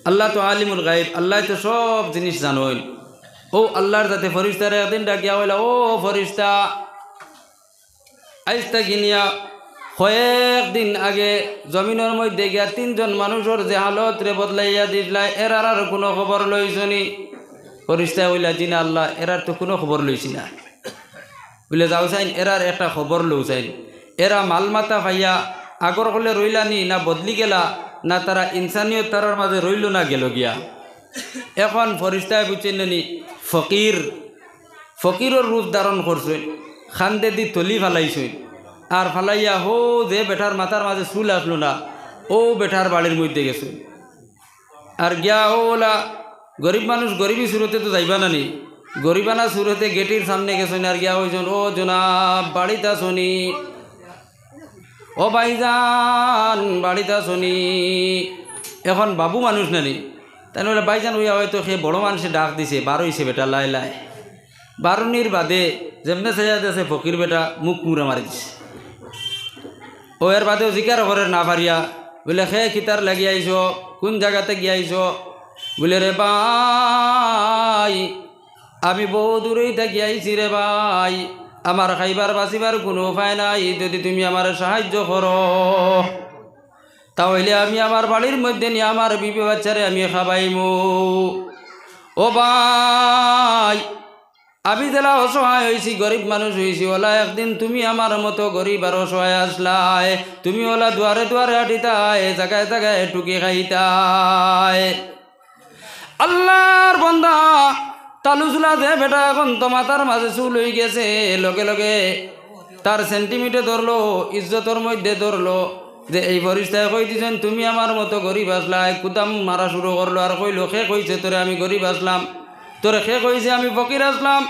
আল্লাহ তো আলিমুল গায়েব, আল্লাহ তো সব জিনিস জানোই। ও আল্লাহর যাতে ফরিস্তারে একদিন ডাকিয়া হইলা, ও ফরিস্তা আইস্তা গিনিয়া কয়েকদিন আগে জমিনের মধ্যে গিয়া 3 জন মানুষের যে হালত রে বদলাইয়া দিলাই, এরার আর কোনো খবর লইছনি? ফরিস্তা হইলা, জি না আল্লাহ, এরার তো কোনো খবর লইছি না। বলে যাও চাইন, এরার একটা খবর লও চাইন। এরা মালমাতা ভাইয়া আগর হলে রইলানি না বদলি গেলা, না তারা ইনসানিয়ত তারার মাঝে রইল না গেল গিয়া। এখন ফরিস্তায় বুঝছেন নি ফকিরের রূপ ধারণ করছেন, খান্দে দি তলি ফালাইছেন, আর ফালাইয়া হো যে বেটার মাথার মাঝে চুল আসলো না, ও বেটার বাড়ির মধ্যে গেছে। আর গিয়া ওলা গরিব মানুষ গরিবী সুরতে তো যাইবা না নি, গরিবানা সুরতে গেটির সামনে গেছেন। আর গিয়া হয়েছেন, ও জনাব বাড়িতে শুনি, ও ভাইজান বাড়িতে শুনি। এখন বাবু মানুষ নানি, তাই বলে ভাইজান হইয়া হয়তো সে বড় মানুষে ডাক দিছে, বারোইছে বেটা লাই লাই। বারুনির বাদে যেমনে সাজা দিয়েছে ফকির বেটা মুখ মুড়ে মারি দিছে। ও এর বাদেও জিকার করে না পারিয়া বলে, সে খিতার লাগি আইস, কোন জায়গাতে গিয়ে আইস? বলে, রে ভাই আমি বহু দূরেই থাকি আইছি রে ভাই, আমার খাইবার বাঁচিবার কোনো উপায় নাই, যদি তুমি আমার সাহায্য করো তাহলে আমি আমার বাড়ির মধ্যে নিয়ে আমার বিবি বাচ্চারে আমি খাবাইমু। ও ভাই আমি জেলা অসহায় হয়েছি, গরিব মানুষ হয়েছি, ওলা একদিন তুমি আমার মতো গরিব আর অসহায় আসলাই, তুমি ওলা দুয়ারে দুয়ারে হাঁটিতায়, জায়গায় জায়গায় টুকি খাইতায়। আল্লাহর বান্দা তালুসুলা দে বেটা এখন তো মাথার মাঝে চুল হয়ে গেছে, লগে লগে তার সেন্টিমিটার ধরলো, ইজ্জতর মধ্যে ধরলো যে এই ফরিস্তায় কই দিছেন তুমি আমার মতো গরিব আসলাই, কুদাম মারা শুরু করলো। আর কইলো, সে কইছে তোরে আমি গরিব আসলাম, তোরে সে কইছে আমি ফকির আসলাম,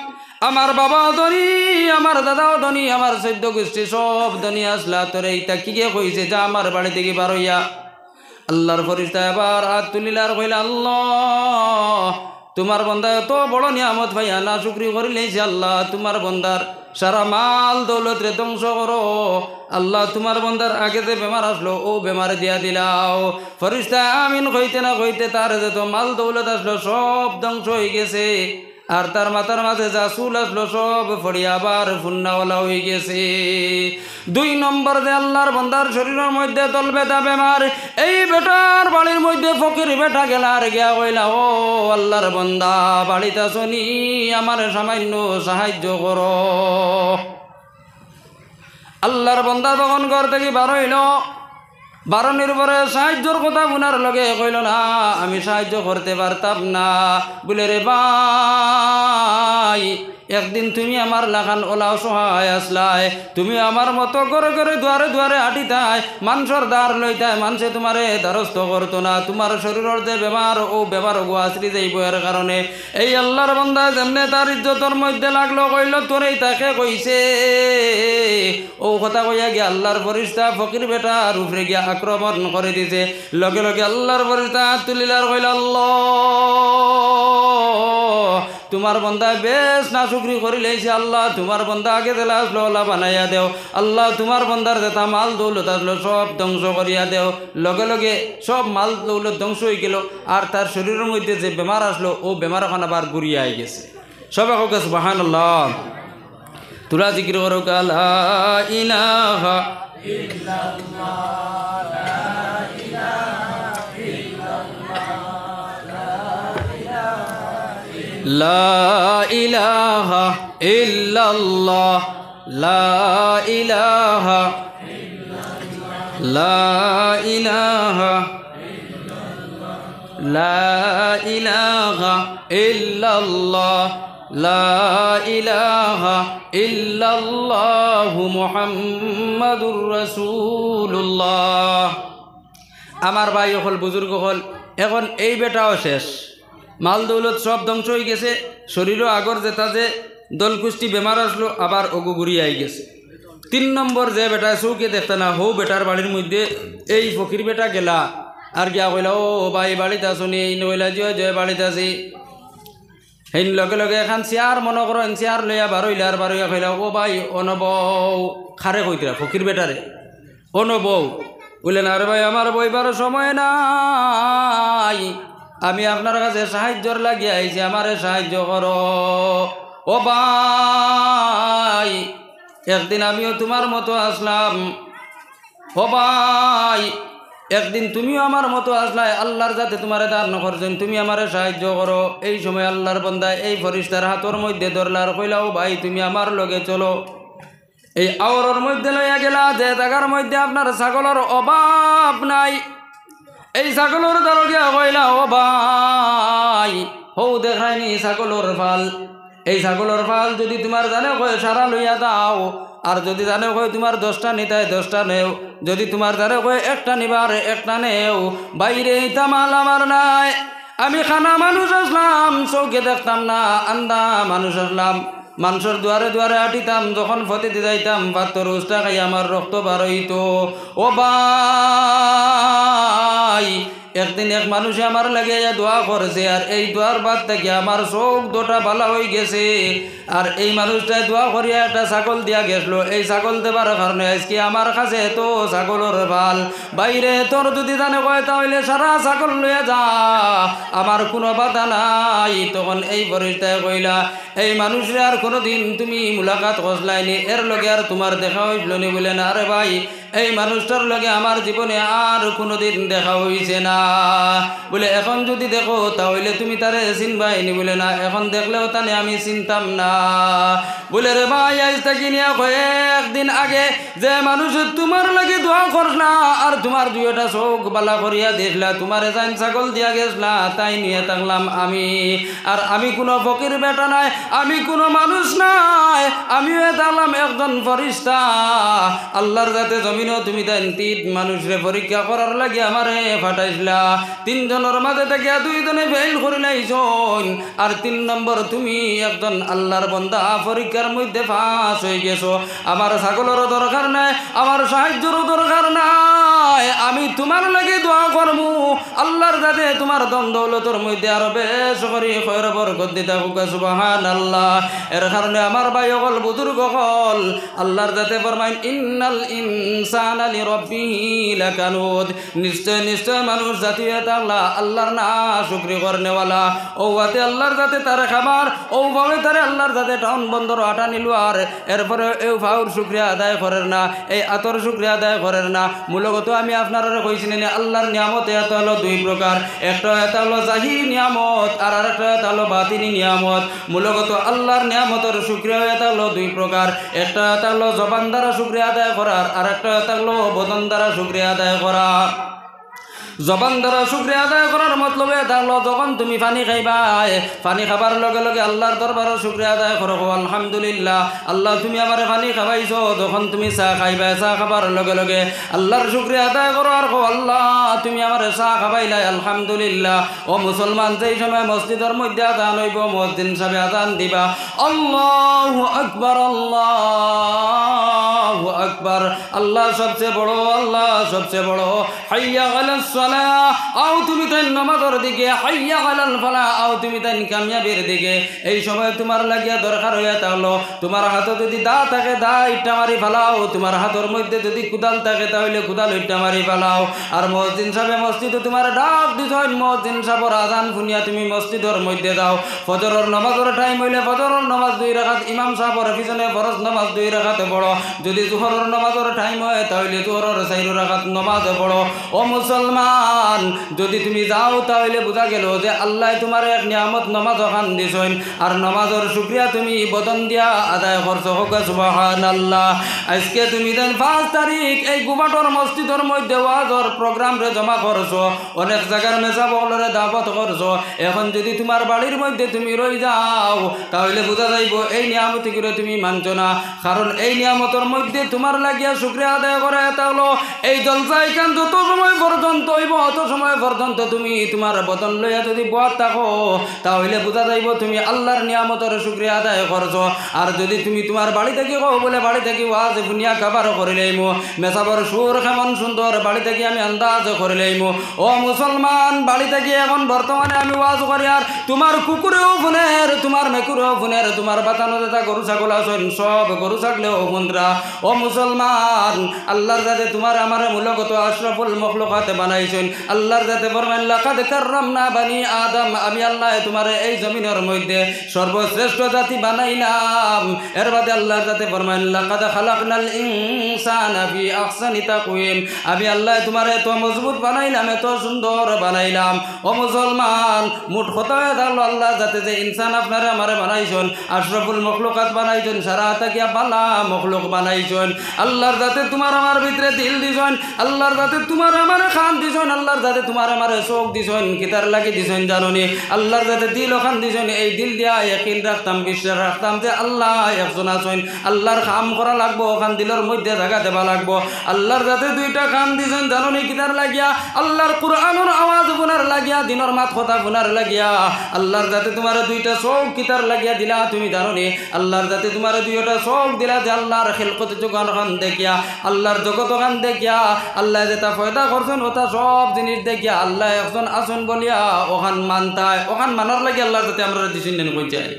আমার বাবাও ধনী, আমার দাদাও ধনী, আমার 14 গোষ্ঠী সব ধনী আসলা, তোরে এইটা কি কে কইছে যা আমার বাড়ি থেকে বার হইয়া। আল্লাহর ফরিস্তা এবার হাত তুলিলার কইলা, আল্লাহ তোমার বন্দায় তো বড় নিয়ামত ভাইয়া না শুকরি করিলেছে, আল্লাহ তোমার বন্দার সারা মাল দৌলত রে ধ্বংস করো, আল্লাহ তোমার বন্দার আগে যে বেমার আসলো ও বেমারে দিয়া দিলাও। ফরিস্তা আমিন কইতে না কইতে তার যে তো মাল দৌলত আসলো সব ধ্বংস হয়ে গেছে, আর তার মাথার মাঝে যা চুল আসলো সব ফড়িয়া আবার ফুন্নাওয়ালা হয়ে গেছে। 2 নম্বর যে আল্লাহর বান্দার শরীরের মধ্যে দল বেটা বেমার, এই বেটার বাড়ির মধ্যে ফকির বেটা গেলা, আর গিয়া কইলা, ও আল্লাহর বান্দা বাড়িতে আসনি, আমার সামান্য সাহায্য করো। আল্লাহর বান্দা তখন ঘর থেকে বার হইল, বারণের পরে সাহায্যর কথা বুনার লগে কইল, না আমি সাহায্য করতে পারতাম না। বলে, রে ভাই একদিন তুমি আমার লাগান ওলা অসহায় আসলাই, তুমি আমার মতো করে করে দুয়ারে দুয়ারে হাঁটিতাই, মানুষের দ্বার লইতাই, মানুষে তোমারে দ্বারস্থ করতো না, তোমার শরীরের যে বেমার ও বেমার গো আশ্রি যাইব, এর কারণে এই আল্লাহর বান্দা যেমনে তার ইজ্জতর মধ্যে লাগলো কইল, তোরেই তাকে কইছে। ও কথা কইয়া গিয়া আল্লাহর ফরিস্তা ফকির বেটার উপরে গিয়া আক্রমণ করে দিছে। লগে লগে আল্লাহর ফরিস্তা তুলিলার কইল, আল্লাহ তোমার বন্দা বেশ না শুকরি করিলেছে, আল্লাহ তোমার বন্দা আগে দিলা আসলো ওলা বানাইয়া দেও, আল্লাহ তোমার বন্দার যেটা মাল দৌলত আসলো সব ধ্বংস করিয়া দেও। লগে লগে সব মাল দৌলত ধ্বংস হয়ে গেল, আর তার শরীরের মধ্যে যে বেমার আসলো ও বেমার এখন আবার ঘুরিয়া আই গেছে। সবাই হোক সুবহানাল্লাহ। তোরা জিকির করো, লা ইলাহা ইল্লাল্লাহ, লা ইলাহা ইল্লাল্লাহ, লা ইলাহা ইল্লাল্লাহ, লা ইলাহা ইল্লাল্লাহ, লা ইলাহা ইল্লাল্লাহ, লা ইলাহা ইল্লাল্লাহু মুহাম্মাদুর রাসূলুল্লাহ। আমার ভাই হল বুজুর্গ হল, এখন এই বেটাও শেষ, মাল দৌলত সব ধ্বংস হয়ে গেছে, শরীরও আগর যেটা যে দলকুষ্টি বেমার আসলো আবার ওগু ঘুরিয়ে আই গেছে। 3 নম্বর যে বেটা চৌকে দেখতে না, হো বেটার বাড়ির মধ্যে এই ফকির বেটা গেলা, আর গিয়া কইলা, ও ভাই বাড়িতে আসুনি, এই নইলা জয় জয় বাড়িতে আছি। সেই লগে লগে এখন চেয়ার মনে করো, চেয়ার লইয়া বারইলা, আর বারইয়া কইলা, ও ভাই অনবৌ খারে কইতরা ফকির বেটারে, অনবৌ বললেন, আর ভাই আমার বইবার সময় নাই, আমি আপনার কাছে সাহায্যর লাগিয়ে আইছি, আমারে সাহায্য করো। ও ভাই, একদিন আমিও তোমার মতো আসলাম। ও ভাই, একদিন তুমিও আমার মতো আসলাই, আল্লাহর যাতে তোমারে দান করছেন, তুমি আমারে সাহায্য করো। এই সময় আল্লাহর বান্দা এই ফরিস্তার হাতর মধ্যে ধরলার কইলাও, ভাই তুমি আমার লগে চলো। এই আওয়ারের মধ্যে লইয়া গেলা, যে জায়গার মধ্যে আপনার ছাগলের অভাব নাই, এই ছাগলের দরগিয়া কইলা, ও ভাই হৌ দেখায়নি ছাগলের ফাল, এই ছাগলের ফাল যদি তোমার জানে কয় সারা লইয়া দাও, আর যদি জানে কয় তোমার 10টা নিতাই 10টা নেও, যদি তোমার জানে কয় একটা নিবার একটা নেও। বাইরে ইতা মাল আমার নাই, আমি খানা মানুষ আসলাম, চৌকে দেখতাম না, আন্দা মানুষ আসলাম, মানুষের দুয়ারে দুয়ারে আটিতাম, যখন ফতেতে যাইতাম পাত্তর উস্তা খাই আমার রক্ত বার হইত। ও ভাই, একদিন এক মানুষে আমার লাগে দোয়া করেছে, আর এই দোয়ার বাদ থেকে আমার চোখ দুটা ভালো হয়ে গেছে। আর এই মানুষটাই দোয়া করিয়া একটা ছাগল দিয়া গেছিল, এই ছাগল দেবার কারণে আজকে আমার কাছে তো ছাগলের ভাল। বাইরে তোর যদি জানে কয় তাহলে সারা ছাগল লইয়া যা, আমার কোনো বাধা নাই। তখন এই ফরিস্তায় কইলা, এই মানুষরে আর কোনোদিন তুমি মুলাকাত করলাইনি, এর লগে আর তোমার দেখা হইল নি? বলে না রে ভাই, এই মানুষটার লগে আমার জীবনে আর কোনোদিন দেখা হইছে না। বলে এখন যদি দেখো তাহলে তুমি তারে চিনবাইনি? বলে না, এখন দেখলেও তানে আমি চিনতাম না। বলে রে ভাই, আজ থাকি নিয়া কয়েকদিন আগে যে মানুষ তোমার লাগে দোয়া করলা, আর তোমার দুইটা চোখ বালা করিয়া দেখলা, তোমার যাইন ছাগল দিয়া গেছলা, তাই নিয়ে থাকলাম আমি। আর আমি কোনো ফকির বেটা নাই, আমি কোনো মানুষ নাই, আমিও থাকলাম একজন ফরিস্তা। আল্লাহর যাতে জমিনও তুমি তাই 3 মানুষরে পরীক্ষা করার লাগে আমারে ফাটাইছিলা, 3 জনের মাঝে থেকে 2 জনে ফেল করিলাইছন, আর 3 নম্বর তুমি একজন আল্লাহর বান্দা পরীক্ষার মধ্যে পাস হয়ে গেছো। আমার ছাগলেরও দরকার নাই, আমার সাহায্যেরও দরকার নাই, আমি তোমার লাগে দোয়া করবো, আল্লাহর যাতে তোমার দম দৌলতর মধ্যে আরো বেশ করে খয়র বরকত দিতে হোক, সুবহানাল্লাহ। এর কারণে আমার ভাই হল, বুজুর্গ হল, আল্লাহর যাতে ফরমাইন, ইন্নাল ইনসানা লিরাব্বিহি লাকানুদ, নিশ্চয় নিশ্চয় মানুষ জাতীয় আল্লাহ আল্লাহর না শুকরি করনেওয়ালা। ও আতে আল্লাহর যাতে তার খাবার, ও ভাবে তারে আল্লাহর যাতে টাউন বন্দর আটা নিল, আর এরপরে এই ফাউর শুক্রিয়া আদায় করেন না, এই আতর শুক্রিয়া আদায় করেন না। মূলত আমি আপনারা কইছিলেন আল্লাহর নিয়ামত এত হলো 2 প্রকার, একটা এটা হলো জাহির নিয়ামত, আর আরেকটা এটা হলো বাতিনি নিয়ামত। মূলত আল্লাহর নিয়ামতের শুক্রিয়া এটা হলো 2 প্রকার, একটা এটা হলো জবান দ্বারা শুক্রিয়া আদায় করার, আর একটা এটা হলো বদন দ্বারা শুক্রিয়া আদায় করা। জবান দ্বারা শুক্রিয়া আদায় করার মতলব এটা হলো, যখন তুমি পানি খাইবা, পানি খাবার লগে লগে আল্লাহর দরবারে শুক্রিয়া আদায় করো, আলহামদুলিল্লাহ আল্লাহ তুমি আমারে পানি খাওয়াইছো। যখন তুমি চা খাইবা, চা খাবার লগে লগে আল্লাহর শুক্রিয়া আদায় করো, আর আল্লাহ তুমি আমারে চা খাওয়াইলাই, আলহামদুলিল্লাহ। ও মুসলমান, যেই সময় মসজিদের মধ্যে আযান হইব, মুয়াজ্জিন সাহেব আযান দিবা, আল্লাহু আকবার, আল্লাহু আকবার, আল্লাহ সবচেয়ে বড়, আল্লাহ সবচেয়ে বড়। হাইয়া আলাস সালাহ, আও তুমি তাই নামাজের দিকে, হাইয়া আলাল ফালাহ, আও তুমি তাই কামিয়াবির দিকে। এই সময় তোমার লাগিয়া দরকার হইয়া তাহলে তোমার হাতে যদি দা থাকে, দা ইটা মারি ফেলাও, তোমার হাতের মধ্যে যদি কুদাল থাকে তাহলে কুদাল ইটা মারি ফেলাও। আর মুয়াজ্জিন সাহেব মসজিদে তোমার ডাক দিছেন, মুয়াজ্জিন সাহেবের আযান শুনিয়া তুমি মসজিদের মধ্যে যাও। ফজরের নামাজের টাইম হইলে ফজরের নামাজ 2 রাকাত, ইমাম সাহেবের পিছনে ফরজ নামাজ 2 রাকাত পড়ো। যদি জোহরের নামাজের টাইম হয় তাহলে জোহরের 4 রাকাত নামাজ পড়ো। ও মুসলমান, যদি তুমি যাও তাহলে বোঝা গেল যে আল্লাহ তোমার এক নিয়ামত নামাজ ওখান দিছেন, আর নামাজের শুকরিয়া তুমি বদন দিয়া আদায় করছো, হোক সুবহানাল্লাহ। আজকে তুমি দেন 5 তারিখ এই গুবাটর মসজিদের মধ্যে ওয়াজর প্রোগ্রাম রে জমা করছো, অনেক জায়গার মেসা বলরে দাওয়াত করছো। এখন যদি তোমার বাড়ির মধ্যে তুমি রই যাও তাহলে বোঝা যাইব এই নিয়ামত করে তুমি মানছো না। কারণ এই নিয়ামতের মধ্যে তোমার লাগিয়া শুকরিয়া আদায় করে এটা হলো, এই জলসা এখান যত সময় পর্যন্ত হইব অত সময় পর্যন্ত তুমি তোমার বদন লইয়া যদি বহাত থাকো তাহলে বোঝা যাইব তুমি আল্লাহর নিয়ামতের শুকরিয়া আদায় করছো। আর যদি তুমি তোমার বাড়ি থেকে কো বলে বাড়ি থেকে ওয়াজ বুনিয়া খাবার করে লইমু, মেসাবর সুর কেমন সুন্দর বাড়ি থেকে আমি আন্দাজ করে লইমু। ও মুসলমান, বাড়ি থেকে এখন বর্তমানে আমি ওয়াজ করি, আর তোমার কুকুরেও ফোনের, তোমার মেকুরেও ফোনের, তোমার বাতানো যেটা গরু ছাগল আছেন সব গরু ছাগলেও ফোনরা। ও মুসলমান, আল্লাহর যাতে তোমার আমার মূলগত আশরাফুল মখলুকাত বানাইছে, বানাইছেন আল্লাহর যাতে ফরমাইন লাকাদ কাররামনা বানি আদম আমি আল্লাহ তোমার এই জমিনের মধ্যে সর্বশ্রেষ্ঠ জাতি বানাইলাম এর বাদে আল্লাহর যাতে ফরমাইন লাকাদ খালাকনাল ইনসানা ফি আহসানি তাকওয়িম আমি আল্লাহ তোমার এত মজবুত বানাইলাম এত সুন্দর বানাইলাম ও মুসলমান মোট কথা হলো আল্লাহ যাতে যে ইনসান আপনারা আমারে বানাইছেন আশরাফুল মখলুকাত বানাইছেন সারা তাকিয়া বালা মখলুক বানাইছেন আল্লাহর যাতে তোমার আমার ভিতরে দিল দিছেন আল্লাহর যাতে তোমার আমার খান দিছেন আল্লাহর যাতে তোমার আমার চোখ দিছেন কিতার লাগি দিছেন জানোনি আল্লাহর যাতে দিল খান দিছেন এই দিল দিয়া ইয়াকিন রাখতাম বিশ্বাস রাখতাম যে আল্লাহ একজন আছেন আল্লাহর কাম করা লাগবো ওখান দিলের মধ্যে জায়গা দেবা লাগবো আল্লাহর যাতে দুইটা কান দিছেন জানোনি কিতার লাগিয়া আল্লাহর কুরআনের আওয়াজ গুনার লাগিয়া দিনের মাত কথা গুনার লাগিয়া আল্লাহর যাতে তোমার দুইটা চোখ কিতার লাগিয়া দিলা তুমি জানোনি আল্লাহর যাতে তোমার দুইটা চোখ দিলা যে আল্লাহর খেলকত জগৎ খান দেখিয়া আল্লাহর জগৎ খান দেখিয়া আল্লাহ যেটা ফয়দা করছেন ওটা সব জিনিস দেখিয়া আল্লাহ একজন আসন বলিয়া ওখান মানতায় ওখান মানার লাগে আল্লাহর যাতে আমরা ডিসিশন কই যাই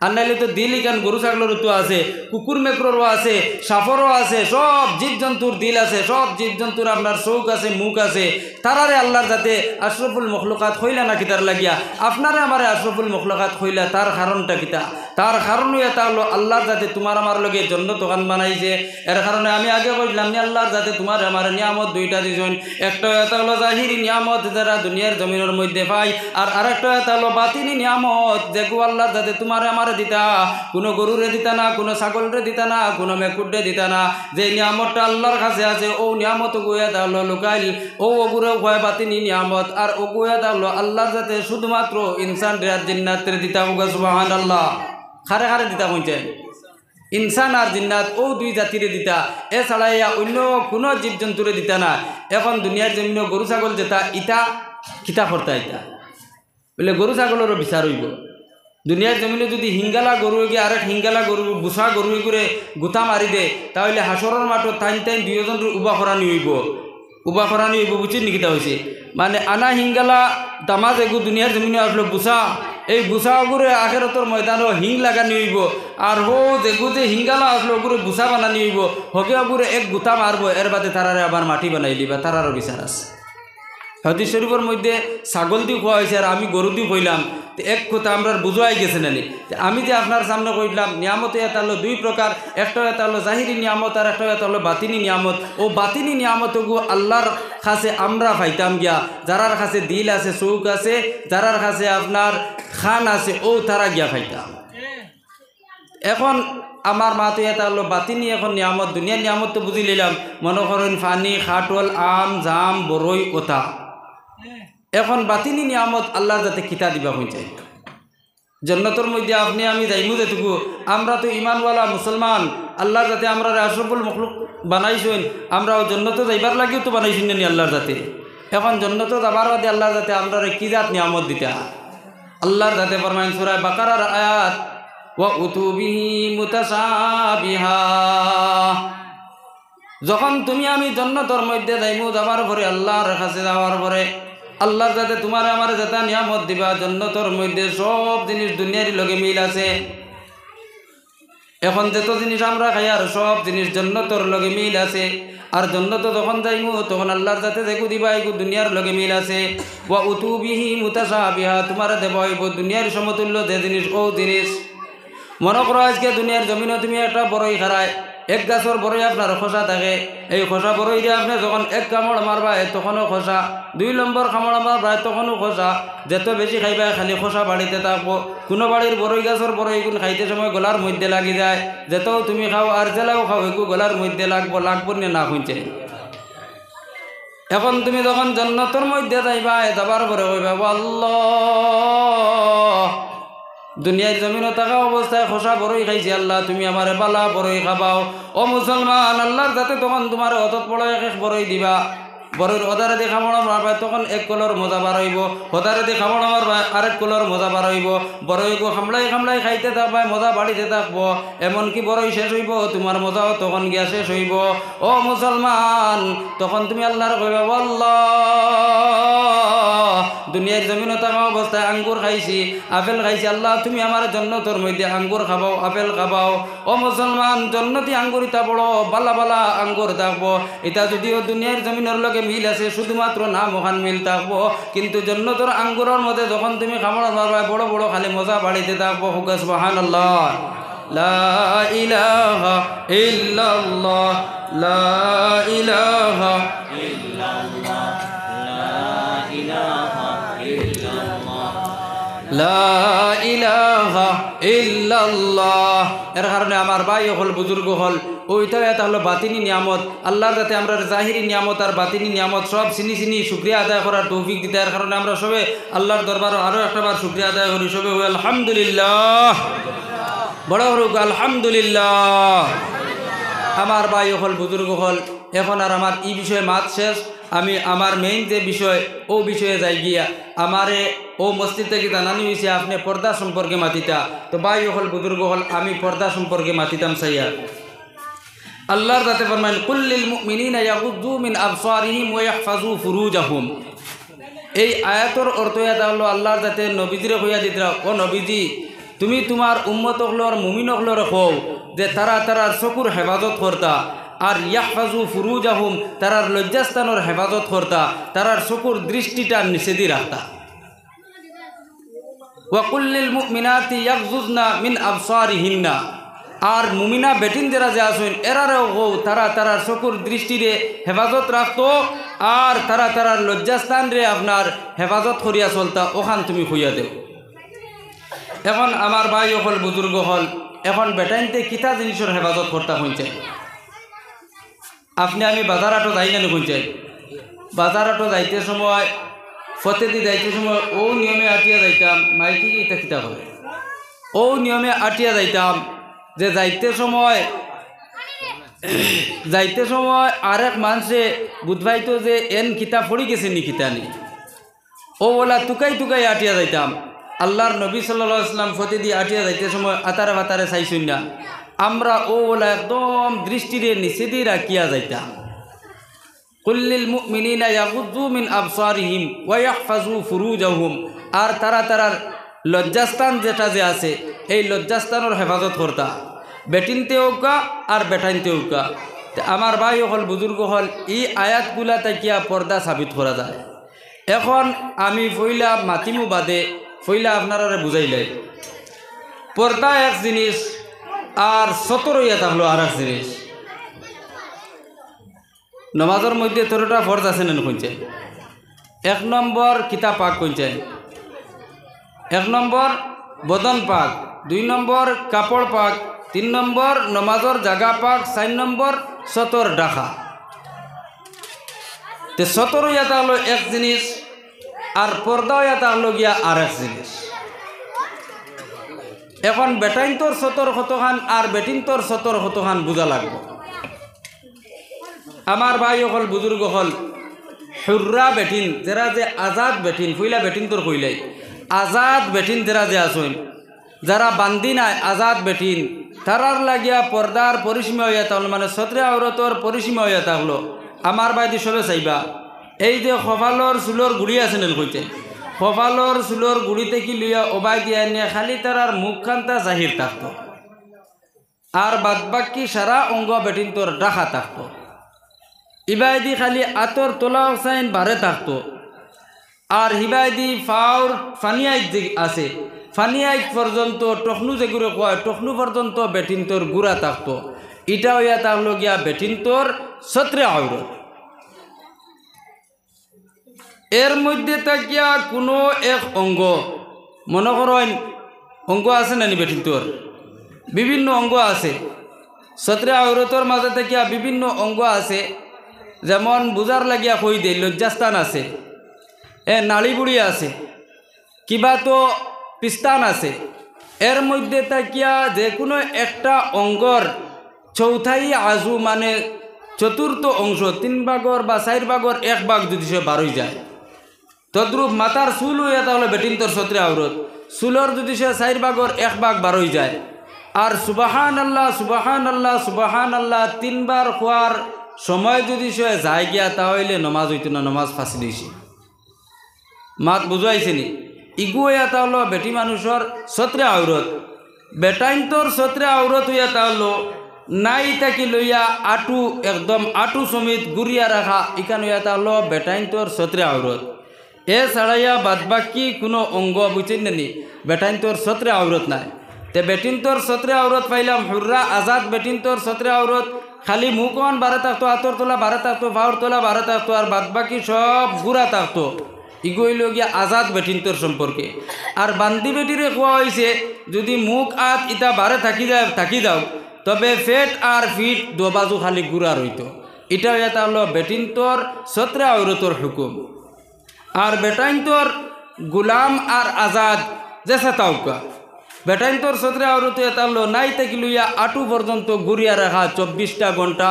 আর নাইলে তো দিল ইখান গরু ছাগলেরও তো আছে কুকুর মেকরও আছে সাফরও আছে সব জীবজন্তুর দিল আছে সব জীবজন্তুর আপনার চৌক আছে মুখ আছে তারারে আল্লাহর যাতে আশরাফুল মখলুকাত হইলা না কিতার লাগিয়া আপনারে আমারে আশরাফুল মখলুকাত হইলা তার কারণটা কিতা তার কারণও এটা হলো আল্লাহর যাতে তোমার আমার লগে জন্নত দোকান বানাইছে এর কারণে আমি আগে কইলাম নি আল্লাহর যাতে তোমার আমার নিয়ামত দুইটা দিছেন একটা এটা হলো জাহিরি নিয়ামত যারা দুনিয়ার জমিনের মধ্যে পাই আর আরেকটা এটা হলো বাতিনি নিয়ামত যেগু আল্লাহর যাতে তোমার আমার দিতা কোনো গরুরে দিতা না কোনো ছাগলরে দিতা না কোনো মেকুরে দিতা না যে নিয়ামতটা আল্লাহর কাছে আছে ও নিয়ামত গুয়া হলো লুকাইল ও ওগুলো হয় বাতিনি নিয়ামত আর ও গুয়া হলো আল্লাহর যাতে শুধুমাত্র ইনসান রে আর জিন্নাতের দিতা হোগা সুবহানাল্লাহ খারে খারে দিতা কইছে ইনসান আর জিন্নাত ও দুই জাতিরে দিতা এছাড়া অন্য কোনো জীবজন্তুরে দিতা না এখন দুনিয়ার জমিন গরু ছাগল যেটা ইটা কিতা করতা ইটা বলে গরু ছাগলেরও বিচার হইব দুনিয়ার জমিনে যদি হিঙ্গালা গরু গিয়ে আরেক হিঙ্গালা গরু বুসা গরু করে গুতা মারি দে তাহলে হাসরের মাঠত টাইন টাইন দুইজন উবা করানি হইব বুঝছেন নিকিতা হয়েছে মানে আনা হিঙ্গালা দামাজ এগু দুনিয়ার জমিনে আসলো বুসা এই বুসা গুরে আখেরতর ময়দানও হিং লাগানি হইব আর হো যেগু যে হিঙ্গালা আসলো ওগুলো বুসা বানানি হইব হকে ওগুলো এক গুতা মারবো এর বাদে তারারে আবার মাটি বানাই দিবা তারারও বিচার আছে হাদিস শরীফের মধ্যে ছাগল দিয়ে খোয়া হয়েছে আর আমি গরু দিয়ে কইলাম এক কথা আমরা বুঝাই গেছে না আমি যে আপনার সামনে কইলাম নিয়ামতে এটা হলো দুই প্রকার একটা এটা হলো জাহিরি নিয়ামত আর একটা এটা হলো বাতিনি নিয়ামত ও বাতিনি নিয়ামতগু আল্লাহর কাছে আমরা পাইতাম গিয়া যারার কাছে দিল আছে চৌক আছে যারার কাছে আপনার খান আছে ও তারা গিয়া পাইতাম এখন আমার মা তো এটা হলো বাতিনি এখন নিয়ামত দুনিয়ার নিয়ামত তো বুঝি নিলাম মনে করেন ফানি খাটল আম জাম বরই ওটা এখন বাতিনি নিয়ামত আল্লাহর যাতে কিতা দিবা হয়ে যায় জন্নতর মধ্যে আপনি আমি যাইমু যেটুকু আমরা তো ইমানওয়ালা মুসলমান আল্লাহর যাতে আমরা আশরাফুল মখলুক বানাইছেন আমরাও জন্নত যাইবার লাগিও তো বানাইছেন নি আল্লাহর যাতে এখন জন্নত যাবার বাদে আল্লাহর যাতে আমরা কি জাত নিয়ামত দিতা আল্লাহর যাতে ফরমাইন সূরা বাকারার আয়াত ওয়া উতুবিহি মুতাসাবিহা যখন তুমি আমি জন্নতর মধ্যে যাইমু যাবার পরে আল্লাহর কাছে যাওয়ার পরে আল্লাহর যাতে তোমার আমার যেটা নিয়ামত দিবা জন্নতর মধ্যে সব জিনিস দুনিয়ার লগে মিল আছে এখন যত জিনিস আমরা খাই আর সব জিনিস জন্নতর লগে মিল আছে আর জন্নত যখন যাইমু তখন আল্লাহর যাতে দেখু দিবা এগু দুনিয়ার লগে মিল আছে ওয়া উতুবিহি মুতাসাবিহা তোমার দেব হইব দুনিয়ার সমতুল্য যে জিনিস ও জিনিস মনে করো আজকে দুনিয়ার জমিনে তুমি একটা বড়ই খারায় এক গাছর বড়ই আপনার খোসা থাকে এই খোসা বড়ই দিয়ে আপনি যখন এক কামড় মারবা তখনও খোসা 2 নম্বর কামড় মারবা তখনও খোসা যত বেশি খাইবা খালি খোসা বাড়িতে থাকবো কোনো বাড়ির বড়ই গাছর বড়ই গুণ খাইতে সময় গলার মধ্যে লাগি যায় যত তুমি খাও আর জেলাও খাও এগু গলার মধ্যে লাগবো না খুঁজছে এখন তুমি যখন জন্নতর মধ্যে যাইবা যাবার পরে কইবা আল্লাহ দুনিয়ার জমিনে থাকা অবস্থায় খোসা বড়ই খাইছি আল্লাহ তুমি আমার বালা বড়ই খাবাও ও মুসলমান আল্লাহর যাতে তখন তোমার অতত বড় এক বড়ই দিবা বড়ইর অদারে দিয়ে খামড়া মারবা তখন এক কলর মজা বার হইব অদারে দিয়ে খামড়া মারবা আরেক কলর মজা বার হইব বড়ইগো খামলাই খাইতে থাকবা মজা বাড়িতে থাকবো এমনকি বড়ই শেষ হইব তোমার মজাও তখন গিয়া শেষ হইব ও মুসলমান তখন তুমি আল্লাহর কইবা আল্লাহ দুনিয়ার জমিনে থাকা অবস্থায় আঙ্গুর খাইছি আপেল খাইছি আল্লাহ তুমি আমার জন্নতর মধ্যে আঙ্গুর খাবাও আপেল খাবাও ও মুসলমান জন্নতি আঙ্গুর ইতা বড় বালা বালা আঙ্গুর থাকবো এটা যদিও দুনিয়ার জমিনের লগে মিল আছে, শুধুমাত্র নাম ওখান মিল থাকবো, কিন্তু জান্নাতের আঙ্গুরের মধ্যে যখন তুমি খামড় মারবা বড় বড় খালি মজা বাড়িতে থাকবো। হুকা সুবহানাল্লাহ। লা ইলাহা ইল্লাল্লাহ, লা ইলাহা ইল্লাল্লাহ, লা ইলাহা ইল্লাল্লাহ। এর কারণে আমার ভাই হল, বুজুর্গ হল, ওইটাও এটা হলো বাতিনি নিয়ামত। আল্লাহর যাতে আমরা জাহিরি নিয়ামত আর বাতিনি নিয়ামত সব চিনি চিনি শুকরিয়া আদায় করার তৌফিক দিতে। এর কারণে আমরা সবে আল্লাহর দরবার আরও একটাবার শুকরিয়া আদায় করি। সবে আলহামদুলিল্লাহ, বড় হোক আলহামদুলিল্লাহ। আমার ভাই হল, বুজুর্গ হল, এখন আর আমার এই বিষয়ে মাত শেষ। আমি আমার মেইন যে বিষয় ও বিষয়ে যাই গিয়া আমারে ও মসজিদ থেকে জানানি হয়েছে আপনি পর্দা সম্পর্কে মাতিতা। তো ভাই হল, বুজুর্গ হল, আমি পর্দা সম্পর্কে মাতিতাম সাইয়া। আল্লাহর যাতে ফরমাইন কুল্লিল মুমিনিনা ইয়াগুদ্দু মিন আবসারিহিম ওয়া ইয়াহফাজু ফুরুজাহুম। এই আয়াতর অর্থ এটা হলো আল্লাহর যাতে নবীজিরে কইয়া দিতরা, ও নবীজি তুমি তোমার উম্মত হলর মুমিন হলর কও যে তারা তারার চকুর হেফাজত করতা, আর ইয়াহফাজু ফুরুজাহুম তারার লজ্জাস্থানের হেফাজত করতা, তারার চকুর দৃষ্টিটা নিষেধি রাখতা। ওয়া কুল্লিল মুমিনাতি ইয়াগযুজনা মিন আবসারিহিন্না, আর মুমিনা বেটিন যারা যে আসেন এরারেও কও তারা তারার চকুর দৃষ্টিরে হেফাজত রাখতো, আর তারা তারার লজ্জাস্থান রে আপনার হেফাজত করিয়া চলতা, ওখান তুমি খুইয়া দেও। এখন আমার ভাই হল, বুজুর্গ হল, এখন বেটাইনতে কিতা জিনিসের হেফাজত করতা হইছে। আপনি আমি বাজার আটো যাই না হইছে, বাজার আটো যাইতে সময় ফতেদি যাইতে সময় ও নিয়মে আটিয়া যাইতাম, মাইকি এটা কিতা করে ও নিয়মে আটিয়া যাইতাম যে যাইতে সময় আরেক মানুষে বুধবাইতো যে এন কিতাব পড়ি গেছে নি কিতা নি, ও বলা তুকাই তুকাই আটিয়া যাইতাম। আল্লাহর নবী সাল্লাল্লাহু আলাইহি ওয়াসাল্লাম ফতে দিয়ে আটিয়া যাইতে সময় আতারে বাতারে চাইছুন না, আমরা ও বলা একদম দৃষ্টিরে নিচে দিয়ে রাখিয়া যাইতাম। কুল্লিল মুমিনিনা ইয়াগুদ্দু মিন আবসারিহিম ওয়া ইয়াহফাজু ফুরুজাহুম, আর তারা তারার লজ্জাস্থান যেটা যে আছে এই লজ্জাস্থানের হেফাজত করতা, বেটিনতে উকা আর বেটাইনতে উকা। আমার ভাই হল, বুজুর্গ হল, এই আয়াতগুলা তাকিয়া পর্দা সাবিত করা যায়। এখন আমি ফইলা মাতিমু বাদে ফইলা আপনারা বুঝাইলাই পর্দা এক জিনিস আর সতরইয়া থাকলো আর এক জিনিস। নমাজের মধ্যে তোরটা ফরজ আছে না কইছে, এক নম্বর কিতাব পাক কইছে, এক নম্বর বদন পাক, 2 নম্বর কাপড় পাক, 3 নম্বর নমাজর জাগা পাক, 4 নম্বর সতর ডাকা। তে সতর ইয়াতা হলো এক জিনিস আর পর্দা ইয়াতা হলো গিয়া আর এক জিনিস। এখন বেটাইন তোর সতর কতখান আর বেটিন তোর সতর কতখান বুঝা লাগবে। আমার ভাই হল, বুজুর্গ হল, হুররা বেটিন যারা যে আজাদ বেটিন, ফুইলা বেটিন তোর কইলাই আজাদ বেটিন যারা যে আসুন, যারা বান্দি নাই আজাদ বেটিন, তারার লাগিয়া পর্দার পরিসীমা হইয়া থাকলো, মানে সতরে আওরতর পরিসীমা হইয়া থাকলো। আমার বাইদি সবে চাইবা এই যে কপালর চুলোর গুড়ি আছে নেন কইতে, কপালর চুলোর গুড়িতে কি লইয়া ওবাই দিয়া নিয়ে খালি তারার মুখখানটা জাহির থাকতো, আর বাদবাকি সারা অঙ্গ বেটিন তোর ডাকা থাকতো। ইবাইদি খালি আতর তোলা সাইন বারে থাকতো, আর হিবাইদি ফাউর ফানিয়াইত যে আছে ফানিয়াইত পর্যন্ত টখনু যেগুলো কয় টখনু পর্যন্ত বেটিন তোর গুড়া থাকতো। এটা হইয়া থাকলো গিয়া বেটিন তোর সতরে আওরত। এর মধ্যে থাকিয়া কোনো এক অঙ্গ, মনে করেন অঙ্গ আছে নানি বেটিন তোর বিভিন্ন অঙ্গ আছে, সতরে আওরতর মাঝে থাকিয়া বিভিন্ন অঙ্গ আছে, যেমন বুঝার লাগিয়া কই দে লজ্জাস্থান আছে, নাড়িবুড়ি আছে, কিবা তো পিস্তান আছে। এর মধ্যে থাকিয়া যে কোনো একটা অঙ্গর চৌথাই আজু মানে চতুর্থ অংশ 3 ভাগর বা 4 ভাগর 1 ভাগ যদি সে বারোই যায়, তদ্রূপ মাথার চুল হইয়া তাহলে বেটিন তোর সতরে আওরত, চুলর যদি সে 4 ভাগর 1 ভাগ বারোই যায়, আর সুবাহান আল্লাহ সুবাহান আল্লাহ সুবাহান আল্লাহ 3 বার খোয়ার সময় যদি সে যায় গিয়া তাহলে নমাজ হইতো না, নমাজ ফাঁসি দিয়েছে। মাত বুঝাইছে নি? ইগু হইয়া তাহলো বেটি মানুষের সতরে আওরত, বেটাইন তোর সতরে আওরত হইয়া তাহলো নাই তাকি লইয়া আটু একদম আটু সমিত গুড়িয়া রাখা এখানে এটা হলো বেটাইন্তর সত্রে আওরত এ ছাড়াইয়া বাদবাকি কোনো অঙ্গ বুঝছেন নি বেটাইন্তর সত্রে আওরত নাই তে বেটিন্তর সত্রে আওরত পাইলাম হুররা আজাদ বেটিন্তর সত্রে আওরত খালি মুখন বারে থাকতো হাতর তোলা বারে থাকতো পাওয়ার তোলা বারে থাকতো আর বাদবাকি সব গুড়া থাকতো ইগোইল গিয়া আজাদ বেটিন্তর সম্পর্কে আর বান্দি বেটিরে কোয়া হয়েছে যদি মুখ আত ইটা বারে থাকি যাও তবে ফেট আর ফিট দোবাজু খালি গুড়া রইত এটা এটা হলো বেটিন্তর সত্রে আওরতর হুকুম আর বেটাইন্তর গুলাম আর আজাদ যেসা তাউকা বেটাইন্তর সত্রে আওরত এটা হলো নাই থেকে লইয়া আটু পর্যন্ত গুড়িয়া রাখা 24টা ঘন্টা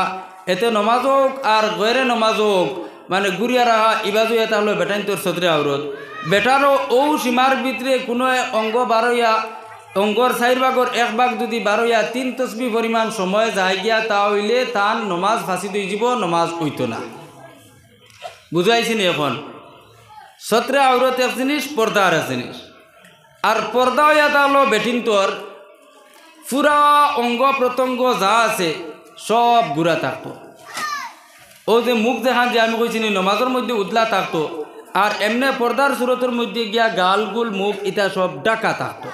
এতে নমাজ হোক আর গয়রে নমাজ হোক মানে গুড়িয়া রাখা ইবাজু এটা হলো বেটাইন্তর সত্রে আওরত বেটারও ও সীমার ভিতরে কোনো অঙ্গ বারইয়া অঙ্গর 4 ভাগর 1 ভাগ যদি বারইয়া 3 তসবি পরিমাণ সময় যায় গিয়া তা হইলে তার নমাজ ফাঁসি দিয়ে যাব নমাজ হইত না বুঝাইছি নি এখন সত্রে আওরত এক জিনিস পর্দা আর এক জিনিস আর পর্দা এটা হলো বেটিন্তর পুরা অঙ্গ প্রত্যঙ্গ যা আছে সব গুড়া থাকতো ও যে মুখ দেখান যে আমি কইছি নমাজের মধ্যে উদলা থাকতো আর এমনি পর্দার সুরতের মধ্যে গিয়া গালগুল মুখ এটা সব ডাকা থাকতো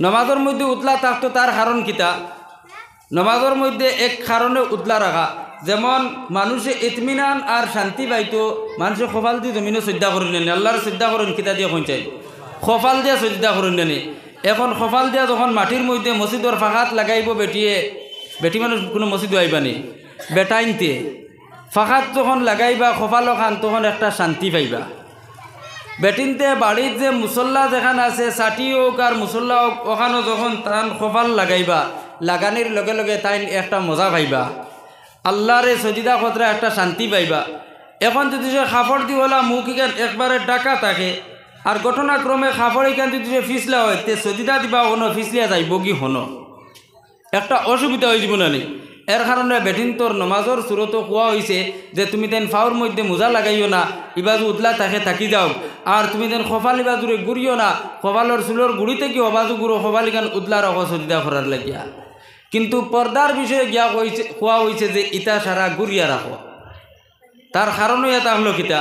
নমাজের মধ্যে উদলা থাকতো তার কারণ কিতা নমাজের মধ্যে এক কারণে উদলা রাখা যেমন মানুষে ইতমিনান আর শান্তি পাইতো মানুষে খোফাল দিয়ে জমিনে শ্রদ্ধা করেন নেন আল্লাহর শ্রদ্ধা করেন কিতা দিয়ে পৌঁছাই খোফাল দিয়ে শ্রদ্ধা করেন নেনি এখন খোফাল দিয়া যখন মাটির মধ্যে মসজিদর ফাঁকাত লাগাইব বেটি মানুষ কোনো মসজিদ আইবানি বেটাইনতে ফাঁকাত যখন লাগাইবা খোফালো খান তখন একটা শান্তি পাইবা বেটিনতে বাড়ির যে মুসল্লা যেখানে আছে চাটি হোক আর মুসল্লা হোক ওখানে যখন তান খোফাল লাগাইবা লাগানির লগে লগে তাই একটা মজা পাইবা আল্লাহরে সজিদা খতরা একটা শান্তি পাইবা এখন যদি সে খাফড় দি হলা মুখ ইখান একবারে ডাকা থাকে আর ঘটনাক্রমে খাফড় ইখান যদি সে ফিসলা হয় তে সজিদা দিবা হনো ফিসলিয়া যাইব কি হনো একটা অসুবিধা হয়ে যাব না এর কারণে বেটিন্তর নমাজর সুরত কোয়া হয়েছে যে তুমি তেন ফাউর মধ্যে মোজা লাগাইও না ইবাজু উতলা তাকে থাকি যাও আর তুমি তেন খোফাল ইবাজুরে গুড়িও না খোফালর চুলোর গুড়িতে কি অবাজু গুড়ো খোফালিখান উতলা রাখো সজিদা করার লাগিয়া কিন্তু পর্দার বিষয়ে গিয়া কোয়া হয়েছে যে ইটা সারা গুড়িয়া রাখো তার কারণও এটা হলো কিতা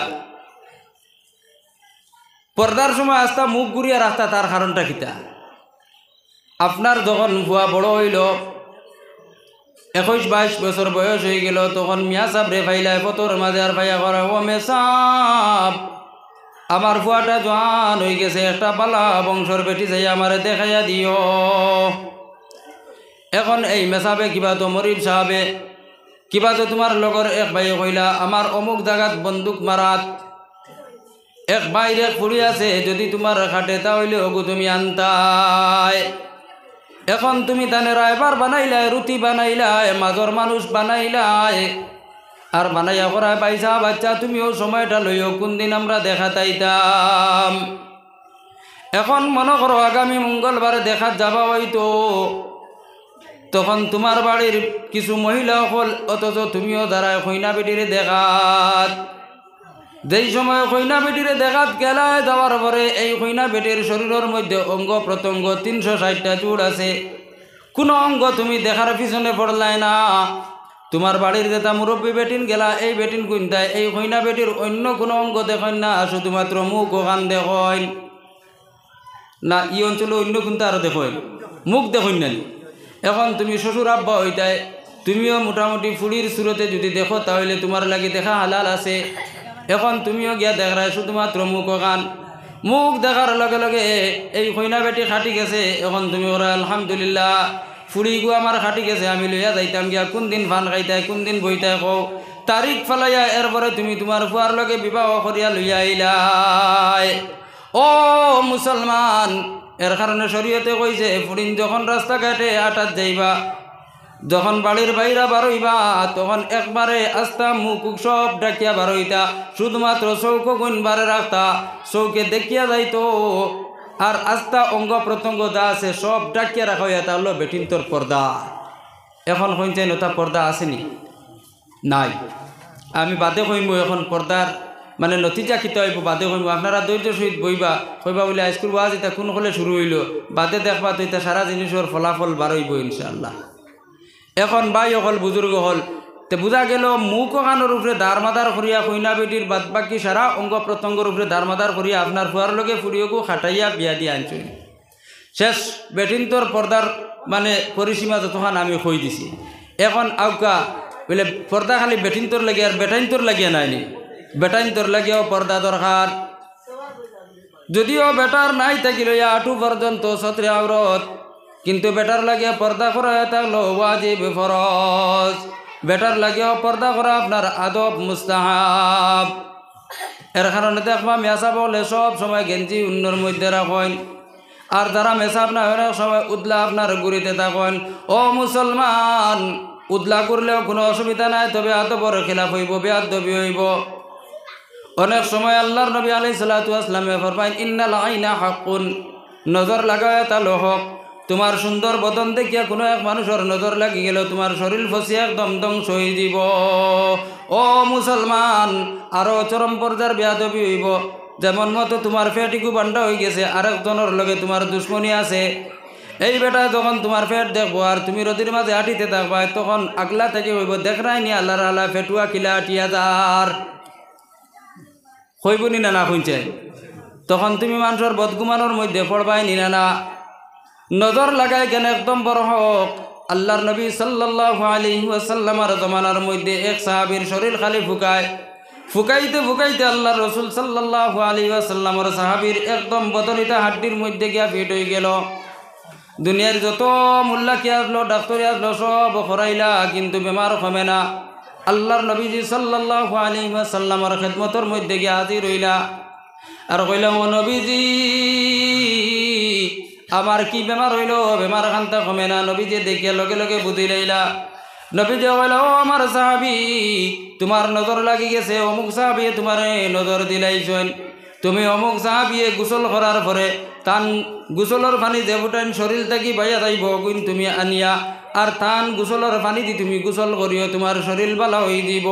পর্দার সময় আস্তা মুখ গুড়িয়া রাখতা তার কারণটা কিতা আপনার যখন ভুয়া বড় হইল 21-22 বছর বয়স হয়ে গেল তখন মিয়া সাহেব রে ভাইলাই ফতর মাঝে আর ভাইয়া করে ও মেসাব আমার ফুয়াটা জোয়ান হয়ে গেছে একটা পালা বংশর বেটি যাই আমারে দেখাইয়া দিও এখন এই মেসাবে কিবা তো মরিব সাহাবে কিবা তো তোমার লগর এক ভাই কইলা আমার অমুক জায়গাত বন্দুক মারাত এক বাইরে ফুড়ি আছে যদি তোমার খাটে তাহলে ওগু তুমি আনতাই এখন তুমি তানে রায়বার বানাইলাই রুটি বানাইলাই মাজর মানুষ বানাইলাই আর বানাইয়া করায় পাইসা বাচ্চা তুমিও সময়টা লইও কোন দিন আমরা দেখা তাইতাম এখন মনে করো আগামী মঙ্গলবারে দেখা যাবা হয়তো তখন তোমার বাড়ির কিছু মহিলা হল অথচ তুমিও দাঁড়ায় কইনা বেটিরে দেখাত যেই সময় কইনা বেটিরে দেখাত গেলায় যাওয়ার পরে এই কইনা বেটির শরীরের মধ্যে অঙ্গ প্রত্যঙ্গ 360টা জোড় আছে কোনো অঙ্গ তুমি দেখার পিছনে পড়লাই না তোমার বাড়ির যেটা মুরব্বী বেটিন গেলা এই বেটিন কুইন্তায় এই কইনা বেটির অন্য কোনো অঙ্গ দেখেন না শুধুমাত্র মুখ ওখান দেখেন না ই অঞ্চলে অন্য কোনটা আরও দেখেন মুখ দেখেন না এখন তুমি শ্বশুর আব্বা হইতায় তুমিও মোটামুটি ফুড়ির সুরতে যদি দেখো তাহলে তোমার লাগে দেখা হালাল আছে এখন তুমিও গিয়া দেখায় শুধুমাত্র মুখ ওখান মুখ দেখার লগে লগে এই কইনা বেটি খাটি গেছে এখন তুমি ওরা আলহামদুলিল্লাহ ফুড়ি গু আমার খাটি গেছে আমি লইয়া যাইতাম গিয়া কোন দিন ফান খাইতায় কোন দিন বইতায় কও তারিখ ফালাইয়া এরপরে তুমি তোমার ফুয়ার লগে বিবাহ করিয়া লইয়া আইলাই ও মুসলমান এর কারণে শরীয়তে কইছে ফুড়িন যখন রাস্তাঘাটে আটাত যাইবা যখন বাড়ির বাইরা বারইবা তখন একবারে আস্তা মুখ সব ডাকিয়া বারইতা শুধুমাত্র চৌক গুণ বারে রাখতা চৌকে দেখিয়া যাইতো আর আস্তা অঙ্গ প্রত্যঙ্গ যা আছে সব ডাকিয়া রাখা এটা হলো বেটিন্তর পর্দা এখন কইছেন ওটা পর্দা আসেনি নাই আমি বাদে কইমু এখন পর্দার মানে নতিজা কিতা হইব বাদে কইব আপনারা ধৈর্য সহিত বইবা কইবা বলে হাইস্কুল ওয়াজ এটা কোন হলে শুরু হইল বাদে দেখবা তো এটা সারা জিনিসের ফলাফল বার হইব ইনশাআল্লাহ। এখন ভাই হল বুজুর্গ হল তে বুঝা গেল মুখ কানোর উপরে দারমাদার করিয়া কইনা বেটির বাদ বাকি সারা অঙ্গ প্রত্যঙ্গর উপরে দারমাদার করিয়া আপনার ফুয়ার লগে ফুরিয়কু খাটাইয়া বিয়া দিয়ে আনছুন। শেষ বেটিনতর পর্দার মানে পরিসীমা যতক্ষণ আমি কই দিছি। এখন আউকা বলে পর্দা খালি বেটিনতর লাগে আর বেটাইনতর লাগিয়া নাইনি, বেটাইনতর লাগিয়াও পর্দা দরকার। যদিও বেটার নাই থাকিল আটু পর্যন্ত সত্রে আওরত, কিন্তু বেটার লাগিয়া পর্দা করা থাকলো ওয়াজিব ফরজ। বেটার লাগিয়াও পর্দা করা আপনার আদব মুস্তাহাব। এর কারণে দেখবা মেসা বলে সব সময় গেঞ্জি উন্নর মধ্যে রাখেন, আর যারা মেসাব না অনেক সময় উদলা আপনার গুড়িতে থাকেন। ও মুসলমান, উদলা করলেও কোনো অসুবিধা নাই, তবে আদবর খেলাফ হইব, বেয়াদবি হইব। অনেক সময় আল্লাহর নবী আলাইহিস সালাতু ওয়াস সালামে ফরমাইন ইন্নাল আইনা হাক্কুন, নজর লাগায় তালো হক। তোমার সুন্দর বদন দেখিয়া কোনো এক মানুষের নজর লাগি গেল তোমার শরীর ফসিয়া একদম ধ্বংস হয়ে যাব। ও মুসলমান, আরও চরম পর্যায়ের বেয়াদবি হইব। যেমন মতো তোমার ফেটিকু বান্ডা হয়ে গেছে, আরেকজনের লগে তোমার দুশ্মনী আছে। এই বেটা যখন তোমার ফেট দেখবো আর তুমি রদির মাঝে আটিতে থাকবা, তখন আগলা থেকে হইব দেখ রাই নি আল্লাহর আল্লাহ ফেটুয়া কিলা আটিয়া যার হইব নি না শুনছে। তখন তুমি মানুষের বদগুমানোর মধ্যে পড়বাই নি না। নজর লাগাই কেন একদম বড় হোক। আল্লাহর নবী সাল্লাল্লাহু আলাইহি ওয়াসাল্লামের জমানার মধ্যে এক সাহাবীর শরীর খালি ফুকাইতে ফুকাইতে আল্লাহর রাসূল সাল্লাল্লাহু আলাইহি ওয়াসাল্লামের সাহাবীর একদম বদনিতা হাড্ডির মধ্যে গিয়া ফিট হয়ে গেল। দুনিয়ার যত মোল্লা কি আসলো, ডাক্তারি আসলো, সব খরাইলা, কিন্তু বেমার কমে না। আল্লাহর নবীজি সাল্লাল্লাহু আলাইহি ওয়াসাল্লামের খিদমতের মধ্যে গিয়া হাজির হইলা আর কইলা, ও নবীজি আমার কি বেমার হইল, বেমার খান্তা কমে না। নবীজি দেখিয়া লগে লগে বুঝি লাইলা। নবীজি কইলা, ও আমার সাহাবী, তোমার নজর লাগি গেছে, অমুক সাহাবী তোমার নজর দিলাইছেন। তুমি অমুক সাহাবিয়ে গোসল করার পরে তান গোসলের পানি যে ফুটাইন শরীর থাকি বাইয়া যাইব, গুণ তুমি আনিয়া আর তান গোসলের পানি দি তুমি গোসল করিও, তোমার শরীর ভালো হয়ে দিব।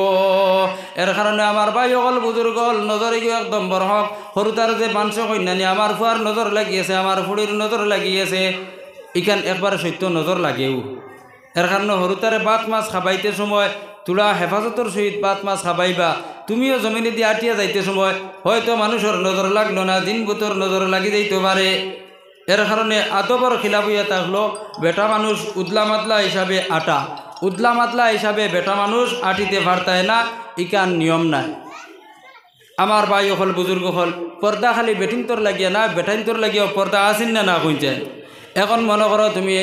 এর কারণে আমার ভাই অকল বুজুর্গ হল নজরে গিয়ে একদম বড় হক। সরুতার যে মাংস কন্যানি আমার ফুয়ার নজর লাগিয়েছে, আমার ফুড়ির নজর লাগিয়েছে, ইখান একবার সত্য নজর লাগেও। এর কারণে সরুতারে বাত মাছ খাবাইতে সময় তোলা হেফাজতর সহিত বাত মাছ খাবাইবা। তুমিও জমিনে দিয়ে আটিয়া যাইতে সময় হয়তো মানুষের নজর লাগলো না, দিন বুতর নজর লাগি যাইতে পারে। এর কারণে আদবর খিলাফ হইয়া থাকলো। বেটা মানুষ উদলা মাতলা হিসাবে আটা, উদলা মাতলা হিসাবে বেটা মানুষ আটিতে পারতায় না, ইকান নিয়ম নাই। আমার ভাই হল বুজুর্গ হল পর্দা খালি বেটিনতর লাগিয়া না, বেটাইনতর লাগিয়াও পর্দা আসেন না না কইছে। এখন মনে করো তুমি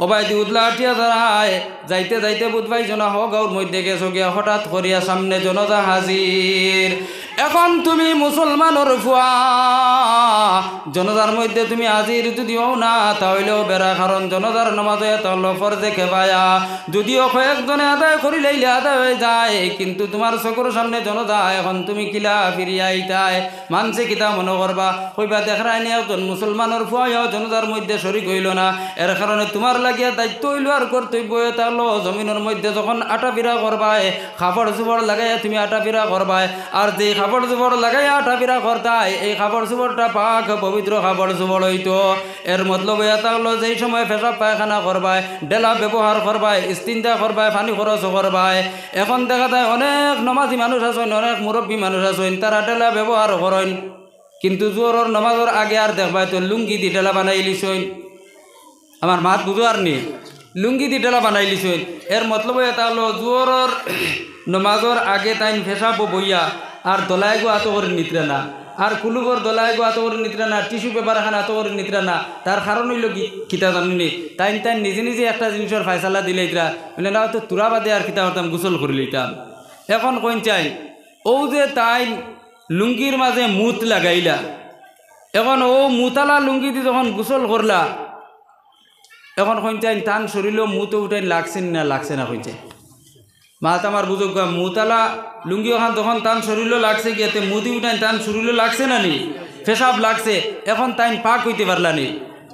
অবাইদি উদলা আটিয়া দাঁড়ায় যাইতে যাইতে বুধবাই জনা হোক ওর মধ্যে গেছো গিয়া, হঠাৎ করিয়া সামনে জনতা হাজির। এখন তুমি মুসলমানের ফুয়া, জনতার মধ্যে তুমি হাজির যদিও না তাহলেও বেড়া, কারণ জনতার নামাজ তাহলে ফরজে খেবায়া। যদিও কয়েকজনে আদায় করিলেইলে আদায় হয়ে যায়, কিন্তু তোমার চকুর সামনে জনতা, এখন তুমি কিলা ফিরিয়া আইতায় মানছে কিতা মনে করবা, কইবা দেখাই নি একজন মুসলমানের ফুয়াও জনতার মধ্যে শরিক হইল না। এর কারণে তোমার লাগিয়া দায়িত্ব হইল আর কর্তব্য তাহলো জমিনের মধ্যে যখন আটা পিরা করবায়, খাবড় চুবড় লাগাইয়া তুমি আটা পিরা করবায়। আর যে খাবড় চুবড় লাগাইয়া আটা পিরা করতায়, এই খাবড় চুবড়টা পাক পবিত্র খাবড় চুবড় হইতো। এর মতলব এটা হলো যেই সময় পেশাব পায়খানা করবায়, ডেলা ব্যবহার করবায়, ইস্তিনজা করবায়, পানি খরচ করবায়। এখন দেখা যায় অনেক নমাজি মানুষ আছেন, অনেক মুরব্বী মানুষ আছেন, তারা ডেলা ব্যবহার করেন, কিন্তু জোরের নমাজের আগে আর দেখবায় তো লুঙ্গি দি ডেলা বানাই লিছইন। আমার মাত বুঝার নি লুঙ্গি দি ডেলা বানাই লিছইন। এর মতলব এটা হলো জোরের নমাজের আগে তাইন পেশাব বইয়া আর দলাই গো আত করে নিত্রা না, আর কুলুগর দলাই গো আত করে নিত্রা না, টিস্যু পেপার খান আত করে নিত্রা না। তার কারণ হইল কি কিতা জানি তাইন তাইন নিজে নিজে একটা জিনিসের ফাইসালা দিলে ইতরা মানে না তো তুরা বাদে আর কিতা করতাম, গোসল করে লইতাম। এখন কইন চাই ও যে তাইন লুঙ্গির মাঝে মুত লাগাইলা, এখন ও মুতালা লুঙ্গি দিয়ে যখন গোসল করলা, এখন কইন চাই টান শরীরও মুতো উঠাই লাগছে না লাগছে না কইছে মাত আমার বুঝুক। মুতালা লুঙ্গি ওখান তখন টান শরীরও লাগছে গিয়াতে মুদি উঠাই টান শরীরও লাগছে না নি, পেশাব লাগছে, এখন তাইন পাক হইতে পারলা নি।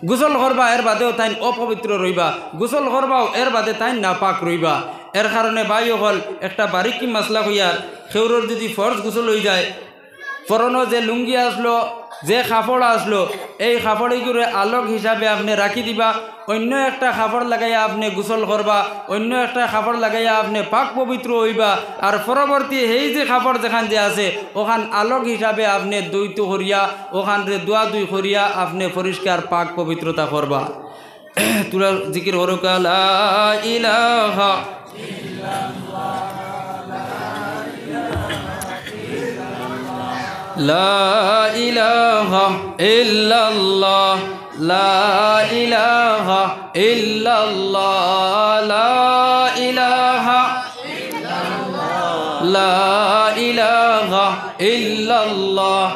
গোসল করবা এর বাদেও তাইন অপবিত্র রইবা, গোসল করবাও এর বাদে তাইন না পাক রইবা। এর কারণে বায়ু হল একটা বারিকি মাসলা হইয়ার খেউরর যদি ফরজ গোসল হয়ে যায়, পরনো যে লুঙ্গি আসলো, যে কাপড় আসলো, এই কাপড়গুলো আলোক হিসাবে আপনি রাখি দিবা। অন্য একটা কাপড় লাগাইয়া আপনি গোসল করবা, অন্য একটা কাপড় লাগাইয়া আপনি পাক পবিত্র হইবা। আর পরবর্তী এই যে কাপড় যেখান যে আছে ওখান আলোক হিসাবে আপনি দৈত করিয়া ওখান দোয়া দুই করিয়া আপনি পরিষ্কার পাক পবিত্রতা করবা। তোরা জিকির হরকা লা ইলাহা লা ইলাহা ইল্লাল্লাহ লা ইলাহা ইল্লাল্লাহ লা ইলাহা লা ইলাহা ইল্লাল্লাহ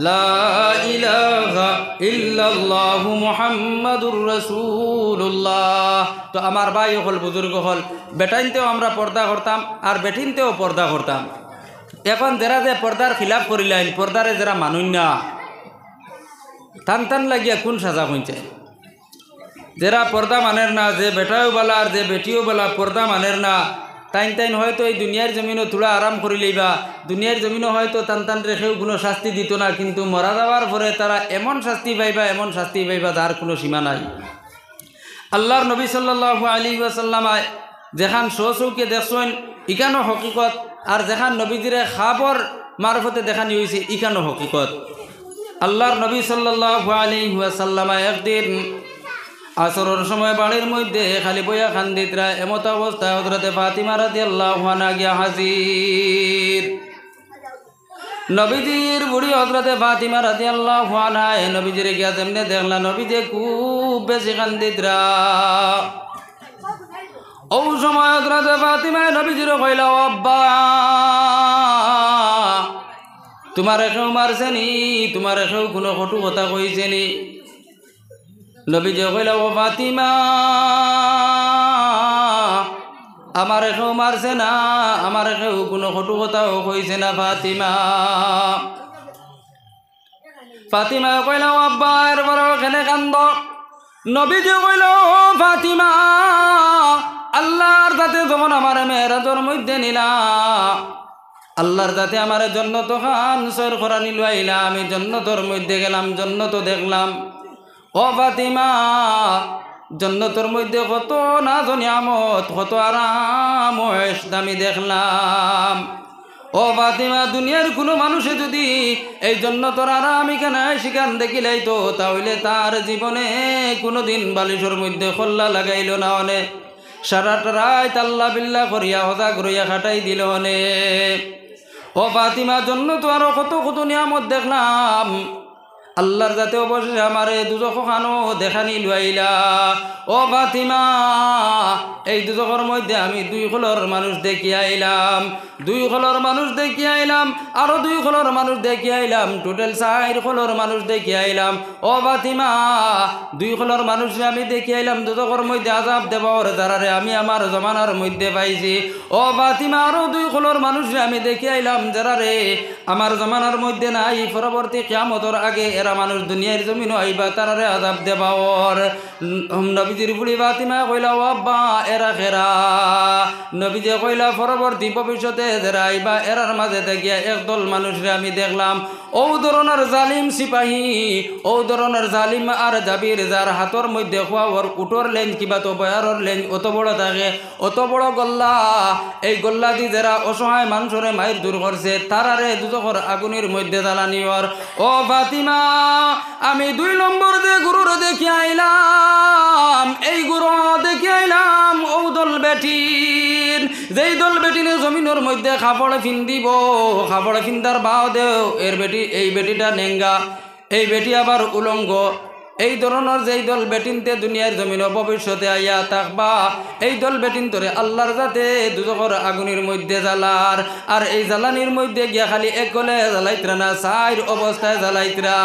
লা ইলাহা ইল্লাল্লাহ মুহাম্মাদুর রাসূলুল্লাহ। তো আমার ভাই হল, বুজুর্গ হল, বেটাইনতেও আমরা পর্দা করতাম আর বেটিনতেও পর্দা করতাম। এখন যারা যে পর্দার খিলাফ করিলেন, পর্দারে যারা মানুন না, টান টান লাগিয়া কোন সাজা হইছে। যারা পর্দা মানের না, যে বেটাও বলা আর যে বেটিও বলা পর্দা মানের না, তাইন তাইন হয়তো এই দুনিয়ার জমিনও তোলা আরাম করিলেই বা দুনিয়ার জমিনও হয়তো টান টান রেখেও কোনো শাস্তি দিত না, কিন্তু মরা যাওয়ার পরে তারা এমন শাস্তি পাইবা, এমন শাস্তি পাইবা যার কোনো সীমা নাই। আল্লাহর নবী সাল্লাল্লাহু আলাইহি ওয়াসাল্লাম যেখান চৌকে দেখছেন ইকানো হকিকত, আর যেখান নবীজিরে খাবর মারফতে দেখানি হয়েছে ইকানো হকিকত। আল্লাহর নবী সাল্লাল্লাহু আলাইহি ওয়াসাল্লাম একদিন আসরের সময় বাড়ির মধ্যে খালি বইয়া খান্দিতরা, এমত অবস্থায় হযরতে ফাতিমা রাদিয়াল্লাহু আনহা গিয়া হাজির। নবীজির বুড়ি হযরতে ফাতিমা রাদিয়াল্লাহু আনহা নবীজিরে গিয়া যেমনে দেখলা নবীজি খুব বেশি কান্দিতরা। ও সময় হযরতে ফাতিমা নবীজিরে কইলা, আব্বা তোমার কেউ মারছে নি? তোমার কেউ কোনো কটু কথা কইছে নি? নবীজি কইলা, ও ফাতিমা আমার কেউ মারছে না, আমার কেউ কোনো কটু কথাও কইছে না ফাতিমা। ফাতিমা কইলা, আব্বা এরপর কেনে কান্দ? নবীজি কইল, ও ফাতিমা আল্লাহর দাতে যখন আমার মেরাজের মধ্যে নিলা, আল্লাহর দাতে আমার জন্নত খান সর করা নিল আইলা, আমি জন্নতর মধ্যে গেলাম, জন্নত দেখলাম। ও ফাতিমা জন্নতর মধ্যে কত না নিয়ামত, কত আরাম আমি দেখলাম। ও ফাতিমা দুনিয়ার কোনো মানুষে যদি এই জন্নতর আরাম এখানে সেখান দেখিলাই তো তাহলে তার জীবনে কোনো দিন বালিশের মধ্যে খোল্লা লাগাইল না, অনেক সারাটা রাত আল্লাহ বিল্লাহ করিয়া হজা করিয়া খাটাই দিল অনেক। ও ফাতিমা জন্নত আরো কত কত নিয়ামত দেখলাম, আল্লাহর যাতে অবশেষে আমারে দুজখানো দেখানি লুয়াইলা। ও ফাতিমা এই দুজখের মধ্যে আমি দুই খোলর মানুষ দেখি আইলাম, দুই খোলর মানুষ দেখি আইলাম, আরো দুই খোলর মানুষ দেখি আইলাম, টোটাল 4 খোলর মানুষ দেখি আইলাম। ও ফাতিমা দুই খোলর মানুষ আমি দেখি আইলাম দুজখের মধ্যে আযাব দেবর যারারে আমি আমার জমানার মধ্যে পাইছি। ও ফাতিমা আরো দুই খোলর মানুষ আমি দেখি আইলাম যারারে আমার জমানার মধ্যে নাই, পরবর্তী কিয়ামতের আগে এরা মানুষ দুনিয়ার জমিন আইবা তারারে আযাব দেবর। নবীজির বুড়ি ফাতিমা কইলা, ও আব্বা এরা খেরা? নবীজি কইলা, পরবর্তী ভবিষ্যতে যারা আইবা এরার মাঝে থেকে একদল মানুষরে আমি দেখলাম, ও ধরনের জালিম সিপাহী, ও ধরনের জালিম আর জাবির যার হাতর মধ্যে খোয়ার উটোর লেন কিবা তো বয়ারর লেন অত বড় থাকে, অত বড় গল্লা, এই গল্লা দি যারা অসহায় মানুষরে মায়ের দূর করছে তারারে দুজখর আগুনের মধ্যে জ্বালানি ওর। ও ফাতিমা আমি 2 নম্বর যে গুরুর দেখি আইলাম, এই গুরু দেখি আইলাম ও দল বেটিন, যেই দল বেটিনে জমিনের মধ্যে খাপড় ফিন্দিব, খাপড় ফিন্দার বাও দেও এর বেটি, এই বেটিটা নেঙ্গা, এই বেটি আবার উলঙ্গ। এই ধরনের যেই দল বেটিনতে দুনিয়ার জমিন ভবিষ্যতে আইয়া থাকবা, এই দল বেটিন তোরে আল্লাহর যাতে দুজখর আগুনের মধ্যে জ্বালার, আর এই জ্বালানির মধ্যে গিয়া খালি এক গলে জ্বালাইতরা না, 4 অবস্থায় জ্বালাইতরা।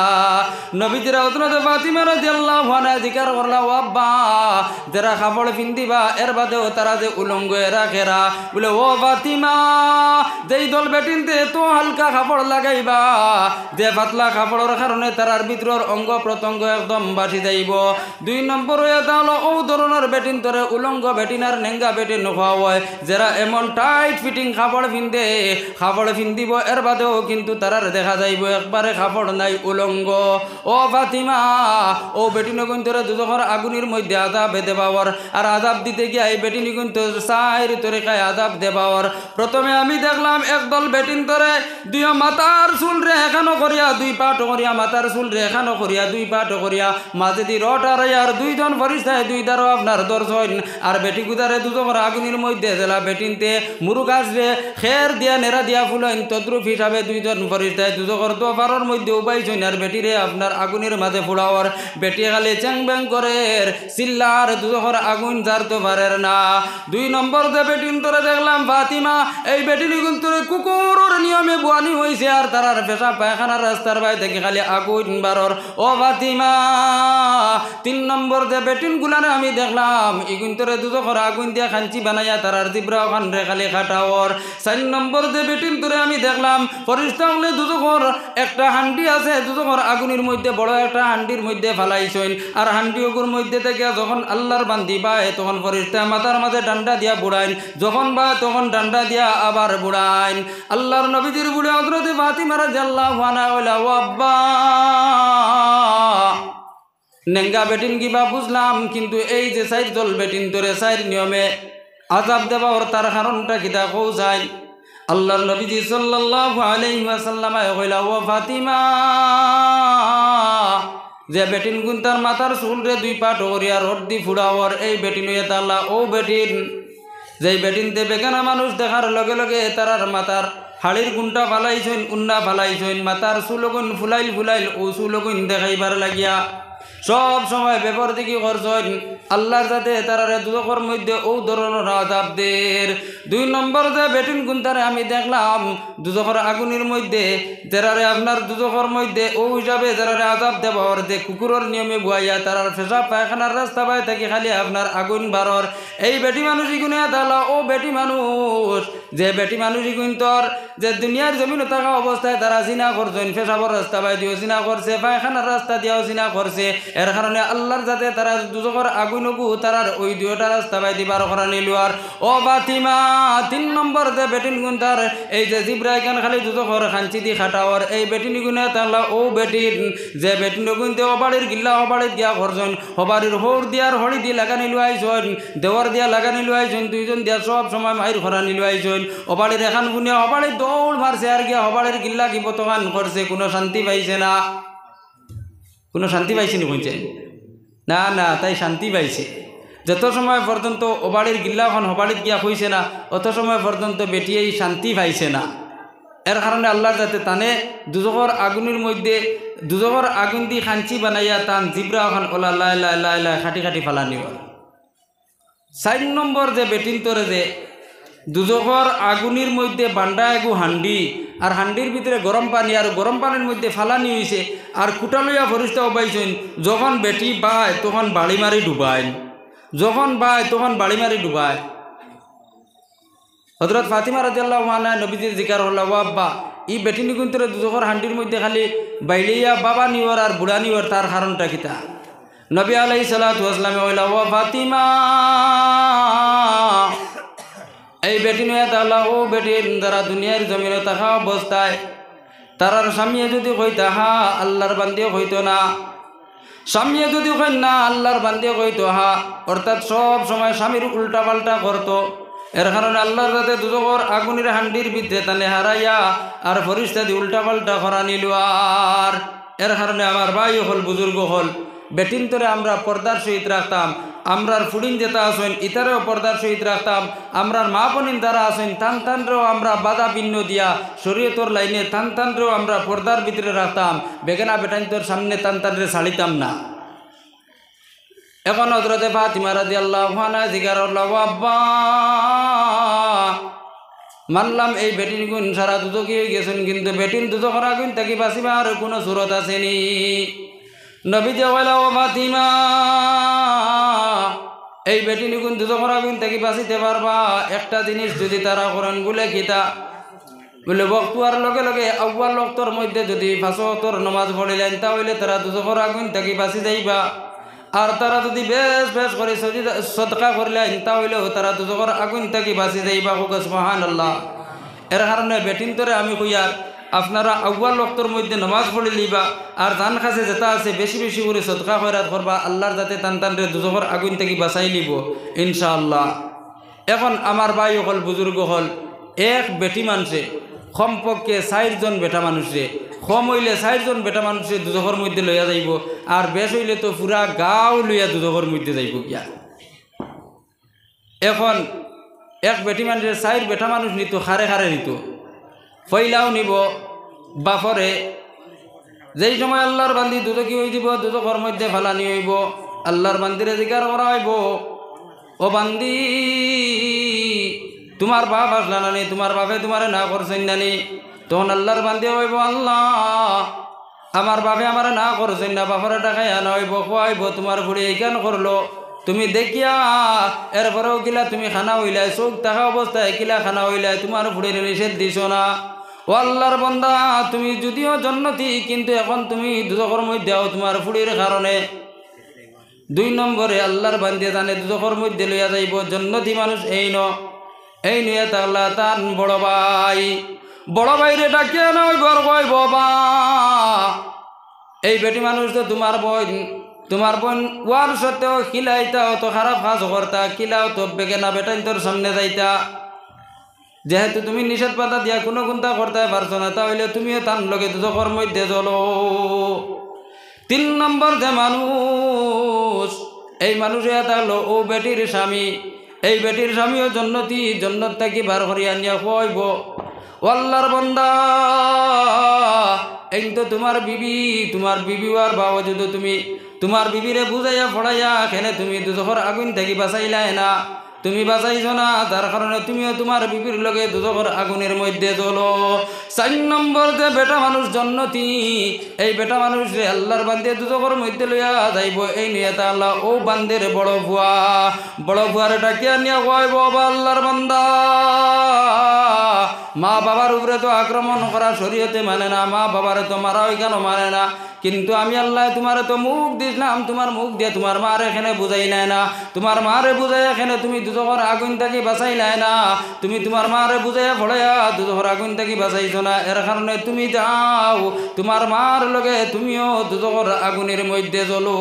নবীজিরা হযরত ফাতিমা রাদিয়াল্লাহু আনহা জিকির করলা, ও আব্বা যারা কাপড় পিন্দিবা এর বাদেও তারা যে উলঙ্গ এরা খেরা, বলে ও ফাতিমা যেই দল বেটিনতে তো হালকা কাপড় লাগাইবা, যে পাতলা কাপড়ের কারণে তারার ভিতরের অঙ্গ প্রত্যঙ্গ একদম জাহান্নাম বাসি যাইব। 2 নম্বর হয়ে তাহলে ও ধরনের বেটিন তোরে উলঙ্গ বেটিন আর নেঙ্গা বেটিন খাওয়া হয়, যারা এমন টাইট ফিটিং কাপড় পিন্ধে কাপড় পিন্ধিব এর বাদেও কিন্তু তারার দেখা যাইব একবারে কাপড় নাই উলঙ্গ। ও ফাতিমা ও বেটিনে কিন্তু দুজখর আগুনের মধ্যে আজাব দেবাওয়ার, আর আজাব দিতে গিয়ে এই বেটিনি কিন্তু সাইর তরিকায় আজাব দেবাওয়ার। প্রথমে আমি দেখলাম একদল বেটিন তোরে 2 মাথার চুল রে এখানো করিয়া 2 পাট করিয়া মাথার চুল রে এখানো করিয়া 2 পাট করিয়া মাঝে দি রট আর 2 জন ফরিস্তায় 2 দ্বারা আপনার দর্শন, আর বেটি গুদারে দুজখর আগুনের মধ্যে জেলা বেটিনতে মুরু গাছ রে খের দিয়া নেড়া দিয়া ফুলাইন তদ্রুপ হিসাবে 2 জন ফরিস্তায় দুজখর দোপারের মধ্যে উবাইছেন, আর বেটিরে আপনার আগুনের মাঝে ফুড়াওয়ার। বেটি খালি চ্যাং ব্যাং করে চিল্লার দুজখর আগুন জারতে পারের না। 2 নম্বর যে বেটিন তোরে দেখলাম ফাতিমা, এই বেটিনি কিন্তু কুকুরের নিয়মে বুয়ানি হয়েছে, আর তারার পেশা পায়খানার রাস্তার বাই থেকে খালি আগুন বারর। ও ফাতিমা 3 নম্বর যে বেটিন গুলানে আমি দেখলাম ইগুন তোরে দুজখর আগুন দিয়া খাঞ্চি বানাইয়া তারার জিব্রা ওখান রে খালি খাটাওয়ার। 4 নম্বর যে বেটিন তোরে আমি দেখলাম ফরিস্তা হলে দুজখর একটা হান্ডি আছে দুজখর আগুনের মধ্যে বড় একটা হান্ডির মধ্যে ফালাইছেন, আর হান্ডি ওগুর মধ্যে থেকে যখন আল্লাহর বান্দি বায় তখন ফরিস্তা মাথার মাঝে ডান্ডা দিয়া বুড়াইন, যখন বায় তখন ডান্ডা দিয়া আবার বুড়াইন। আল্লাহর নবীজির বুড়ে হযরত ফাতিমা রাদিয়াল্লাহু আনহা কইলা ও আব্বা নেঙ্গা বেটিন কিবা বুঝলাম, কিন্তু এই যে 4 দল বেটিন ধরে 4 নিয়মে আযাব দেবা ওর তার কারণটা কিতা কও যায়। আল্লাহর নবীজি সাল্লাল্লাহু আলাইহি ওয়াসাল্লাম কইলা ও ফাতিমা যে বেটিন গুন তার মাথার চুল রে 2 পাট করিয়া রড দি ফুড়াওয়ার, এই বেটিন হইয়া তাল্লা ও বেটিন যেই বেটিনতে বেগানা মানুষ দেখার লগে লগে তারার মাথার হাড়ির গুণটা ফালাইছেন উন্না ফালাইছেন, মাথার চুলগুন ফুলাইল ফুলাইল ও চুলগুন দেখাইবার লাগিয়া সব সময় ব্যাপার দিকে করছেন আল্লাহর যাতে তারারে দুজখর মধ্যে ও ধরনের আযাব দের। 2 নম্বর যে বেটিন গুনতারে আমি দেখলাম দুজখর আগুনের মধ্যে যারারে আপনার দুজখর মধ্যে ও হিসাবে যারারে আযাব দেবার যে কুকুরের নিয়মে বুয়াইয়া তারার পেশাব পায়খানার রাস্তা পায় থাকি খালি আপনার আগুন বারর। এই বেটি মানুষ ইগুনে তালা ও বেটি মানুষ যে বেটি মানুষ ইগুন তোর যে দুনিয়ার জমিনে থাকা অবস্থায় তারা জিনা করছেন, পেশাবর রাস্তা পায় দিয়েও জিনা করছে, পায়খানার রাস্তা দিয়েও জিনা করছে, এর কারণে আল্লাহর যাতে তারা দুজখর আগুনকু তারার ওই 2টা রাস্তা পাই দিবার করা নিলুয়ার। ও ফাতিমা 3 নম্বর যে বেটিন গুণ তার এই যে জিব্রাই কান খালি দুজখর খাঞ্চি দি খাটাওয়ার, এই বেটিনি গুণে তাহলে ও বেটিন যে বেটিন গুনতে অবাড়ির গিল্লা অবাড়ির গিয়া করছেন, হবাড়ির হোর দিয়ার হড়ি দিয়ে লাগানি লুয়াইছেন, দেওয়ার দিয়া লাগানি লুয়াইছেন, 2 জন দিয়া সব সময় মাইর খরা নিলুয়াইছেন। অবাড়ির এখান গুনিয়া অবাড়ির দৌড় মারছে আর গিয়া হবাড়ির গিল্লা কি বতখান করছে, কোনো শান্তি পাইছে না। কোনো শান্তি পাইছে নি কইছে না না, তাই শান্তি পাইছে যত সময় পর্যন্ত ওবাড়ির গিল্লাখন হবাড়িত গিয়া হইছে না অত সময় পর্যন্ত বেটিয়েই শান্তি পাইছে না। এর কারণে আল্লাহ যাতে তানে দুজখর আগুনের মধ্যে দুজখর আগুন দি খাঞ্চি বানাইয়া তান জিব্রা এখন ওলা লাই লাই লাই লাই খাটি খাটি ফালানি। 4 নম্বর যে বেটিন তোরে যে দুজখর আগুনের মধ্যে বান্ডা এগু হান্ডি, আর হান্ডির ভিতরে গরম পানি, আর গরম পানির মধ্যে ফালানি হয়েছে, আর কুটা লইয়া ফরিস্তা উবাইছেন। যখন বেটি বায় তখন বাড়ি মারি ডুবায়, যখন বায় তখন বাড়ি মারি ডুবায়। হযরত ফাতিমা রাদিয়াল্লাহু আনহা নবীজির জিকার হল্লা ও আব্বা ই বেটিনি কিন্তু দুজখর হান্ডির মধ্যে খালি বাইলিয়া বাবা নিওর আর বুড়া নিওর, তার কারণটা কিতা? নবী আলাইহিস সালাতু ওয়াস সালাম কইলা ও ফাতিমা এই বেটি নয়া তাহলে ও বেটির দ্বারা দুনিয়ার জমিনে থাকা অবস্থায় তারার স্বামীয়ে যদি কইতা হা আল্লাহর বান্দিও কইতো না, স্বামীয়ে যদি কই না আল্লাহর বান্দিও কইতো হা, অর্থাৎ সব সময় স্বামীর উল্টা পাল্টা করতো। এর কারণে আল্লাহর যাতে দুজখর আগুনের হান্ডির ভিতরে তানে হারাইয়া আর ফরিস্তা দিয়ে উল্টা পাল্টা করা নিল। আর এর কারণে আমার ভাই হল বুজুর্গ হল বেটিন তোরে আমরা পর্দার সহিত রাখতাম, আমরার ফুডিন যেটা আসেন ইতারেও পর্দার সহিত রাখতাম, আমরার মা বোনিন তারা আসেন থান থানরেও আমরা বাধা ভিন্ন দিয়া শরীয়তর লাইনে থান থানরেও আমরা পর্দার ভিতরে রাখতাম, বেগেনা বেটাইন তোর সামনে থান থানরে ছাড়িতাম না। এখন হযরতে ফাতিমা রাদিয়াল্লাহু আনহা জিগার হল্লা ও আব্বা মানলাম এই বেটিন গুণ সারা দুজকি হয়ে গেছেন, কিন্তু বেটিন দুজকরা গুণ তাকে বাঁচিবার কোনো সুরত আসেনি। নবীজি কইলা ও ফাতিমা এই বেটিনি গুণ দুজকরা গুণ তাকে বাঁচিতে পারবা একটা জিনিস যদি তারা করেন বলে কিতা বলে বক্ত আর লগে লগে আউ্বাল ওয়াক্তর মধ্যে যদি 5 ওয়াক্তর নামাজ পড়িলেন তাহলে তারা দুজখর আগুন থেকে বাঁচি যাইবা। আর তারা যদি বেশ বেশ করে সদকা করলেন তাহলেও তারা দুজখর আগুন থেকে বাঁচি যাইবা। সুবহানাল্লাহ। এর কারণে বেটিন তরে আমি কইয়ার আপনারা আউ্বাল ওয়াক্তর মধ্যে নামাজ পড়ে লিবা আর ধান খাসে যেটা আছে বেশি বেশি করে সদকা খয়রাত করবা, আল্লাহর যাতে টান টানরে দুজখর আগুন থেকে বাঁচাই লিব ইনশাআল্লাহ। এখন আমার ভাই হল বুজুর্গ হল এক বেটি মানুষে কমপক্ষে 4 জন বেটা মানুষে, কম হইলে 4 জন বেটা মানুষে দুজখর মধ্যে লইয়া যাইব, আর বেশ হইলে তো পুরা গাঁও লইয়া দুজখর মধ্যে যাইব গিয়া। এখন এক বেটি মানুষের 4 বেটা মানুষ নিত, খারে খারে নিত। পয়লাও নিব বাপরে, যেই সময় আল্লাহর বান্দি দুজকি হয়ে দিব দুজখর মধ্যে ফালানি হইব, আল্লাহর বান্দিরে জিকার করা হইব, ও বান্দি তোমার বাপ আসলা নানি, তোমার বাপে তোমারে না করছেন নানি। তখন আল্লাহর বান্দি হইব আল্লাহ আমার বাপে আমারে না করছেন না, বাপরে টাকায় আনা হইব, খোয়াইব, তোমার বুড়ি এইখান করলো, তুমি দেখিয়া এরপরেও কিলা তুমি খানা হইলাই, চোখ থাকা অবস্থায় কিলা খানা হইলাই, তোমার বুড়ির নিষেধ দিছ না। ও আল্লাহর বান্দা তুমি যদিও জন্নতি কিন্তু এখন তুমি দুজখর মধ্যে আও তোমার বুড়ির কারণে। 2 নম্বরে আল্লাহর বান্দি জানে দুজখর মধ্যে লইয়া যাইব জন্নতি মানুষ এই নিয়ে তাহলে তার বড় ভাইরে ডাকিয়া নয় বর কই বাবা এই বেটি মানুষ তো তোমার বোন ওয়ার সত্ত্বেও খিলাইতা অত খারাপ কাজ করতা, কিলাও তো বেগেনা বেটাইন তোর সামনে যাইতা, যেহেতু তুমি নিষেধ পাতা দিয়া কোনো গুন্তা করতে পারছো না তাহলে তুমিও তার লগে দুজখর মধ্যে চলো। 3 নম্বর যে মানুষ, এই মানুষে থাকলো ও বেটির স্বামী, এই বেটির স্বামীও জন্নতি, জন্নত থেকে বার করিয়া নিয়ে খুয়াইব। আল্লাহর বান্দা এই তো তোমার বিবি আর বাবা যদি তুমি তোমার বিবিরে বুঝাইয়া পড়াইয়া এখানে তুমি দুজখর আগুন থেকে বাঁচাইলাই না, তুমি বাঁচাইছ না, তার কারণে তুমিও তোমার বিবির লগে দুজখর আগুনের মধ্যে চলো। 4 নম্বর যে বেটা মানুষ জন্নতি, এই বেটা মানুষ রে আল্লাহর বান্দে দুজখর মধ্যে লইয়া যাইব। এই নিয়ে তা আল্লাহ ও বান্দের বড় ভুয়ারে ডাকিয়া নিয়ে কইব আল্লাহর বান্দা মা বাবার উপরে তো আক্রমণ করা শরীয়তে মানে না, মা বাবারে তো মারা কেন মানে না, কিন্তু আমি আল্লাহ তোমার তো মুখ দিলাম, তোমার মুখ দিয়ে তোমার মার এখানে বুঝাই নাই না, তোমার মারে বুঝাই এখানে তুমি দুজখর আগুন থেকে বাঁচাই নাই না, তুমি তোমার মারে বুঝাইয়া ফড়াইয়া দুজখর আগুন থেকে বাঁচাইছো না, এর কারণে তুমি যাও তোমার মার লগে তুমিও দুজখর আগুনের মধ্যে চলো।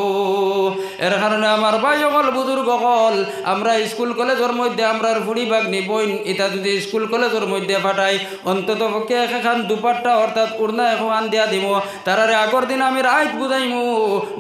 এর কারণে আমার ভাই হল বুজুর্গ হল আমরা স্কুল কলেজের মধ্যে আমরা ফুড়ি বাগনি বইন এটা যদি স্কুল কলেজের মধ্যে ফাটাই অন্তত পক্ষে এখন দুপাট্টা অর্থাৎ উড়না এখন দিয়া দিব, তারারে আগর দিন আমি রাইট বুঝাইমু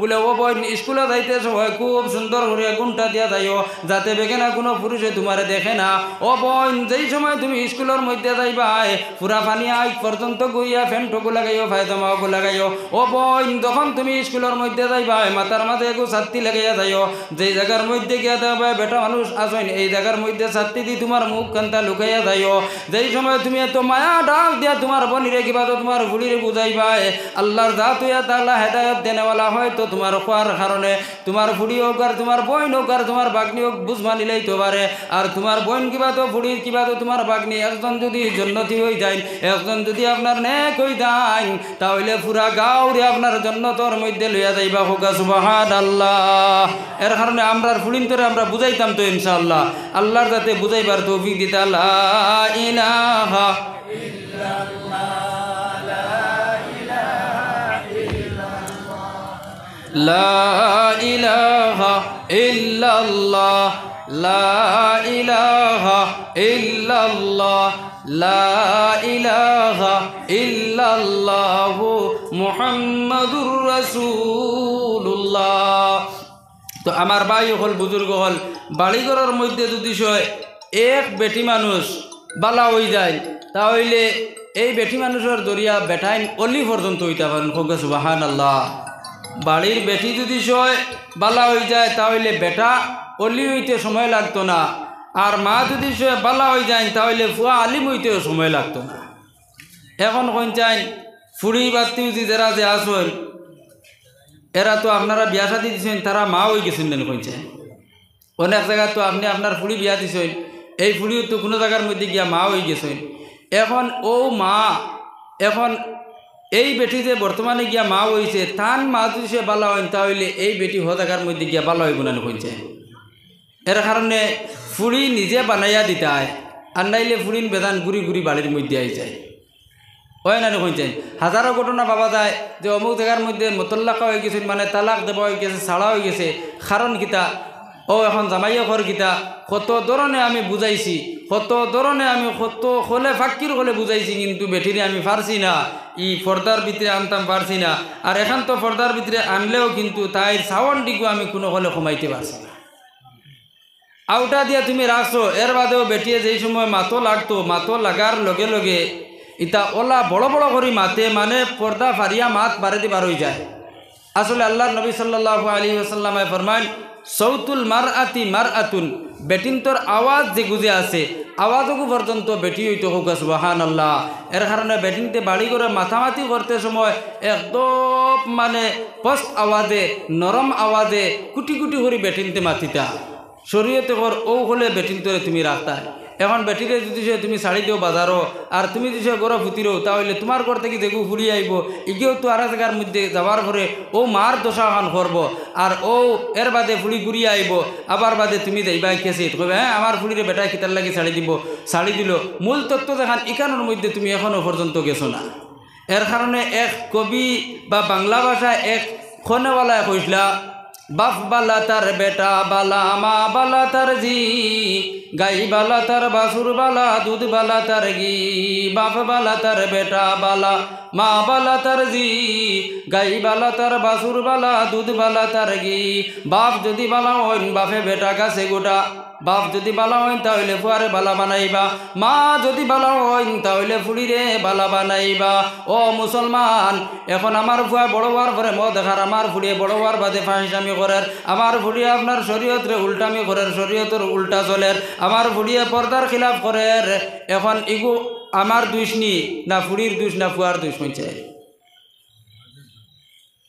বলে ও বই স্কুলে যাইতে সবাই খুব সুন্দর করে গুণটা দিয়া যাইও যাতে বেগেনা কোনো পুরুষে তোমারে দেখে না। ও বোন যেই সময় তুমি স্কুলের মধ্যে যাইবাই পুরা পানি আইক পর্যন্ত গইয়া ফ্যানটুকু লাগাইও, ফায়দামাকু লাগাইও। ও বোন যখন তুমি স্কুলের মধ্যে যাইবাই মাথার মাঝে একটু ছাত্তি লাগাইয়া যাইও, যেই জায়গার মধ্যে গিয়া দেখবে বেটা মানুষ আসেন এই জায়গার মধ্যে ছাত্তি দি তোমার মুখ কান্তা লুকাইয়া যাইও। যেই সময় তুমি এত মায়া ডাক দিয়া তোমার বনিরে কিবা তো তোমার গুলিরে বুঝাইবাই আল্লাহর জাত হইয়া তাআলা হেদায়েত দেনেওয়ালা হয়তো তোমার খোয়ার কারণে তোমার ফুড়ি হোক আর তোমার বোন হোক আর তোমার বাগনি হোক বুঝবা নিলেই তো পারে, আর তোমার বোন কিবা তো ফুড়ির কিবা তো তোমার বাগনি একজন যদি জন্নতি হয়ে যায়, একজন যদি আপনার নেক হয়ে যায় তাহলে পুরা গাঁওরে আপনার জন্নতর মধ্যে লইয়া যাইবা। হোক সুবহানাল্লাহ। এর কারণে আমরার ফুড়িন তোরে আমরা বুঝাইতাম তো ইনশাআল্লাহ, আল্লাহর যাতে বুঝাইবার তৌফিক দিতে। লা ইলাহা লা ইলাহা ইল্লাল্লাহ, লা ইলাহা ইল্লাল্লাহ, লা ইলাহা ইল্লাল্লাহ মুহাম্মাদুর রাসূলুল্লাহ। তো আমার ভাই হল বুজুর্গ হল বাড়িঘরের মধ্যে যদি এক বেটি মানুষ বালা হয়ে যায় তাহলে এই বেটি মানুষের দরিয়া বেটাইন অলি পর্যন্ত হইতে পারেন। খোকা সুবহানাল্লাহ। বাড়ির বেটি যদি বালা হয়ে যায় তাহলে বেটা অলি হইতে সময় লাগতো না, আর মা যদি বালা হয়ে যায় তাহলে ফুয়া আলিম হইতেও সময় লাগতো না। এখন কোন চাই ফুড়ি বাত্তি যারা যে আসেন এরা তো আপনারা বিয়া শাদি দিচ্ছেন তারা মা হয়ে গেছেন দেন কোন চাই। অনেক জায়গায় তো আপনি আপনার ফুড়ি বিয়া দিচ্ছেন, এই ফুড়িও তো কোনো জায়গার মধ্যে গিয়া মা হয়ে গেছেন। এখন ও মা এখন এই বেটি যে বর্তমানে গিয়া মা হয়েছে তান মা যদি সে বালা হইন তাহলে এই বেটি হতাকার মধ্যে গিয়া বালা হইব না কইছে। এর কারণে ফুড়ি নিজে বানাইয়া দিতে হয়, আর নাইলে ফুড়িন বেদান ঘুরি ঘুরি বাড়ির মধ্যে আই যায়। হয় না কইছেন হাজারো ঘটনা পাওয়া যায় যে অমুক জায়গার মধ্যে মতল্লাকা হয়ে গেছে, মানে তালাক দেওয়া হয়ে গেছে, ছাড়া হয়ে গেছে। কারণ কিতা ও এখন জামাইয়া ঘর কিতা কত ধরনে আমি বুঝাইছি, কত ধরনে আমি কত হলে ফাঁকির হলে বুঝাইছি, কিন্তু বেটিরে আমি পারছি না, ই পর্দার ভিতরে আনতাম পারছি না। আর এখন তো পর্দার ভিতরে আনলেও কিন্তু তাই সাউন্ডটিকে আমি কোনো হলে কমাইতে পারছি না। আউটা দিয়া তুমি রাখছো, এর বাদেও বেটিয়ে যেই সময় মাতো লাগতো, মাতো লাগার লগে লগে ইতা ওলা বড় বড় করে মাতে, মানে পর্দা ফারিয়া মাত বাড়ে দিবার হয়ে যায়। আসলে আল্লাহ নবী সাল্লাল্লাহু আলাইহি ওয়াসাল্লামে ফরমান সৌতুল মারআতি মারআতুন, বেটিন তোর আওয়াজ যে গুজে আছে আওয়াজকু পর্যন্ত বেটি হইতে হোক সুবহানাল্লাহ। এর কারণে বেটিনতে বাড়ি করে মাথামাতি করতে সময় একদম মানে স্পষ্ট আওয়াজে নরম আওয়াজে কুটি কুটি করে বেটিনতে মাতিতা। শরীয়তে কর ও হলে বেটিন তোরে তুমি রাখতা। এখন বেটিরে যদি সে তুমি শাড়ি দিও বাজারও, আর তুমি যদি সে গড় ফুতিরও, তাহলে তোমার ঘর থেকে যেগু ফুরি আইব, এগিয়েও তো আর জায়গার মধ্যে যাওয়ার পরে ও মার দশাখান করব, আর ও এর বাদে ফুড়ি ঘুরিয়ে আইব, আবার বাদে তুমি যাইবা খেয়েছি কবে হ্যাঁ আমার ফুড়িরে বেটায় খিতার লাগি শাড়ি দিব, শাড়ি দিল। মূল তত্ত্ব দেখান ইকানোর মধ্যে তুমি এখনও পর্যন্ত গেছো না। এর কারণে এক কবি বা বাংলা ভাষায় এক খনেওয়ালায় কইসলা বাপ বালা তার বেটা বালা, মা বালা তার জি, গাই বালা তার বাসুর বালা, দুধ বালা তার ঘি। বাপ বালা তার বেটা বালা, মা বালা তার জি, গাই বালা তার বাসুর বালা, দুধ বালা তার ঘি। বাপ যদি বালা হইন বাপে বেটা গাছে গোটা, বাপ যদি বালা হইন তাহলে ফুয়ারে বালা বানাইবা, মা যদি বালা হইন তাহলে ফুড়িরে বালা বানাইবা। ও মুসলমান, এখন আমার ফুয়া বড় হওয়ার পরে মদ দেখার, আমার ফুড়িয়ে বড় হওয়ার বাদে ফাঁসামি করার, আমার ফুড়িয়ে আপনার শরীয়তরে উল্টামি করার, শরীয়তের উল্টা চলের, আমার ফুড়িয়ে পর্দার খিলাফ করের। এখন ইগু আমার দুষ নি না ফুড়ির দুষ না ফুয়ার দুষ হইছে,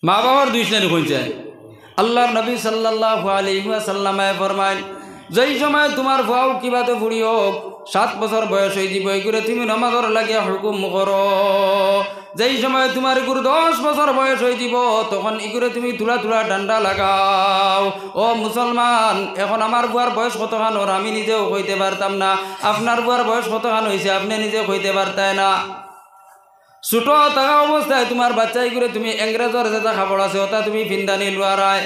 মা বাবার দুষ না হইছে। আল্লাহর নবী সাল্লাল্লাহু আলাইহি ওয়াসাল্লামে ফরমায় যেই সময় তোমার ফুয়াও কিবাতে ফুড়ি হোক 7 বছর বয়স হয়ে যাব, এই করে তুমি নামাজের লাগে হুকুম করো। যেই সময় তোমার গুরু 10 বছর বয়স হয়ে যাব, তখন ই করে তুমি তুলা তুলা ডান্ডা লাগাও। ও মুসলমান, এখন আমার বুয়ার বয়স কতখান ওর আমি নিজেও কইতে পারতাম না, আপনার বুয়ার বয়স কতখান হয়েছে আপনি নিজে কইতে পারতাই না। ছোট থাকা অবস্থায় তোমার বাচ্চাই করে তুমি ইংরেজের যেটা খাবার আছে ওটা তুমি ফিন্দানি লোয়ারায়,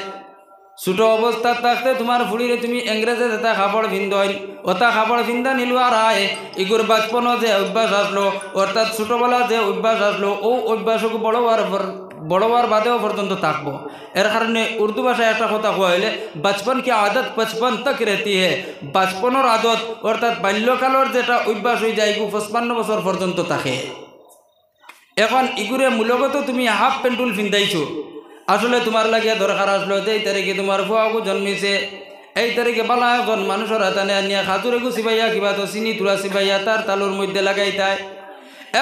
ছোট অবস্থা থাকতে তোমার ফুড়িরে তুমি ইংরেজে যেটা কাপড় ভিন্দই ওটা কাপড় ভিন্দা নিলুয়ার আয়। এগুর বাচপন যে অভ্যাস আসলো, অর্থাৎ ছোটোবেলা যে অভ্যাস আসলো, ও অভ্যাসকে বড় হওয়ার বাদেও পর্যন্ত থাকবো। এর কারণে উর্দু ভাষায় একটা কথা কোয়া হইলে বাচপন কি আদত 55 তক রেতি হে, বাচপনের আদত অর্থাৎ বাল্যকালের যেটা অভ্যাস হয়ে যায় এগু 55 বছর পর্যন্ত থাকে। এখন ইগুরে মূলগত তুমি হাফ প্যান্টুল ভিন্দাইছো, আসলে তোমার লাগে দরকার আসলো যে এই তারিখে তোমার ফুয়াগু জন্মিছে, এই তারিখে বালা এখন মানুষের হাতানে আনিয়া খাতুরেগু চিবাইয়া কিবা তো চিনি তুলা চিবাইয়া তার তালুর মধ্যে লাগাই তাই।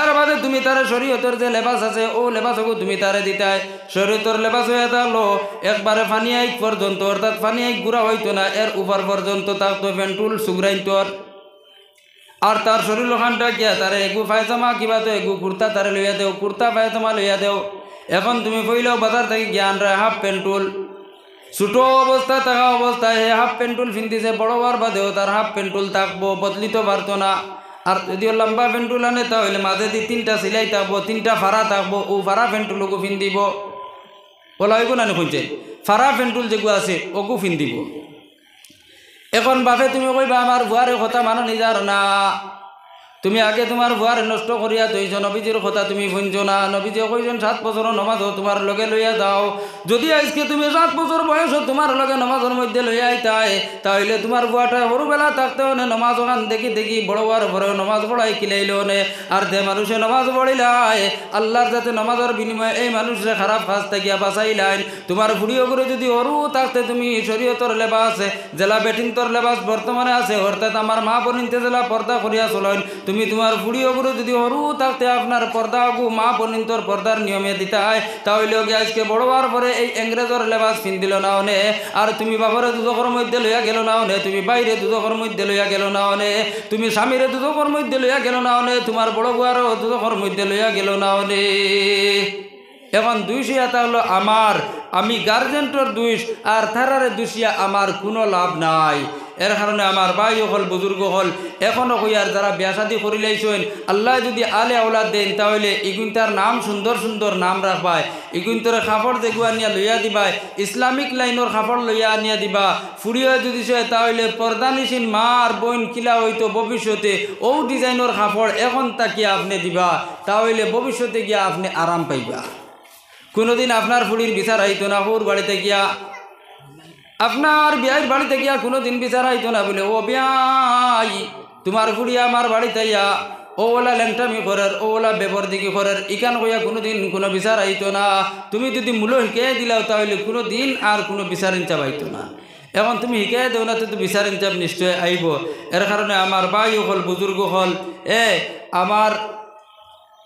এর বাদে তুমি তার শরীয়তের যে লেবাস আছে ও লেবাসগু তুমি তারে দিতাই। শরীয়তের লেবাস হয়ে তাহলো একবারে ফানিয়াই পর্যন্ত, অর্থাৎ ফানিয়াই গুড়া হইতো না, এর উপর পর্যন্ত থাকতো প্যান্টুল সুগ্রাইন্তর। আর তার শরীর ওখানটা গিয়া তারে এগু পায়জামা কিবা তো এগু কুর্তা তারে লইয়া দেও, কুর্তা পায়জামা লইয়া দেও। এখন তুমি কইলেও বাজার থেকে জ্ঞান রায় হাফ প্যান্টুল, ছোটো অবস্থা থাকা অবস্থায় হে হাফ প্যান্টুল ফিনতেছে, বড় হওয়ার বাদেও তার হাফ প্যান্টুল থাকবো, বদলিতে পারতো না। আর যদিও লম্বা প্যান্টুল আনে তাহলে মাঝে দিয়ে 3টা সিলাই থাকবো, 3টা ফাড়া থাকবো, ও ফাড়া প্যান্টুলকু ফিন দিব। বলা হইব না শুনছে, ফাড়া প্যান্টুল যেগু আছে ওকু ফিন দিব। এখন বাপে তুমি কইবা আমার ভুয়ারে কথা মানো নিজার না, তুমি আগে তোমার ভুয়ারে নষ্ট করিয়া তৈছ, নবীজির কথা তুমি শুনছো না। নবীজি কইছেন 7 বছর নমাজও তোমার লগে লইয়া যাও। যদি আজকে তুমি 7 বছর বয়স তোমার লগে নমাজের মধ্যে লইয়া আইতাই, তাহলে তোমার ভুয়াটা সরুবেলা থাকতেও নে নমাজ ওখান দেখি দেখি বড় হওয়ার পরেও নমাজ পড়াই কিলাইলেও নে। আর যে মানুষে নমাজ পড়িলাই আল্লাহর যাতে নমাজের বিনিময়ে এই মানুষে খারাপ কাজ থাকিয়া বাঁচাইলাই। তোমার ফুড়িও করে যদি অরু থাকতে তুমি শরীয়তর লেবাস জেলা বেটিনতর লেবাস বর্তমানে আছে, অর্থাৎ আমার মা বোনিনতে জেলা পর্দা করিয়া চলেন, তুমি তুমি তোমার ফুড়িও গুরু যদি হরু থাকতে আপনার পর্দা গু মা পর্যন্তর পর্দার নিয়মে দিতে হয়, তাহলে ওকে আজকে বড় হওয়ার পরে এই ইংরেজর লেবাস পিন দিল না অনে, আর তুমি বাবারে দুদকর মধ্যে লইয়া গেল না অনে, তুমি বাইরে দুদকর মধ্যে লইয়া গেল না অনে, তুমি স্বামীরে দুদকর মধ্যে লইয়া গেল না অনে, তোমার বড় বুয়ারও দুদকর মধ্যে লইয়া গেল না অনে। এখন দুইশিয়া তা হলো আমার, আমি গার্জেন্টর দুইশ, আর তারারে দুইশিয়া আমার কোনো লাভ নাই। এর কারণে আমার ভাই হল বুজুর্গ হল এখনও কইয়ার যারা বিয়া শাদী করিলাইছেন, আল্লাহ যদি আলে আওলাদ দেন তাহলে ইগুনতার নাম সুন্দর সুন্দর নাম রাখবায়, ইগুনতরে কাপড় দেখুয়া নিয়া লইয়া দিবাই, ইসলামিক লাইনের কাপড় লইয়া আনিয়া দিবা। ফুরিয়া যদি সে তাহলে পর্দানিসীন মা আর বোন কিলা হইতো ভবিষ্যতে ও ডিজাইনের কাপড় এখন তাকিয়া আপনি দিবা, তাহলে ভবিষ্যতে গিয়া আপনি আরাম পাইবা। কোনোদিন আপনার ফুড়ির বিচার হইতো না, ওর বাড়িতে গিয়া আপনার বিয়ের বাড়িতে গিয়া কোনোদিন বিচার হইতো না বলে, ও বিয়াই তোমার ফুড়িয়া আমার বাড়িতে ইয়া ওলা ল্যাংটামি করার ওলা বেবরদিকি করার ইকান কইয়া কোনোদিন কোনো বিচার হইতো না। তুমি যদি মূল্য শিখিয়ে দিলাও তাহলে কোনো দিন আর কোনো বিচার ইনচাপ হইতো না। এখন তুমি শিখাই দেও না তো বিচার ইনচাপ নিশ্চয় আইব। এর কারণে আমার ভাই হল বুজুর্গ হল আমার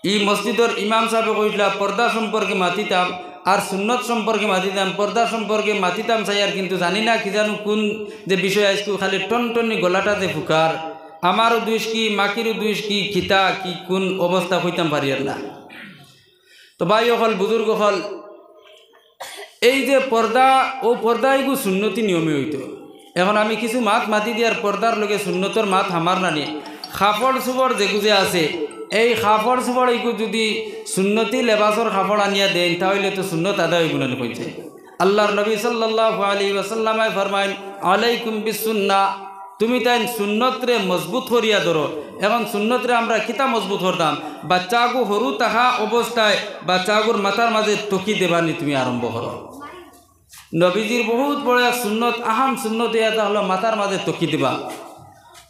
ই মসজিদর ইমাম সাহেব কইলা পর্দা সম্পর্কে মাতিতাম আর সুন্নত সম্পর্কে মাতিতাম, পর্দা সম্পর্কে মাতিতাম চাই আর কিন্তু জানি না কি জানো কোন যে বিষয় আজকে খালি টনটনি গলাটাতে ফুকার, আমারও দুইশ কি মাকিরও দুইশ কি খিতা কি কোন অবস্থা হইতাম পারি আর না। তো ভাই হল বুজুর্গ হল এই যে পর্দা ও পর্দা এগু সুন্নতি নিয়মে হইতো। এখন আমি কিছু মাত মাতি দিয়ার পর্দার লগে সুন্নতর মাত হামার নানি খাপড় চুপড় যেগুজে আছে এই খাপড় চুপড় এইগু যদি সুন্নতি লেবাসর খাপড় আনিয়া দেন তাহলে তো সুন্নত আদায় হইব না কইছে। আল্লাহর নবী সাল্লাল্লাহু আলাইহি ওয়াসাল্লামে ফরমাইন আলাইকুম বিসুন্নাহ, তুমি তাই সুন্নতরে মজবুত করিয়া ধরো। এখন সুন্নতরে আমরা কিতা মজবুত করতাম, বাচ্চাগু সরু থাকা অবস্থায় বাচ্চাগুর মাথার মাঝে টকি দেবানি তুমি আরম্ভ করো। নবীজির বহুত বড় এক সুন্নত আহাম সুন্নত এটা হলো মাথার মাঝে টকি দিবা।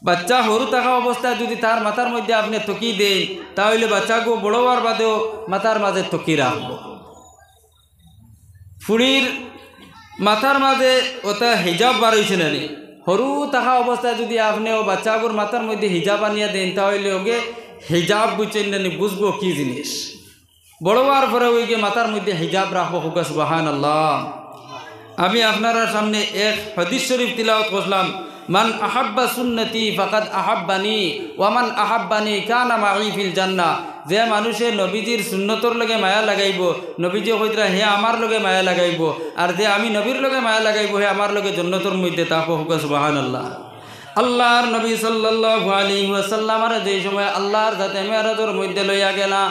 বাচ্চা সরু থাকা অবস্থায় যদি তার মাথার মধ্যে আপনি টকি দেন তাহলে বাচ্চাগু বড় হওয়ার বাদেও মাথার মাঝে টকি রাখবো। ফুড়ির মাথার মাঝে ওটা হিজাব বার হয়েছে না, সরু থাকা অবস্থায় যদি আপনি ও বাচ্চাগুর মাথার মধ্যে হিজাব আনিয়া দেন তাহলে ওকে হিজাব বুঝছেন না, বুঝবো কি জিনিস। বড় হওয়ার পরে ওইকে মাথার মধ্যে হিজাব রাখবো। হুকা সুবহানাল্লাহ। আমি আপনার সামনে এক হাদিস শরীফ তিলাওয়াত করলাম, মান আহাব্বা সুন্নতি ফাকাদ আহাব্বানি ওয়ামান আহাব্বানি কানা মাই ফিল জান্নাহ। যে মানুষে নবীজির সুন্নতর লগে মায়া লাগাইব, নবীজি কইতরা হে আমার লগে মায়া লাগাইব, আর যে আমি নবীর লগে মায়া লাগাইব হে আমার লগে জান্নাতের মধ্যে থাকবো। হুকা সুবহানাল্লাহ। আল্লাহর নবী সাল্লাল্লাহু আলাইহি ওয়াসাল্লামের যে সময় আল্লাহর সাথে মেরাজের মধ্যে লইয়া গেলা,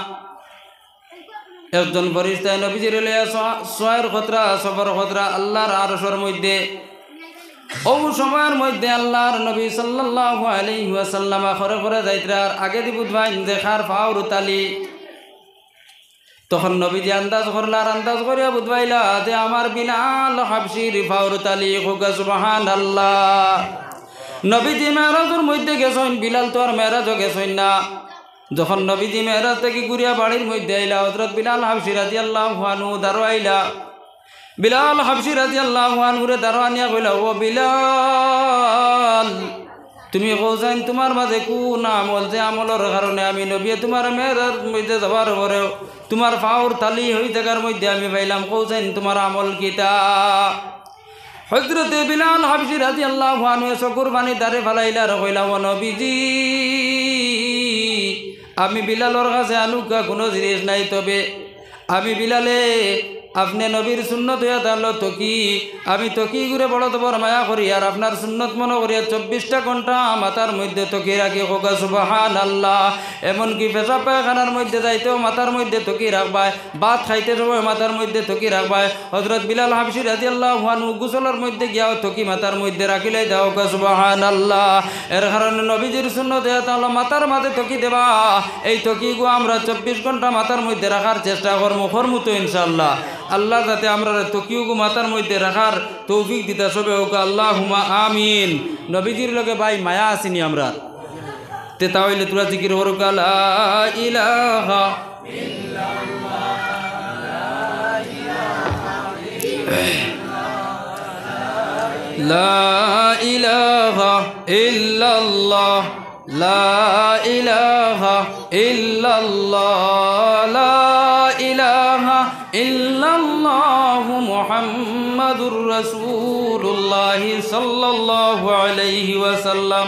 একজন ফেরেশতা নবীজির লইয়া ছয়ের খতরা সফর খতরা আল্লাহর আরশের মধ্যে। ও সময়ের মধ্যে আল্লাহর নবী সাল্লাল্লাহু আলাইহি ওয়াসাল্লাম ঘরে ঘরে যাইতরার আগে দি বুধবাই দেখার ফাউর তালি। তখন নবীজি আন্দাজ করলার, আন্দাজ করিয়া বুধবাইলা যে আমার বিলাল হাবশির ফাউর তালি। হুকা সুবহানাল্লাহ। নবীজি মেরাজের মধ্যে গেছেন, বিলাল তো আর মেরাজও গেছেন না। যখন নবীজি মেরাজ থেকে ঘুরিয়া বাড়ির মধ্যে আইলা, হযরত বিলাল হাবশি রাদিয়াল্লাহু আনহু দাঁড়ো আইলা। বিলাল হাবশি রাদিয়াল্লাহু আনহুরে দাঁড়ো আনিয়া কইলা, ও বিলাল তুমি কৌছেন তোমার মাঝে কোন আমল যে আমলের কারণে আমি নবী তোমার মেরাজ মধ্যে যাবার পরেও তোমার ফাউর তালি হই থাকার মধ্যে আমি পাইলাম, কৌছেন তোমার আমল কিতা। হযরতে বিলাল হাবশি রাদিয়াল্লাহু আনহু চকুর পানি দাঁড়ে ফেলাইলা আর কইলা, ও নবীজি আমি বিলালর কাছে আনুকা কোনো জিনিস নাই, তবে আমি বিলালে আপনি নবীর সুন্নত হইয়া তাহলে তকি আমি তকি ঘুরে বড় তোমার মায়া করি আর আপনার সুন্নত মনে করিয়া 24টা ঘন্টা মাথার মধ্যে তকি রাখি। হোকা সুবহানাল্লাহ। এমনকি পেশাব পায়খানার মধ্যে যাইতেও মাথার মধ্যে তকি রাখবায়, ভাত খাইতে সময় মাথার মধ্যে তকি রাখবায়। হযরত বিলাল হাবশি রাদিয়াল্লাহু আনহু গোসলের মধ্যে গিয়াও তকি মাথার মধ্যে রাখিলাই দাও। হোকা সুবহানাল্লাহ। এর কারণে নবীজির সুন্নত হইয়া তাহলে মাথার মাঝে তকি দেবা। এই তকি গো আমরা 24 ঘন্টা মাথার মধ্যে রাখার চেষ্টা করমু তো ইনশাআল্লাহ। আল্লাহ যাতে আমরা তকিউগু মাথার মধ্যে রাখার তৌফিক দিতে সবে হোক, আল্লাহুম্মা আমিন। নবীজির লগে ভাই মায়া আসিনি আমরা তে, তাহলে তোরা জিকির করুক লা ইলাহা লা ইলাহা ইল্লাল্লাহ লা ইলাহা ইল্লাল্লাহ লা ইলাহা ইল্লাল্লাহু মুহাম্মাদুর রাসূলুল্লাহ সাল্লাল্লাহু আলাইহি ওয়াসাল্লাম।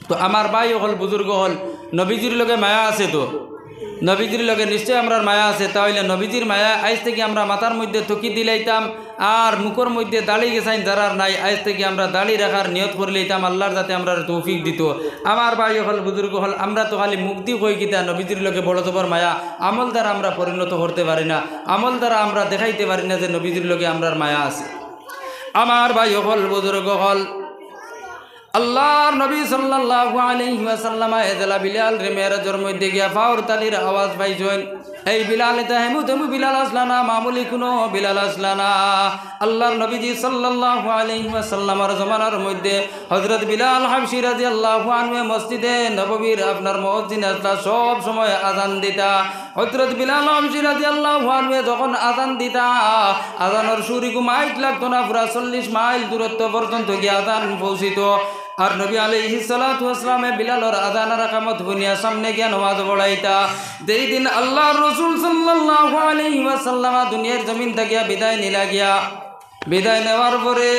তো আমার ভাই হল বুজুর্গ হল নবীজির লগে মায়া আছে, তো নবীজির লগে নিশ্চয় আমরার মায়া আছে। তাহলে নবীজির মায়া আজ থেকে আমরা মাথার মধ্যে থকি দিলাইতাম, আর মুখের মধ্যে দাড়ি গেছাইন যারার নাই আজ থেকে আমরা দাড়ি রাখার নিয়ত করে লইতাম, আল্লাহর যাতে আমরা তৌফিক দিত। আমার ভাই হল বুজুর্গ হল আমরা তো খালি মুক্তি হই গিতা নবীজির লগে বড় জবর মায়া আমল দ্বারা আমরা পরিণত করতে পারি না, আমল দ্বারা আমরা দেখাইতে পারি না যে নবীজির লগে আমরার মায়া আছে। আমার ভাই হল বুজুর্গ হল আল্লাহর নবী সাল্লাল্লাহু আলাইহি ওয়াসাল্লাম এজলা বিলাল রে মেরাজের মধ্যে গিয়া ফাওর তালির আওয়াজ পাইছেন। এই বিলাল এটা হেমু বিলাল আসলানা, মামুলি কোনো বিলাল আসলানা। আল্লাহর নবীজি সাল্লাল্লাহু আলাইহি ওয়াসাল্লামের জমানার মধ্যে হযরত বিলাল হাবশী রাদিয়াল্লাহু আনহু মসজিদে নববীর আপনার মুয়াজ্জিন আসলা সব সময় আযান দিতা। হযরত বিলাল হাবশী রাদিয়াল্লাহু আনহু যখন আযান দিতা, আযানের সুরি মাইল লাগতো না, পুরা 40 মাইল দূরত্ব পর্যন্ত গিয়ে আযান পৌঁছিত। আর নবী আলাইহিস সালাতু ওয়াস সালামে বিলালের আযানের কামত বুনিয়া সামনে গিয়া নামাজ পড়াইতা। যেই দিন আল্লাহর রাসূল সাল্লাল্লাহু আলাইহি ওয়াসাল্লাম দুনিয়ার জমিন থেকে বিদায় নিলা গিয়া, বিদায় নেওয়ার পরে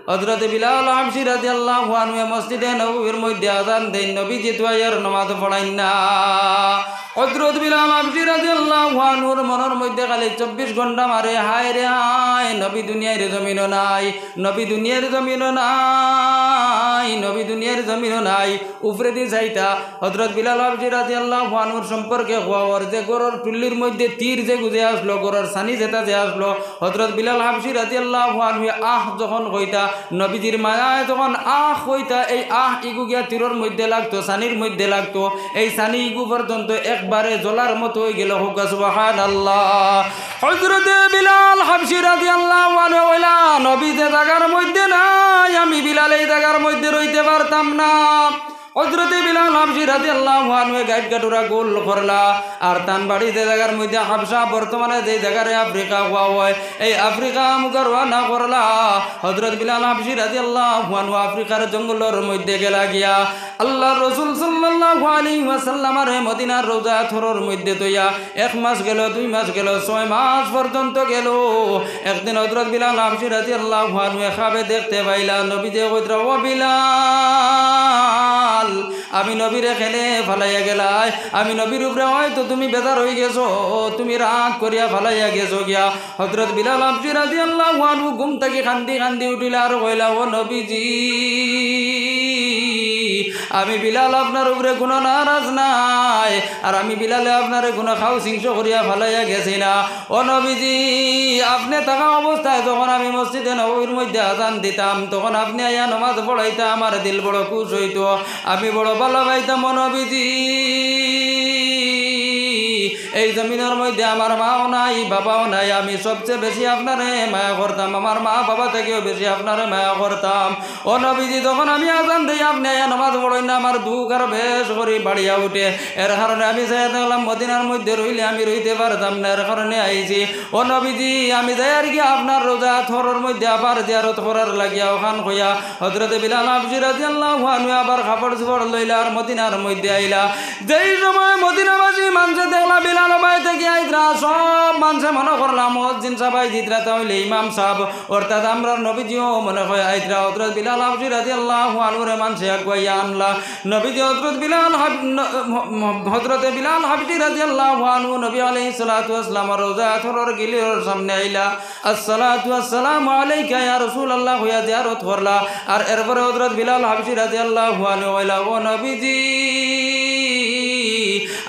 হযরত বিলাল হাবশী রাদিয়াল্লাহু আনহু মসজিদে নববীর মধ্যে আযান দেন, নবীজি দুয়ায়ের নামাজ পড়াইন না। হযরত বিলাল হাবশী রাদিয়াল্লাহু আনহুর মনের মধ্যে খালি 24 ঘন্টা মারে, হায় রে হায় নবী দুনিয়ার জমিনও নাই, নবী দুনিয়ার জমিনও নাই, নবী দুনিয়ার জমিনও নাই। উপরে দিয়ে যাইতা হযরত বিলাল হাবশী রাদিয়াল্লাহু আনহুর সম্পর্কে হওয়ার যে গরর টুল্লির মধ্যে তীর যে গুজে আসলো, গরর সানি যেটা যে আসলো, হযরত বিলাল হাবশী রাদিয়াল্লাহু আনহু আহ যখন কইতা, নবীজির মায়ায় যখন আহ কইতা, এই আহ ইগু গিয়া তীরের মধ্যে লাগতো, সানির মধ্যে লাগতো, এই সানি ইগু পর্যন্ত একবারে জলার মতো হয়ে গেল। হোক সুবহানাল্লাহ। হযরত বিলাল হাবশী রাদিয়াল্লাহু আনহু ওইলা নবী যে জায়গার মধ্যে নাই, আমি বিলাল এই জায়গার মধ্যে রইতে পারতাম না। হযরত বিলাল হাবশী রাদিয়াল্লাহু আনহু গাইড গাটুরা গোল করলা, আর তান বাড়ি যে জায়গার মধ্যে হাবশা বর্তমানে যে জায়গায় আফ্রিকা হওয়া হয়, এই আফ্রিকা মুখে রওনা করলা। হযরত বিলাল হাবশী রাদিয়াল্লাহু আনহু আফ্রিকার জঙ্গলের মধ্যে গেলা গিয়া আল্লাহর রাসূল সাল্লাল্লাহু আলাইহি ওয়াসাল্লামের মদিনার রওজা থরের মধ্যে তৈয়া 1 মাস গেল, 2 মাস গেল, 6 মাস পর্যন্ত গেল। একদিন হযরত বিলাল হাবশী রাদিয়াল্লাহু আনহু খাবে দেখতে পাইলা, নবী যে কইরা, ও বিলাল আমি নবীর এখানে ফালাইয়া গেলাই, আমি নবীর উপরে হয়তো তুমি বেজার হয়ে গেছো, তুমি রাগ করিয়া ফালাইয়া গেছো গিয়া। হযরত বিলাল হাবশী রাদিয়াল্লাহু আনহু ঘুম থেকে কান্দি কান্দি উঠিলা আর কইলা, ও নবীজি আমি বিলাল আপনার উপরে কোনো নারাজ নাই, আর আমি বিলালে আপনার কোনো খাও সিংস করিয়া ফালাইয়া গেছি না। ও নবীজি আপনি থাকা অবস্থায় যখন আমি মসজিদে নববীর মধ্যে আযান দিতাম, তখন আপনি আয়া নামাজ পড়াইতা, আমার দিল বড় খুশ হইতো, আমি বড় ভালো পাইতাম। ও নবীজি এই জমিনের মধ্যে আমার মাও নাই, বাবাও নাই, আমি সবচেয়ে বেশি আপনারে মায়া করতাম, আমার মা বাবা থেকেও বেশি আপনারে মায়া করতাম। ও নবীজি যখন আমি আযান দিই আপনি নামাজ পড়েন না, আমার দুঃখ আর বেশ করে বাড়িয়া উঠে। এর কারণে আমি যাই দেখলাম মদিনার মধ্যে রইলে আমি রইতে পারতাম না, এর কারণে আইছি। ও নবীজি আমি যাই আর কি আপনার রোজা থরের মধ্যে আবার জিয়ারত করার লাগিয়া ওখান কইয়া হযরত বিলাল হাবশী রাদিয়াল্লাহু আনহু আবার কাপড় চোপড় লইলা আর মদিনার মধ্যে আইলা। যেই সময় মদিনাবাসী মানুষে দেখলা বিলাল ভাই থেকে আইতরা, সব মানুষে মনে করলাম মুয়াজ্জিন সাহেব জিতরা তাহলে ইমাম সাহেব, অর্থাৎ আমরা নবীজিও মনে হয় আইতরা। হযরত বিলাল হাবশী রাদিয়াল্লাহু আনহু রে মানুষে আগুয়াইয়া আনলা। নবীজি হযরত বিলাল হাবশী রাদিয়াল্লাহু আনহু নবী আলাইহিস সালাতু ওয়াস সালাম রওজা থরের গিলির সামনে আইলা। আসসালাতু আসসালামু আলাইকা ইয়া রাসূলুল্লাহ হইয়া জিয়ারত করলা। আর এরপরে হযরত বিলাল হাবশী রাদিয়াল্লাহু আনহু আইলা, ও নবীজি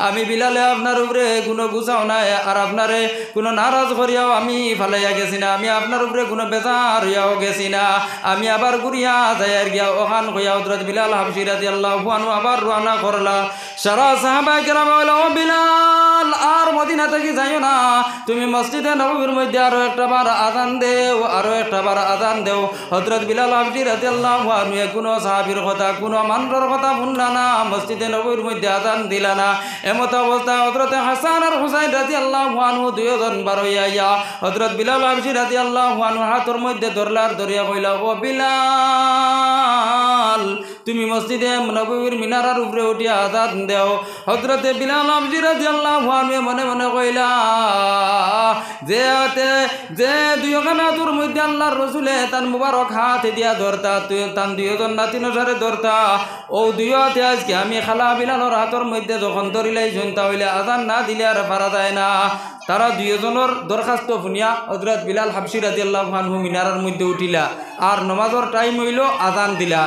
আমি বিলালে আপনার উপরে কোনো গুছাও নাই, আর আপনারে কোনো নারাজ করিয়াও আমি ফালাইয়া গেছি না, আমি আপনার উপরে কোনো বেজার হইয়াও গেছি না, আমি আবার ঘুরিয়া যাই আর গিয়া ওখান হইয়া হযরত বিলাল হাবশী রাদিয়াল্লাহু আনহু আবার রওনা করলা। সারা সাহাবায়ে কেরাম বলল, ও বিলাল আর মদিনা থেকে যাইও না, তুমি মসজিদে নববীর মধ্যে আরো একটা বার আযান দেও, আরো একটা বার আযান দেও। হযরত বিলাল হাবশী রাদিয়াল্লাহু আনহু কোনো সাহাবীর কথা, কোনো মানুষের কথা শুনলা না, মসজিদে নববীর মধ্যে আযান দিলা না। এমত অবস্থায় হযরত হাসান আর হুসাইন রাদিয়াল্লাহু আনহু দুইজন বার হইয়া হযরত বিলাল হাবশী রাদিয়াল্লাহু আনহু হাতের মধ্যে ধরলার ধরিয়া কইলা, ও বিলাল, তুমি মসজিদে নববীর মিনারার উপরে উঠিয়া আযান দেও। হযরত বিলাল হাবশী রাদিয়াল্লাহু আনহু মনে মনে কইলা, যে দুইখানা তোর মধ্যে আল্লাহর রসুলে তার মুবারক হাত দিয়া ধরতা, তুই তান দুইজন নাতিন সারে ধরতা, ও দুই হাতে আজকে আমি খালা বিলালর হাতের মধ্যে যখন ধরিলাই শুনতা হইলে আজান না দিলে আর পারা যায় না। তারা দুইজনের দরখাস্ত শুনিয়া হযরত বিলাল হাবশী রাদিয়াল্লাহু আনহু মিনারের মধ্যে উঠিলা আর নমাজের টাইম হইল, আজান দিলা।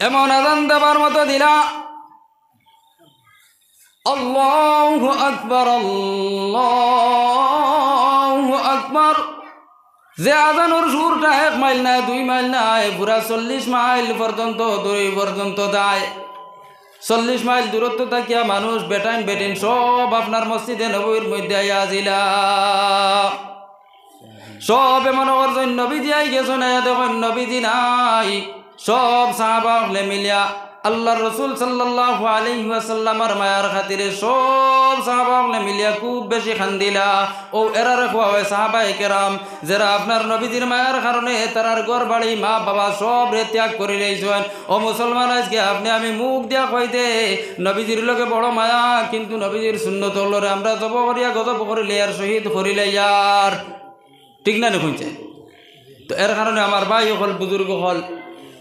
এমন আজান দেবার মতো দিলা, আল্লাহু আকবার আল্লাহু আকবার, যে আজানোর সুরটা 1 মাইল না 2 মাইল না, পুরা 40 মাইল পর্যন্ত দূরে পর্যন্ত যায়। 40 মাইল দূরত্ব থাকিয়া মানুষ বেটাইন বেটিন সব আপনার মসজিদে নববীর মধ্যে আইয়াছিলা। সব এমন করছেন নবীজি আই গেছো না, দেখেন নবীজি নাই। সব সাহাবা হলে মিলিয়া আল্লাহর রসুল সাল্লাল্লাহু আলাইহি ওয়াসাল্লামের মায়ার খাতিরে সব সাহাবা হলে মিলিয়া খুব বেশি খান্দিলা। ও এরা রাখা হয় সাহাবায়ে কেরাম, যারা আপনার নবীজির মায়ার কারণে তারার ঘর বাড়ি মা বাবা সব রে ত্যাগ করে লইছেন। ও মুসলমান, আজকে আপনি আমি মুখ দিয়া কইতে নবীজির লোকে বড় মায়া, কিন্তু নবীজির সুন্নত হলরে আমরা জব করিয়া গজব করিলে আর শহীদ করিলে ইয়ার ঠিক না শুনছে। তো এর কারণে আমার ভাই হল বুজুর্গ হল,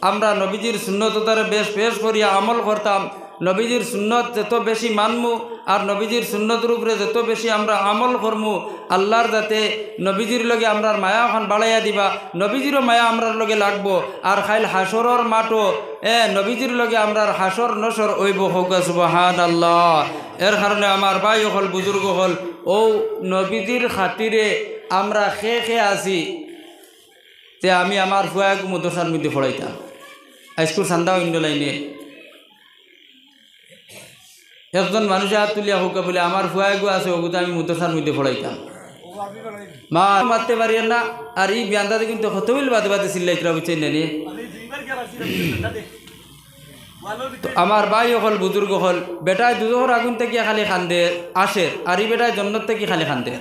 আমরা নবীজির সুন্নততারে বেশ পেশ করিয়া আমল করতাম। নবীজির সুন্নত যত বেশি মানমু আর নবীজির সুন্নতের উপরে যত বেশি আমরা আমল করমু, আল্লাহর যাতে নবীজির লগে আমরার মায়া এখন বাড়াইয়া দিবা, নবীজিরও মায়া আমরার লগে লাগবো। আর খাইল হাসরের মাঠও নবীজির লগে আমরার হাসর নসর ওইব হোক সুবহানাল্লাহ। এর কারণে আমার ভাই হল বুজুর্গ হল, ও নবীজির খাতিরে আমরা খেয়ে আছি যে আমি আমার ফুয়াক মদরসার মধ্যে পড়াইতাম। স্কুল সান্দা অন্য লাইনে একজন মানুষে হাত তুলিয়া হোক বলে আমার ফুয়াগু আছে, ওগুলো আমি মদরসার মধ্যে পড়াইতাম। মা মারতে পারি না, আর এই বিয়ান্দাতে কিন্তু কত বিল বাদে বাদে চিল্লাইতরা বুঝছেন নানি। তো আমার ভাই হল বুজুর্গ হল, বেটায় দুজোর আগুন থেকে খালি খান্দে আসে, আর এই বেটায় জন্নত থেকে খালি খান্দে।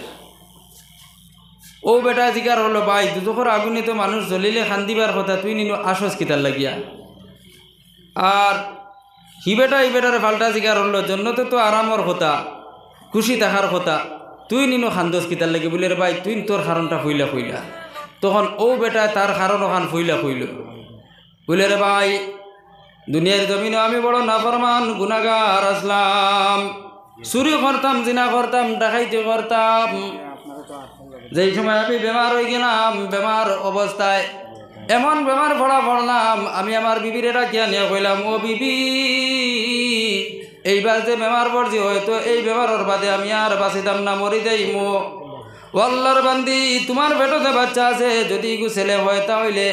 ও বেটা জিকার হলো, ভাই দুজোর আগুনে তো মানুষ জ্বলিলে খান্দিবার কথা, তুই নিনু আসস কিতার লাগিয়া। আর হি বেটা এই বেটারে পাল্টা জিকার হলো, জন্নতে তো আরামর কথা, খুশি থাকার কথা, তুই নিনু খান্দস কিতার লাগে বলে রে ভাই তুই তোর কারণটা ফুইলা ফুইলা। তখন ও বেটা তার কারণ ওখান ফুইলা ফুইল, বলে রে ভাই দুনিয়ার জমিনে আমি বড় নাফরমান গুনাহগার আসলাম, চুরি করতাম, জিনা করতাম, ডাকাইতি করতাম। যেই সময় আমি বেমার হয়ে গেলাম, বেমার অবস্থায় এমন বেমার পড়লাম, আমি আমার বিবির এটা কিয়া নিয়ে কইলাম, ও বিবি এইবার যে বেমার পড়ছি হয়তো এই বেমারের বাদে আমি আর বাঁচিতাম না, মরি যাই মো। আল্লাহর বান্দি তোমার পেটে বাচ্চা আছে, যদি ছেলে হয় তাহলে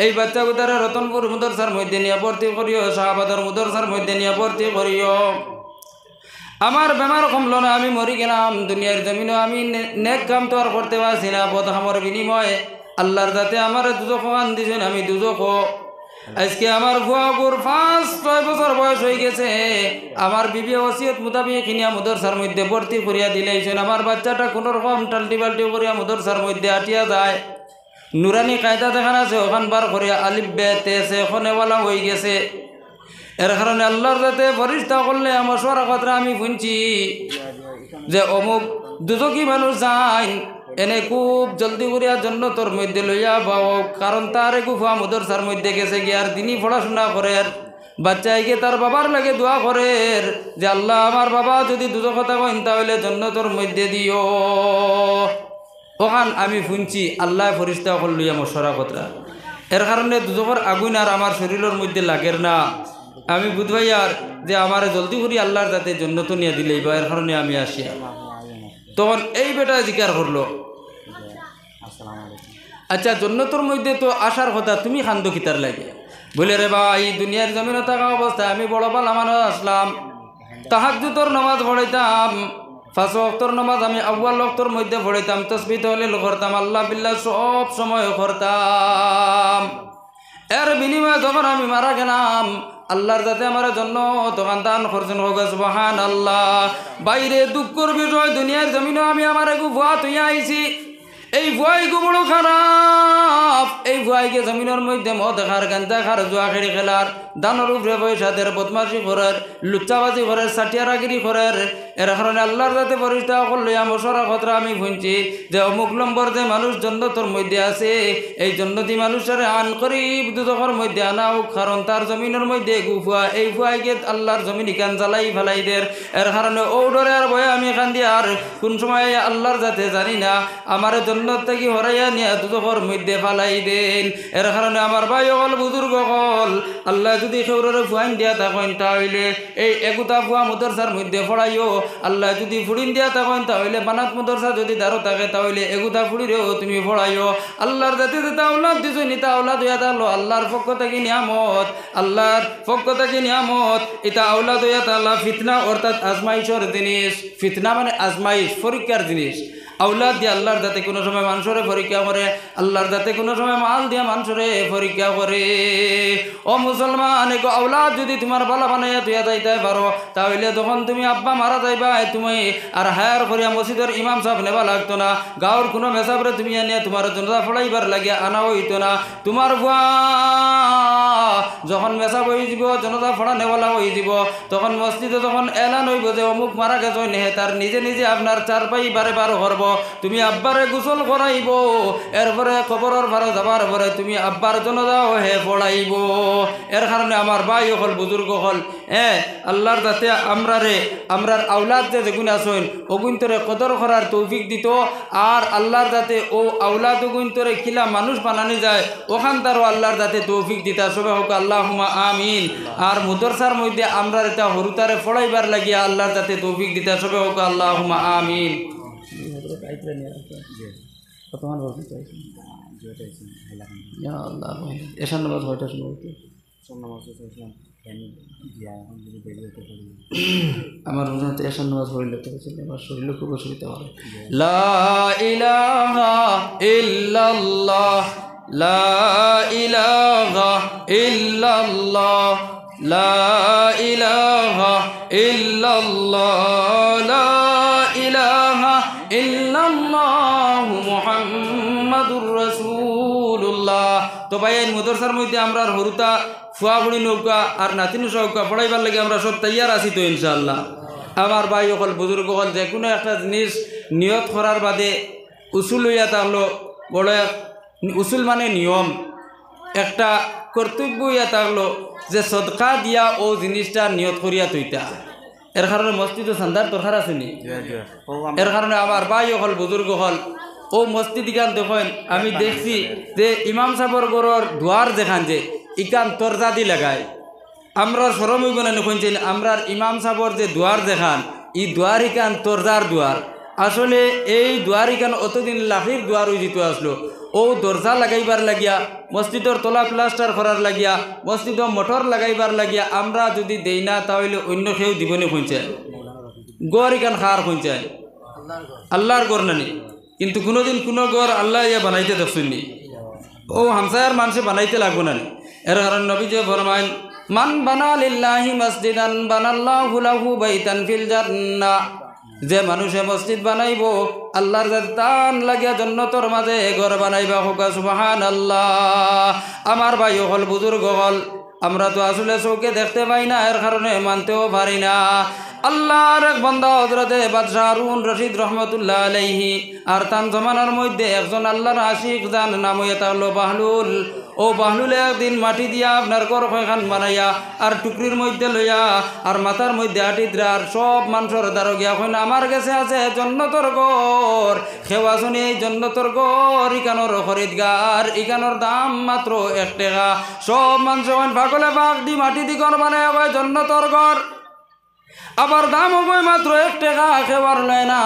এই বাচ্চা গুতারে রতনপুর মুদরসার মধ্যে নিয়ে ভর্তি করিও, শাহবাদর মুদরসার মধ্যে নিয়ে ভর্তি করিও। আমার বেমার কমলো না, আমি মরি গেলাম। দুনিয়ার জমিনে আমি নেক কাম তো আর করতে পারছি না, বদহামর বিনিময়ে আল্লাহর যাতে আমার দুজক আন দিয়েছেন, আমি দুজক। আজকে আমার বুয়াগুর 5-6 বছর বয়স হয়ে গেছে, আমার বিবি ওসিয়ত মোতাবেক কিনিয়া মুদরসার মধ্যে ভর্তি করিয়া দিলেছেন। আমার বাচ্চাটা কোনো রকম টাল্টি বাল্টি করিয়া মুদরসার মধ্যে আটিয়া যায়, নুরানি কায়দা দেখান আছে ওখান বার করিয়া আলিফ বে তে সে ওখানেওয়ালা হয়ে গেছে। এর কারণে আল্লাহর যাতে ফরিস্তা করলে আমার সরা কথা আমি শুনছি যে অমুক দুজকি মানুষ যাইন এনে খুব জলদি করিয়া জন্য তোর মধ্যে লইয়া পাও, কারণ তার গুফা মুদরসার মধ্যে গেছে গিয়ার দিনই পড়াশোনা করেন, বাচ্চাইকে তার বাবার লাগে দোয়া করেন যে আল্লাহ আমার বাবা যদি দুজো কথা কইন তাহলে জন্য তোর মধ্যে দিও। ওখান আমি শুনছি আল্লাহ ফরিস্তা কর লইয়া মশরা কথা। এর কারণে দুজোর আগুন আর আমার শরীরের মধ্যে লাগের না। আমি বুঝবাই আর যে আমার জলদি করি আল্লাহর যাতে জন্নত নিয়ে দিলেই বা, এর কারণে আমি আসি। তখন এই বেটা জিকার করলো, আচ্ছা জন্নতর মধ্যে তো আসার কথা, তুমি খান্দ কিতার লাগে? বলে রে ভাই দুনিয়ার জমিনে থাকা অবস্থায় আমি বড় পালা মানুষ আসলাম, তাহাজ্জুদের নামাজ পড়াইতাম, 5 ওয়াক্তের নামাজ আমি আউয়াল ওয়াক্তের মধ্যে পড়াইতাম, তাসবিহ তাহলিল করতাম, আল্লাহ বিল্লাহ সব সময় করতাম। এর বিনিময়ে যখন আমি মারা গেলাম আল্লাহর যাতে আমার জন্য দোকান দান করছেন হোক সুবহানাল্লাহ। বাইরে দুঃখর বিষয় দুনিয়ার জমিনও আমি আমার একটু ভুয়া তুই আইছি, এই ভুয়াইগু বড় খারাপ। এই ভুয়াইকে জমিনের মধ্যে মদ দেখার গান্দা খার জুয়া খেড়ি খেলার দানোর উপরে পয়সাদের বদমাশি করার লুচ্চাবাজি করার সাটিয়ারাগিরি করার এর কারণে আল্লাহর যাতে পরিষ্কার করলে মশরা খতরা আমি শুনছি যে অমুক নম্বর যে মানুষ জন্নতর মধ্যে আছে এই জন্নতি মানুষের আন করি দুদকের মধ্যে আনা হোক, কারণ তার জমিনের মধ্যে গুফুয়া এই ফুয়াইকে আল্লাহর জমিন ইকান জ্বালাই ফেলাই দের। এর কারণে ও ডরে আর ভয়ে আমি এখান দিয়ে আর কোন সময় আল্লাহর যাতে জানি না আমার জন্নত থেকে হরাইয়া নিয়ে দুদকের মধ্যে ফালাই দেন। এর কারণে আমার ভাই হল বুজুর্গ হল আল্লাহ যদি খেউরে ফুয়াইন দিয়া থাকেন তাহলে এই এগুতা ফুয়া মদরসার মধ্যে ফড়াইও, আল্লাহ যদি ফুড়িন দিয়া থাকেন তাহলে বানাত মদরসা যদি দারো থাকে তাহলে এগুতা ফুড়িরেও তুমি ফড়াইও। আল্লাহর যাতে যেটা আওলাদ দিছো নিতা আওলাদ হইয়া থাকলো আল্লাহর পক্ষ থেকে নিয়ামত, আল্লাহর পক্ষ থেকে নিয়ামত। এটা আওলাদ হইয়া থাকলা ফিতনা অর্থাৎ আজমাইশর জিনিস। ফিতনা মানে আজমাইশ পরীক্ষার জিনিস। আওলাদ দিয়ে আল্লাহর যাতে কোনো সময় মানুষরে পরীক্ষা করে, আল্লাহর যাতে কোনো সময় মাল দিয়া মানুষরে পরীক্ষা করে। ও মুসলমান এগো আওলাদ যদি তোমার বালা বানাইয়া তুইয়া যাইতে পারো তাহলে যখন তুমি আব্বা মারা যাইবা তুমি আর হায়ার করিয়া মসজিদের ইমাম সাহেব নেবা লাগতো না, গাঁৱৰ কোনো মেসাবরে তুমি আনিয়া তোমার জনতা ফড়াইবার লাগিয়া আনা হইতো না। তোমার ভুয়া যখন মেসাব হয়ে যাব জনতা ফড়া নেওয়ালা হয়ে যাব তখন মসজিদে যখন এলান হইব যে অমুক মারা গেছে নেহে তার নিজে নিজে আপনার চারপাই বারে বার করব, তুমি আব্বারে গোসল করাইব, এরপরে কবরের ভাড়া যাবার পরে তুমি আব্বার জনতাও হে পড়াইব। এর কারণে আমার ভাই হল বুজুর্গ হল আল্লাহর যাতে আমরার আওলাদ যে যেগুন আসেন অগুন্তরে কদর করার তৌফিক দিত, আর আল্লাহর যাতে ও আওলাদ অগুন্তরে খিলা মানুষ বানানি যায় ওখান তারও আল্লাহর যাতে তৌফিক দিতা সবে হোক আল্লাহুম্মা আমিন। আর মুদরসার মধ্যে আমরা এটা হরুতারে ফড়াইবার লাগিয়া আল্লাহর যাতে তৌফিক দিতা সবে হোক আল্লাহুম্মা আমিন। এশার নামাজ কয়টার সময় হইতো? আমার রোজাতে এশার নামাজ পড়লে তো আমার শরীরে খুব অসুবিধা হয়। লা ইলাহা ইল্লাল্লাহ লা ইলাহা ইল্লাল্লাহ লা ইলাহা ইল্লাল্লাহ লা ইলাহা ইল্লাল্লাহ মুহাম্মাদুর রাসূলুল্লাহ। তো ভাই এই মদরসার মধ্যে আমরা হরুতা ফুয়াফুড়ি নৌকা আর নাতিনু নৌকা পড়াইবার লাগে আমরা সব তৈয়ার আছি তো ইনশাআল্লাহ। আমার ভাই সকল বুজুর্গ সকল যে কোনো একটা জিনিস নিয়ত করার বাদে উসুল হইয়া থাকলো বড় উসুল মানে নিয়ম, একটা কর্তব্য হইয়া থাকলো যে সদকা দিয়া ও জিনিসটা নিয়ত করিয়া তৈতা। এর কারণে মসজিদে চান্দার দরকার আছে নি? এর কারণে আমার ভাই হল বুজুর্গ হল ও মসজিদ ইকান দেখেন আমি দেখছি যে ইমাম সাহেবর গড়র দুয়ার যেখান যে ইকান তরজা দি লাগায় আমরা সরম হইব না শুনছেন আমরার ইমাম সাহেবর যে দুয়ার দেখান ই দুয়ার ইকান তরজার দুয়ার। আসলে এই দুয়ার ইকান অতদিন লাঠির দুয়ার হয়ে যেত আসলো ও দরজা লাগাইবার লাগিয়া মসজিদর তলা প্লাস্টার করার লাগিয়া মসজিদর মোটর লাগাইবার লাগিয়া আমরা যদি দেই না তাহলে অন্য কেউ দিবনি খুঁজছে গড় ইকান খার খুঁজছে আল্লাহর গড় নানি, কিন্তু কোনোদিন কোনো গড় আল্লাহ ইয়া বানাইতে দেখছেননি ও হামসায়ার মানুষে বানাইতে লাগবো না। এর কারণ নবী যে ফরমাইন মান বানা লিল্লাহি মসজিদান বানাল্লাহু লাহু বাইতান ফিল জান্নাহ, যে মানুষে মসজিদ বানাইব আল্লাহর দান লাগিয়া জান্নাতের মাঝে ঘর বানাইবা হোক সুবহানাল্লাহ। আমার ভাই হল বুজুর্গ হল আমরা তো আসলে চৌকে দেখতে পাই না, এর কারণে মানতেও পারি না। আল্লাহর এক বান্দা হযরতে বাদশাহ হারুন রশিদ রহমতুল্লাহ আলাইহি আর তান জমানার মধ্যে একজন আল্লাহর আশিক যার নাম হইয়া থাকলো বাহলুল। ও বাহলুলে একদিন মাটি দিয়া আপনার ঘর কয়খান বানাইয়া আর টুকরির মধ্যে লইয়া আর মাথার মধ্যে আটিদ্রা আর সব মানুষের দ্বারা গিয়া কইন আমার কাছে আছে জন্নতর ঘর, খেওয়া শুনি এই জন্নতর ঘর ইকানোর খরিদগার, ইকানোর দাম মাত্র 1 টাকা। সব মানুষ পাগলে বাঘ দি মাটি দি ঘর বানাইয়া কয় জন্নতর ঘর। আবার দাম হবে মাত্র 1 টাকা খেবার লয় না।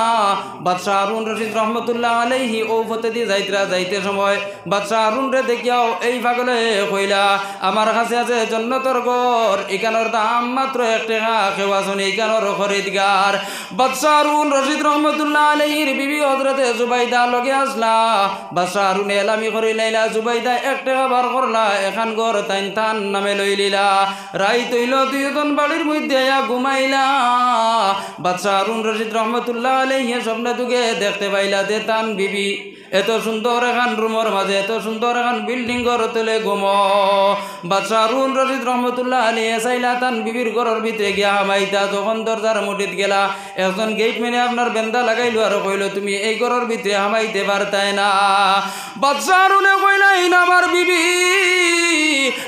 বাদশাহ হারুন রশিদ রহমতুল্লাহ আলাইহি ও ফতে দিয়ে যাইতে সময় বাদশাহ হারুন রে দেখিয়াও এই পাগলে কইলা আমার কাছে আছে জন্নতর ঘর, এখানোর দাম মাত্র 1 টাকা খেওয়া শুনি এখানোর খরিদগার। বাদশাহ হারুন রশিদ রহমতুল্লাহ আলাইহির বিবি হযরতে জুবাইদা লগে আসলা। বাদশাহ হারুন এলামি করি লাইলা জুবাইদা 1 টাকা বার করলা, এখান ঘর তান নামে লই লিলা। রাইত হইল দুইজন বাড়ির মধ্যে ঘুমাইলা। বাদশাহ হারুন রশিদ রহমতুল্লাহ আলাইহি স্বপ্নে দুগে দেখতে পাইলা যে তান বিবি এত সুন্দর এখান রুমের মাঝে এত সুন্দর এখান বিল্ডিং ঘর তুলে ঘুম। বাদশাহ হারুন রশিদ রহমতুল্লাহ আলাইহি চাইলা তান বিবির ঘরের ভিতরে গিয়া হামাইতা। যখন দরজার মুঠিত গেলা একজন গেটম্যানে আপনার বেন্দা লাগাইলো আর কইল তুমি এই ঘরের ভিতরে হামাইতে পারতাই না। বাদশাহ হারুনে কইলাই না আমার বিবি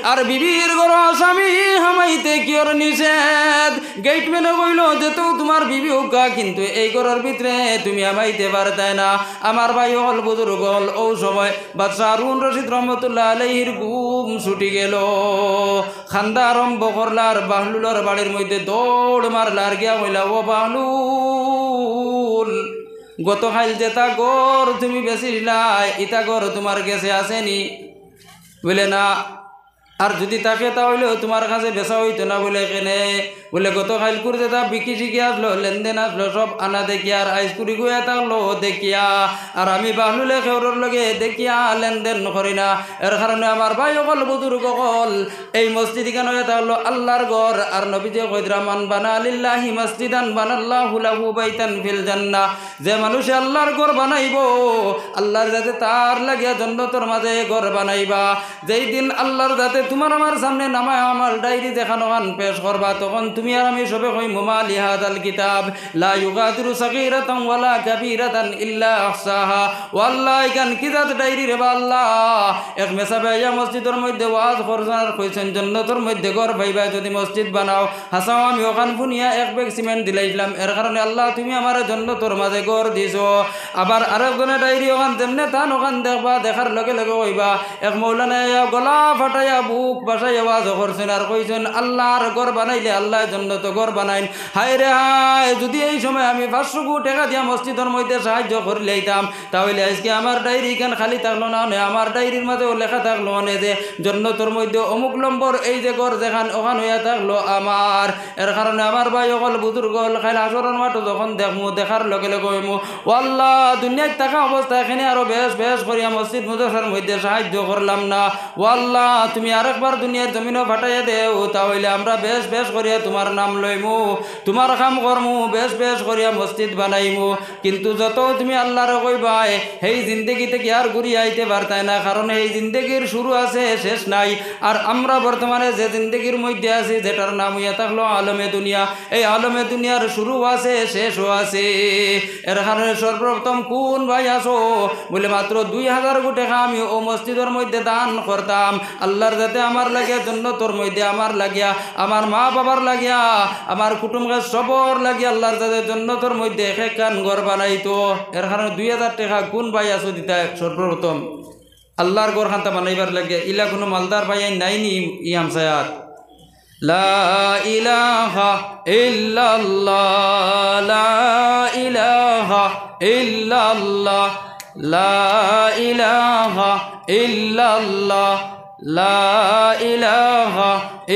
আর বিবির ঘর স্বামী হামাইতে কিয়র নিষেধ। গেটম্যানে কইল যে তো তোমার বিবি হোকা কিন্তু এই ঘরের ভিতরে তুমি হামাইতে পারতাই না। আমার ভাই হল বুজুর্গ হল ও সময় বাদশাহ হারুন রশিদ রহমতুল্লাহ আলাইহির ঘুম ছুটি গেল। খান্দা আরম্ভ করলার বাহলুলের বাড়ির মধ্যে দৌড় মারলার গিয়া কইলা ও বাহলুল গতকাল যেটা গড় তুমি বেচিলাই ইটা গড় তোমার কাছে আসেনি? বলে না। আর যদি তাকে তাহলেও তোমার কাছে বেচা হইতো না। বলে কেনে? বলে গতকাল করে যেটা বিক্রি শিখে আসলো লেনদেন আসলো সব আনা দেখিয়া আর আইস কুড়ি গুয়া থাকলো দেখিয়া আর আমি বাহলুলে খেউরের লগে দেখিয়া লেনদেন করি না। এর কারণে আমার ভাই অকল বুজুর্গ অকল এই মসজিদ কেন থাকলো আল্লাহর ঘর। আর নবীজি কইরা মান বানা লিল্লাহি মসজিদান বানাল্লাহু লাহু বাইতান ফিল জান্নাহ। যে মানুষে আল্লাহর ঘর বানাইব আল্লাহর যাতে তার লাগিয়া জান্নাতের মাঝে ঘর বানাইবা। যেই দিন আল্লাহর যাতে তোমার আমার সামনে নামায় আমার ডায়েরি দেখানো গান পেশ করবা তখন তুমি আর আমি সবে কই মুমা লিহাদাল কিতাব লা ইউগাদিরু সাগীরাতান ওয়ালা কাবীরাতান ইল্লা আহসাহা। ওয়াল্লাহি কান কিজাত ডায়েরি রে আল্লাহ এক মেসাবে ইয়া মসজিদের মধ্যে ওয়াজ করছার কইছেন জান্নাতের মধ্যে ঘর পাইবা যদি মসজিদ বানাও। হাসাও আমি ওখান ফুনিয়া 1 ব্যাগ সিমেন্ট দিলাইলাম এর কারণে আল্লাহ তুমি আমার জান্নাতের মাঝে ঘর দিছো। আবার আরেকজনে ডায়েরি ওখান তেমনে তান ওখান দেখবা দেখার লগে লগে কইবা এক মৌলানা গলা ফাটাইয়া বুক বাসায় আওয়াজ করছেন আর কইছেন আল্লাহর ঘর বানাইলে আল্লাহ জান্নাত ঘর বানাইন। হায় রে হায় যদি এই সময় আমি 500 টাকা দিয়া মসজিদের মধ্যে সাহায্য করে লইতাম তাহলে আজকে আমার ডায়েরি কেন খালি থাকলো না? আমার ডায়েরির মাঝেও লেখা থাকলো না যে জান্নাতের মধ্যে অমুক নম্বর এই যে ঘর যেখান ওখান হইয়া থাকলো আমার। এর কারণে আমার ভাই অকল বুজুর্গ হল খাইল আসরের মাঠে যখন দেখমু দেখার লগে লগে কইমু ও আল্লাহ দুনিয়ায় থাকা অবস্থা এখানে আরো বেশ বেশ করিয়া মসজিদ মুদাসার মধ্যে সাহায্য করলাম না। ও আল্লাহ তুমি আরেকবার দুনিয়ার জমিনও ফাটাইয়া দেও তাহলে আমরা বেশ বেশ করিয়া তোমার নাম লইমু তোমার কাম করমু বেশ বেশ করিয়া মসজিদ বানাইমু। কিন্তু যত তুমি আল্লাহর কইবাই সেই জিন্দগিতে কি আর ঘুরিয়ে আইতে পারতাই না, কারণ এই জিন্দগির শুরু আছে শেষ নাই। আর আমরা বর্তমানে যে জিন্দগির মধ্যে আছি যেটার নাম হইয়া থাকলো আলমে দুনিয়া, এই আলমে দুনিয়ার শুরু আছে শেষও আছে। এর কারণে সর্বপ্রথম কোন ভাই আসো বলে মাত্র 2000 টাকা আমি ও মসজিদের মধ্যে দান করতাম আল্লাহর যাতে আমার লাগিয়া জান্নাতের মধ্যে আমার লাগিয়া আমার মা বাবার লাগিয়া আমার কুটুম্বের সবর লাগিয়া আল্লাহর যাতে জান্নাতের মধ্যে একখান ঘর বানাইতো। এর কারণে 2000 টাকা কোন ভাই আসো দিতা সর্বপ্রথম আল্লাহর ঘর খান্তা বানাইবার লাগিয়া ইলা কোনো মালদার ভাই নাইনি ইয়াম সায়াত। লা ইলাহা ইল্লাল্লাহ লা ইলাহা ইল্লাল্লাহ লা ইলাহা ইল্লাল্লাহ লা ইলাহা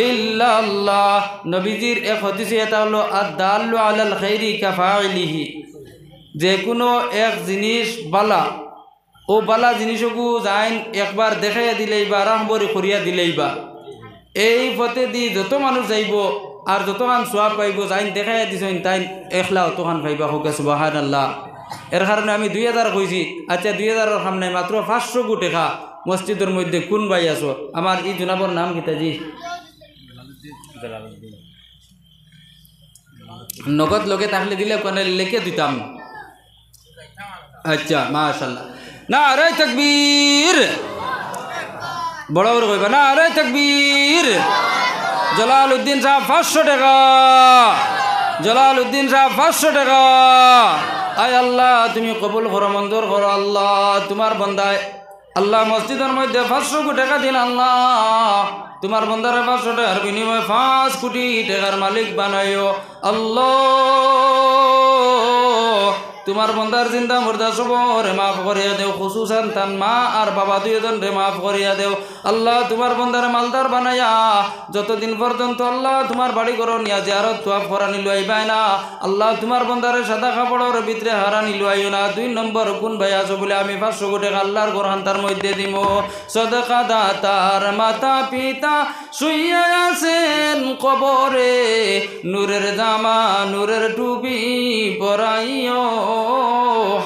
ইল্লাল্লাহ। নবীজির এক হাদিসে এটা হলো আদ-দাল্লু আলাল খাইরি কাফাইলিহি। যে কোনো এক জিনিস বালা ও বালা জিনিসকু যাইন একবার দেখাইয়া দিলেই বা রাহবরি করিয়া দিলেই বা এই পথে দি যত মানুষ যাইব আর যতখান সোয়াব পাইব যাইন দেখাইয়া দিছেন তাই একলা অতখান পাইবা হোক সুবহানাল্লাহ। এর কারণে আমি 2000 কইছি। আচ্ছা 2000 সামনে মাত্র 500 টাকা মসজিদের মধ্যে কোন ভাই আসো? আমার এই জনাবর নাম কিতাজি নগদ লোকে থাকলে দিলে কোনে লিখে দিতাম। আচ্ছা মাশাআল্লাহ। নারে তাকবীর বড় বড় কইবা নারে তাকবীর। জালালউদ্দিন সাহেব 500 টাকা। জালালউদ্দিন সাহেব 500 টাকা। আয় আল্লাহ তুমি কবুল করো মঞ্জুর করো আল্লাহ। তোমার বান্দায় আল্লাহ মসজিদের মধ্যে 500 কোটি টাকা দিন আল্লাহ তোমার বন্দারে 500 টাকার বিনিময়ে 5 কোটি টাকার মালিক বানাইও আল্লাহ তোমার বন্দার জিন্দা মুর্দা সবরে মাফ করিয়া দেও খুসুসান তান মা আর বাবা দুইজন রে মাফ করিয়া দেও আল্লাহ তোমার বন্দারে মালদার বানাইয়া যতদিন পর্যন্ত আল্লাহ তোমার বাড়ি ঘর নিয়া জিয়ারত তোয়াফ করা নিলুয়াইবাই না আল্লাহ তোমার বন্দারে সাদা কাপড়ের ভিতরে হারা নিলুয়াইও না 2 নম্বর কোন ভাই আছো বলে আমি 500 কোটি আল্লাহর গোরহান্তার মধ্যে দিম সদকা দাতার মাতা পিতা শুইয়া আছেন কবরে নূরের জামা নূরের টুপি পরাইও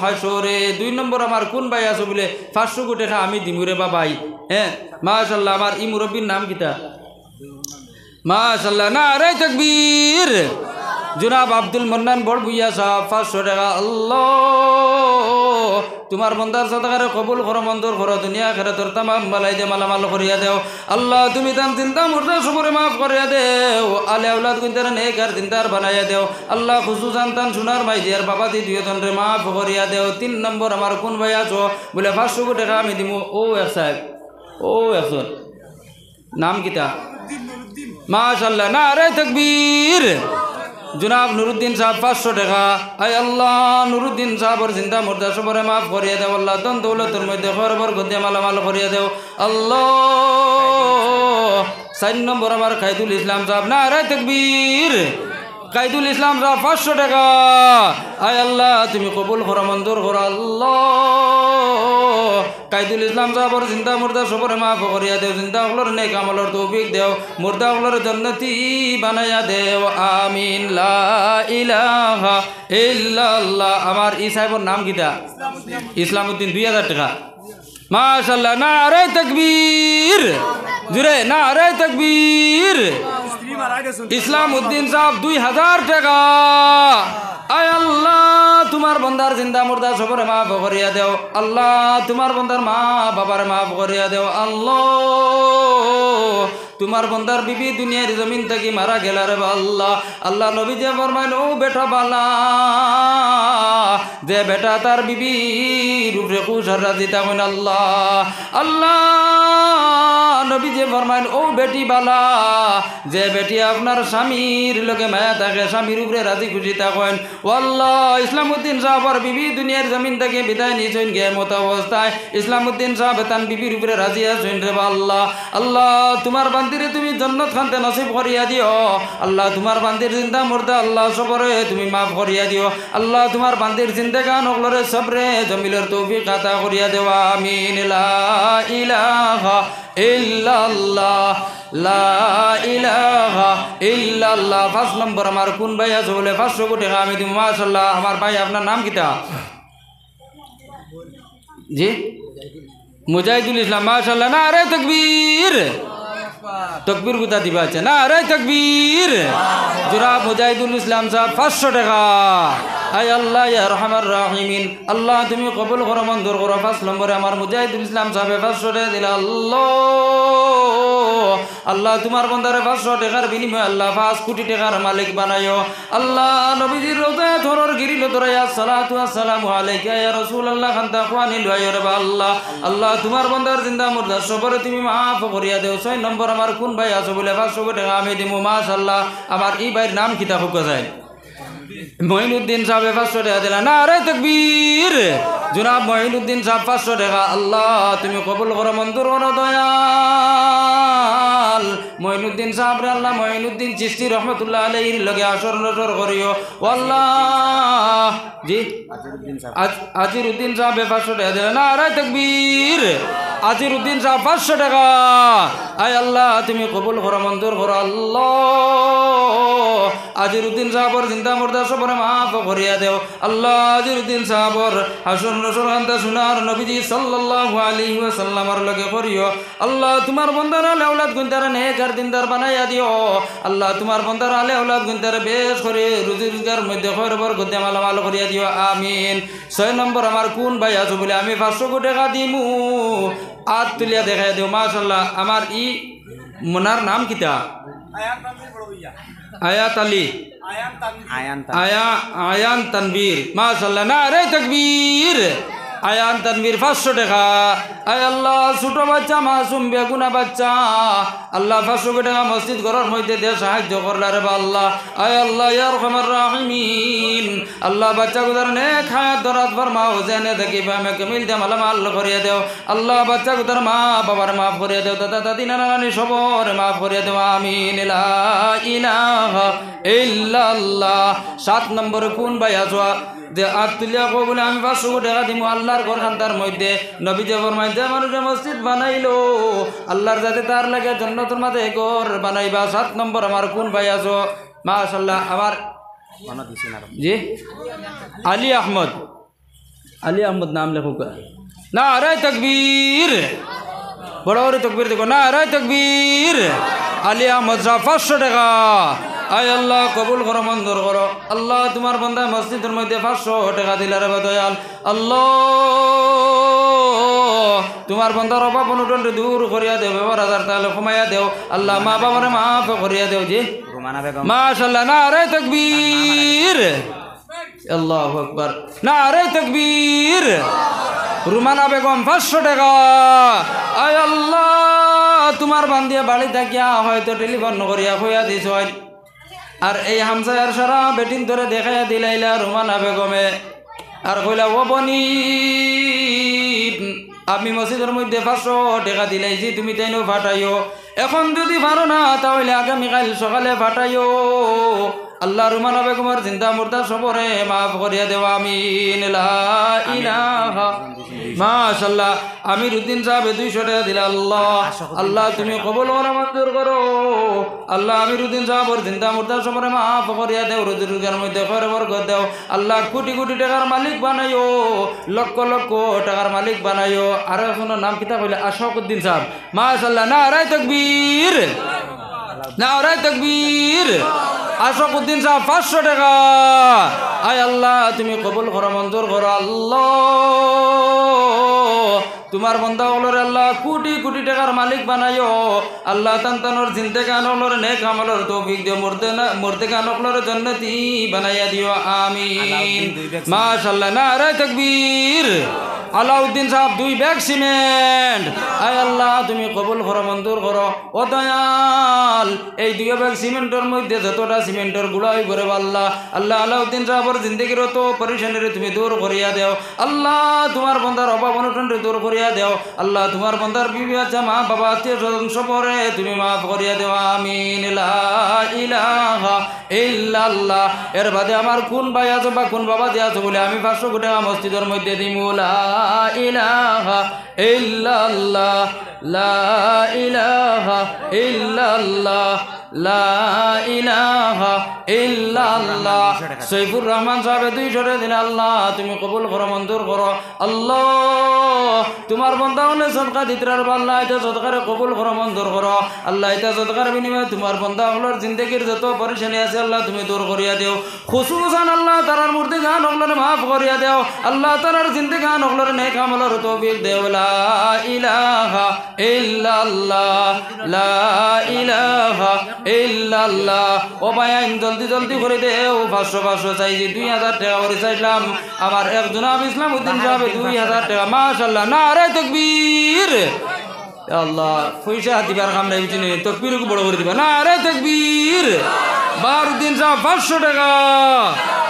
হাসরে 2 নম্বর আমার কোন ভাই আছো বলে 500 কোটি টাকা আমি দিমুরে বাবাই হ্যাঁ মাশাআল্লাহ আমার এই মুরব্বির নাম কিতা মাশাআল্লাহ নারে তাকবীর জনাব আব্দুল মান্নান বড় ভুইয়া সাহেব 500 টাকা আল্লাহ তোমার বন্দার সাদাকারে কবুল করো মঞ্জুর করো দুনিয়া আখিরাতের तमाम বালাই দে মালামাল করিয়া দেও আল্লাহ তুমি তাম চিন্তা মুর্দা সবরে মাফ করিয়া দেও আলে আওলাদ গুনতার নেকার দিনদার বানাইয়া দেও আল্লাহ খুশুসান তান সোনার মাই দিয়ার বাবা দি দুইজন রে মাফ করিয়া দেও 3 নম্বর আমার কোন ভাই আছো বলে 500 কোটি টাকা আমি দিমু ও এক সাহেব ও একজন নাম কিতা মাশাআল্লাহ নারে তাকবীর জনাব নুরুদ্দিন সাহেব 500 টাকা আয় আল্লাহ নুরুদ্দিন সাহেবের জিন্দা মুর্দা সবরে মাফ করিয়া দেও আল্লাহ দন দৌলতের মধ্যে খরবর গদ্দে মালামাল করিয়া দেও আল্লাহ 4 নম্বর আমার কাইদুল ইসলাম সাহেব নারে তাকবীর কাইদুল ইসলাম সাহেব 500 টাকা আয় আল্লাহ তুমি কবুল করো মঞ্জুর করো আল্লাহ কাইদুল ইসলাম সাহেবের জিন্দা মুর্দা সবরে মাফ করিয়া দেও জিন্দা হলর নেক আমলর তৌফিক দেও মুর্দা হলর জান্নাতি বানায়া দেও আমিন লা ইলাহা ইল্লাল্লাহ আমার এই সাহেবের নাম কিতা ইসলামউদ্দিন 2000 টাকা মাশাআল্লাহ নারে তাকবীর জুরে নারে তাকবীর ইসলামউদ্দিন সাহেব 2000 টাকা আয় আল্লাহ তোমার বন্দার জিন্দা মুর্দা সবরে মাফ করিয়া দেও আল্লাহ তোমার বন্দার মা বাবার মাফ করিয়া দেও আল্লাহ তোমার বন্দার বিবি দুনিয়ার জমিন থেকে মারা গেল রে আল্লাহ আল্লাহ নবী যে ফরমাইল ও বেটা বালা যে বেটা তার বিবি রূপে খুশার রাজি তাকন আল্লাহ আল্লাহ নবী যে ফরমাইল ও বেটি বালা যে বেটি আপনার স্বামীর লগে মায়া থাকে স্বামীর উপরে রাজি খুশি থাকেন ও আল্লাহ ইসলামউদ্দিন সাহেবের বিবি দুনিয়ার জমিন থেকে বিদায় নিয়েছেন গে মত অবস্থায় ইসলামউদ্দিন সাহেব তান বিবির উপরে রাজি আছেন রে আল্লাহ আল্লাহ তোমার বান্দিরে তুমি জান্নাত খানতে নসিব করিয়া দিও আল্লাহ তোমার বান্দির জিন্দা মুর্দা আল্লাহ সবরে তুমি মাফ করিয়া দিও আল্লাহ তোমার বান্দির জিন্দেগান ওগুলোরে সবরে জমিলের তৌফিক আতা করিয়া দেওয়া আমিন লা ইলাহা ইল্লাল্লাহ লা ইলাহা ইল্লাল্লাহ 5 নম্বর আমার কোন ভাই আছে বলে 500 কোটি টাকা আমি দিই মাশাআল্লাহ আমার ভাই আপনার নাম কিতা জি মুজাহিদুল ইসলাম মাশাআল্লাহ নারে তাকবীর তকবীর গুতা দিবা আছে নারে তাকবীর জনাব মুজাহিদুল ইসলাম সাহেব 500 টাকা আয় আল্লাহ ইয়া রহমান রাহিমিন আল্লাহ তুমি কবুল করো মঞ্জুর করো 5 নম্বরে আমার মুজাহিদুল ইসলাম সাহেব 500 টাকা দিলা আল্লাহ আল্লাহ তোমার বন্দারে 500 টাকার বিনিময়ে আল্লাহ 5 কোটি টাকার মালিক বানায়ো আল্লাহ নবীজির রওজা থরর গিরিল তোরায়া সালাতু আসসালামু আলাইকা ইয়া রাসূলুল্লাহ খানতা কোয়ানি লয় রে আল্লাহ আল্লাহ তোমার বন্দার জিন্দা মুর্দা সবরে তুমি মাফ করিয়া দেও 6 নম্বর আমার কোন ভাই আছে বলে 500 টাকা আমি দিমু মাশাআল্লাহ আমার এই ভাইয়ের নাম কিতা হোক যায় মঈনুদ্দিন সাহেব 500 টাকা দিলা নারে তাকবীর জনাব মঈনুদ্দিন সাহেব 500 টাকা আল্লাহ তুমি কবুল করো মঞ্জুর করো দয়াল মঈনুদ্দিন সাহেব রে আল্লাহ মঈনুদ্দিন চিশতি রহমাতুল্লাহ আলাইহির লগে আসর নজর করিও আল্লাহ জি আজিরউদ্দিন সাহেব 500 টাকা দিলা নারে তাকবীর আজিরউদ্দিন সাহেব 500 টাকা আয় আল্লাহ তুমি কবুল করো মঞ্জুর করো আল্লাহ আজিরউদ্দিন সাহেবর জিন্দা মুর্দা সবরে মাফ করিয়া দেও আল্লাহ আজিরউদ্দিন সাহেবর হাসন রসুল খান্তা সুনার নবীজি সাল্লাল্লাহু আলাইহি ওয়াসাল্লামের লগে করিও আল্লাহ তোমার বন্দার আলে আওলাদ গুনতারে নেকার দিনদার বানাইয়া দিও আল্লাহ তোমার বন্দার আলে আওলাদ গুনতারে বেশ করে রুজি রোজগার মধ্যে খয়রবর গদ্দে মালামাল করিয়া দিও আমিন 6 নম্বর আমার কোন ভাই আছো বলে আমি 500 কোটি টাকা দিমু আত তুলিয়া দেখাই দিও মাশাআল্লাহ আমার ই মনার নাম কিতা আয়াত আলী আয়ান তানবীর মাশাআল্লাহ নারে তাকবীর আয়ান তানভীর 500 টাকা আয় আল্লাহ ছোট বাচ্চা মাসুম বেগুনা বাচ্চা আল্লাহ 500 টাকা মসজিদ ঘরের মধ্যে দিয়ে সাহায্য করলা রে আল্লাহ আয় আল্লাহ ইয়া আরহামার রাহিমিন আল্লাহ বাচ্চা গুদার নেক হায়াত দরাত ফরমাও জেনে দেখি আমি কামিল দে মালামাল করিয়া দেও আল্লাহ বাচ্চা গুদার মা বাবার মাফ করিয়া দেও দাদা দাদি নানা নানি সবর মাফ করিয়া দেও আমিন লা ইলাহা ইল্লাল্লাহ 7 নম্বরে কোন ভাই আছো যে আতুলিয়া কবুল আমি 500 টাকা দিমু আল্লাহর ঘর খানতার মধ্যে নবী যে ফরমাইতে মানুষে মসজিদ বানাইলো আল্লাহর যাতে তার লাগে জান্নাতের মাঝে ঘর বানাইবা 7 নম্বর আমার কোন ভাই আছো মাশাআল্লাহ আমার জি আলী আহমদ নাম লেখো নারে তাকবীর বড় বড় তাকবীর দেখো নারে তাকবীর আলী আহমদ সাহেব 500 টাকা আয় আল্লাহ কবুল করো মঞ্জুর করো আল্লাহ তোমার বান্দা মসজিদের মধ্যে 500 টাকা দিলা রে দয়াল আল্লাহ তোমার বান্দার অভাব অনটন দূর করিয়া দেও 1000 টাকা কমাইয়া দেও আল্লাহ মা বাবারে মাফ করিয়া দেও জি মাশাআল্লাহ নারে তাকবীর আল্লাহু আকবার নারে তাকবীর রুমানা বেগম 500 টাকা আয় আল্লাহ তোমার বান্দিয়া বাড়ি থাকিয়া হয়তো টেলিফোন করিয়া কইয়া দিছ আর এই হামসায়ার সারা বেটিন ধরে দেখাইয়া দিলাইলা রুমানা বেগমে আর কইলা ও বনি আমি মসজিদের মধ্যে 500 টাকা দিলাইছি তুমি তাইনো ফাটাইও এখন যদি পারো না তাহলে আগামীকাল সকালে ফাটাইও আল্লাহ রুমানা বেগমের চিন্তা মুর্দা সবরে মাফ করিয়া দেওয়া আমিন লা ইলাহা মাশাআল্লাহ আমিরউদ্দিন সাহেব 200 টাকা দিলা আল্লাহ তুমি কবুল করো মঞ্জুর করো আল্লাহ আমিরউদ্দিন সাহেবের চিন্তা মুর্দা সবরে মাফ করিয়া দেও রোজি রোজগার মধ্যে খয়র বরকত দেও আল্লাহ কোটি কোটি টাকার মালিক বানাইও লক্ষ লক্ষ টাকার মালিক বানাইও আর এখন নাম কিতা কইলে আশাকুদ্দিন সাহেব মাশাআল্লাহ নারে তাকবীর নারে তাকবীর আশাকুদ্দিন সাহেব 500 টাকা আয় আল্লাহ তুমি কবুল করো মঞ্জুর করো আল্লাহ তোমার বান্দা হলরে আল্লাহ কোটি কোটি টাকার মালিক বানাইও আল্লাহ তান্তানোর জিন্দেগি আনলর নেক আমলর তৌফিক দিও মরতে কানকলর জান্নাতি বানাইয়া দিও আমিন মাশাআল্লাহ নারে তাকবীর আলাউদ্দিন সাহেব 2 ব্যাগ সিমেন্ট আয় আল্লাহ তুমি কবুল করো মঞ্জুর করো ও দয়াল এই 2 ব্যাগ সিমেন্টের মধ্যে যতটা সিমেন্টের গুড়া হই করে আল্লাহ আল্লাহ আলাউদ্দিন সাহেবের জিন্দেগির তো পরিশানিরে তুমি দূর করিয়া দেও আল্লাহ তোমার বান্দার অভাব অনটন দূর করিয়া দেও আল্লাহ তোমার বান্দার বিবি বাচ্চা মা বাবা আত্মীয় স্বজন সবরে তুমি মাফ করিয়া দেও আমিন লা ইলাহা ইল্লাল্লাহ এর বাদে আমার কোন ভাই আছে বা কোন বাবা দিয়া আছে বলে আমি 500 টাকা মসজিদের মধ্যে দিমু লা ইলাহা ইল্লাল্লাহ লা ইলাহা ইল্লাল্লাহ লা ইলাহা ইল্লাল্লাহ সৈফুর রহমান সাহেব 200 টাকা দিন আল্লাহ তুমি কবুল করো মঞ্জুর করো আল্লাহ তোমার বান্দা হলে সদকা দিতরার আল্লাহ এটা সদকারে কবুল করো মঞ্জুর করো আল্লাহ এটা সদকার বিনিময়ে তোমার বান্দা হলোর জিন্দেগির যত পরেশানি আছে আল্লাহ তুমি দূর করিয়া দেও খুশুসান আল্লাহ তারার মূর্তি গান হলরে মাফ করিয়া দেও আল্লাহ তারার জিন্দেগি গান হলরে নেক আমলের তৌফিক দেও লা ইলাহা ইল্লাল্লাহ লা ইলাহা ইল্লাল্লাহ ও ভাইয়ান জলদি জলদি করে দেও 500 চাইছি 2000 টাকা করে চাইলাম আমার এক জনাব ইসলামউদ্দিন সাহেব 2000 টাকা মাশাআল্লাহ নারে তাকবীর আল্লাহ পয়সা দিবার কাম নাই বুঝিনি তাকবীর বড় করে দিবা নারে তাকবীর বারউদ্দিন সাহেব 500 টাকা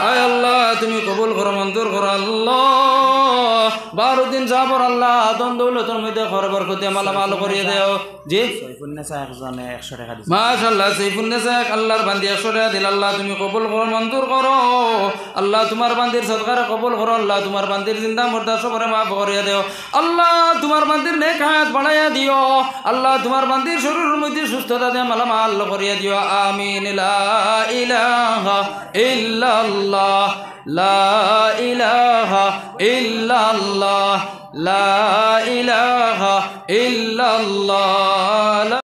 আয় আল্লাহ তুমি কবুল করো মঞ্জুর করো আল্লাহ বারউদ্দিন সাহেবর আল্লাহ দন দৌলতের মধ্যে খরচ বরকত মালামাল করিয়ে দেও জি সৈফুন্নেসা একজনে 100 টাকা দিছে মাশাআল্লাহ সৈফুন্নেসা আল্লাহর বান্দি 100 টাকা দিল আল্লাহ তুমি কবুল করো মঞ্জুর করো আল্লাহ তোমার বান্দির সদকারে কবুল করো আল্লাহ তোমার বান্দির জিন্দা মুর্দা সবরে মাফ করিয়ে দেও আল্লাহ তোমার বান্দির নেক হায়াত বাড়াইয়া দিও আল্লাহ তোমার বান্দির শরীরের মধ্যে সুস্থতা দিয়ে মালামাল করিয়ে দিও আমিন লা ইলাহা ইল্লাল্লাহ লা ইলাহা ইল্লাল্লাহ লা ইলাহা ইল্লাল্লাহ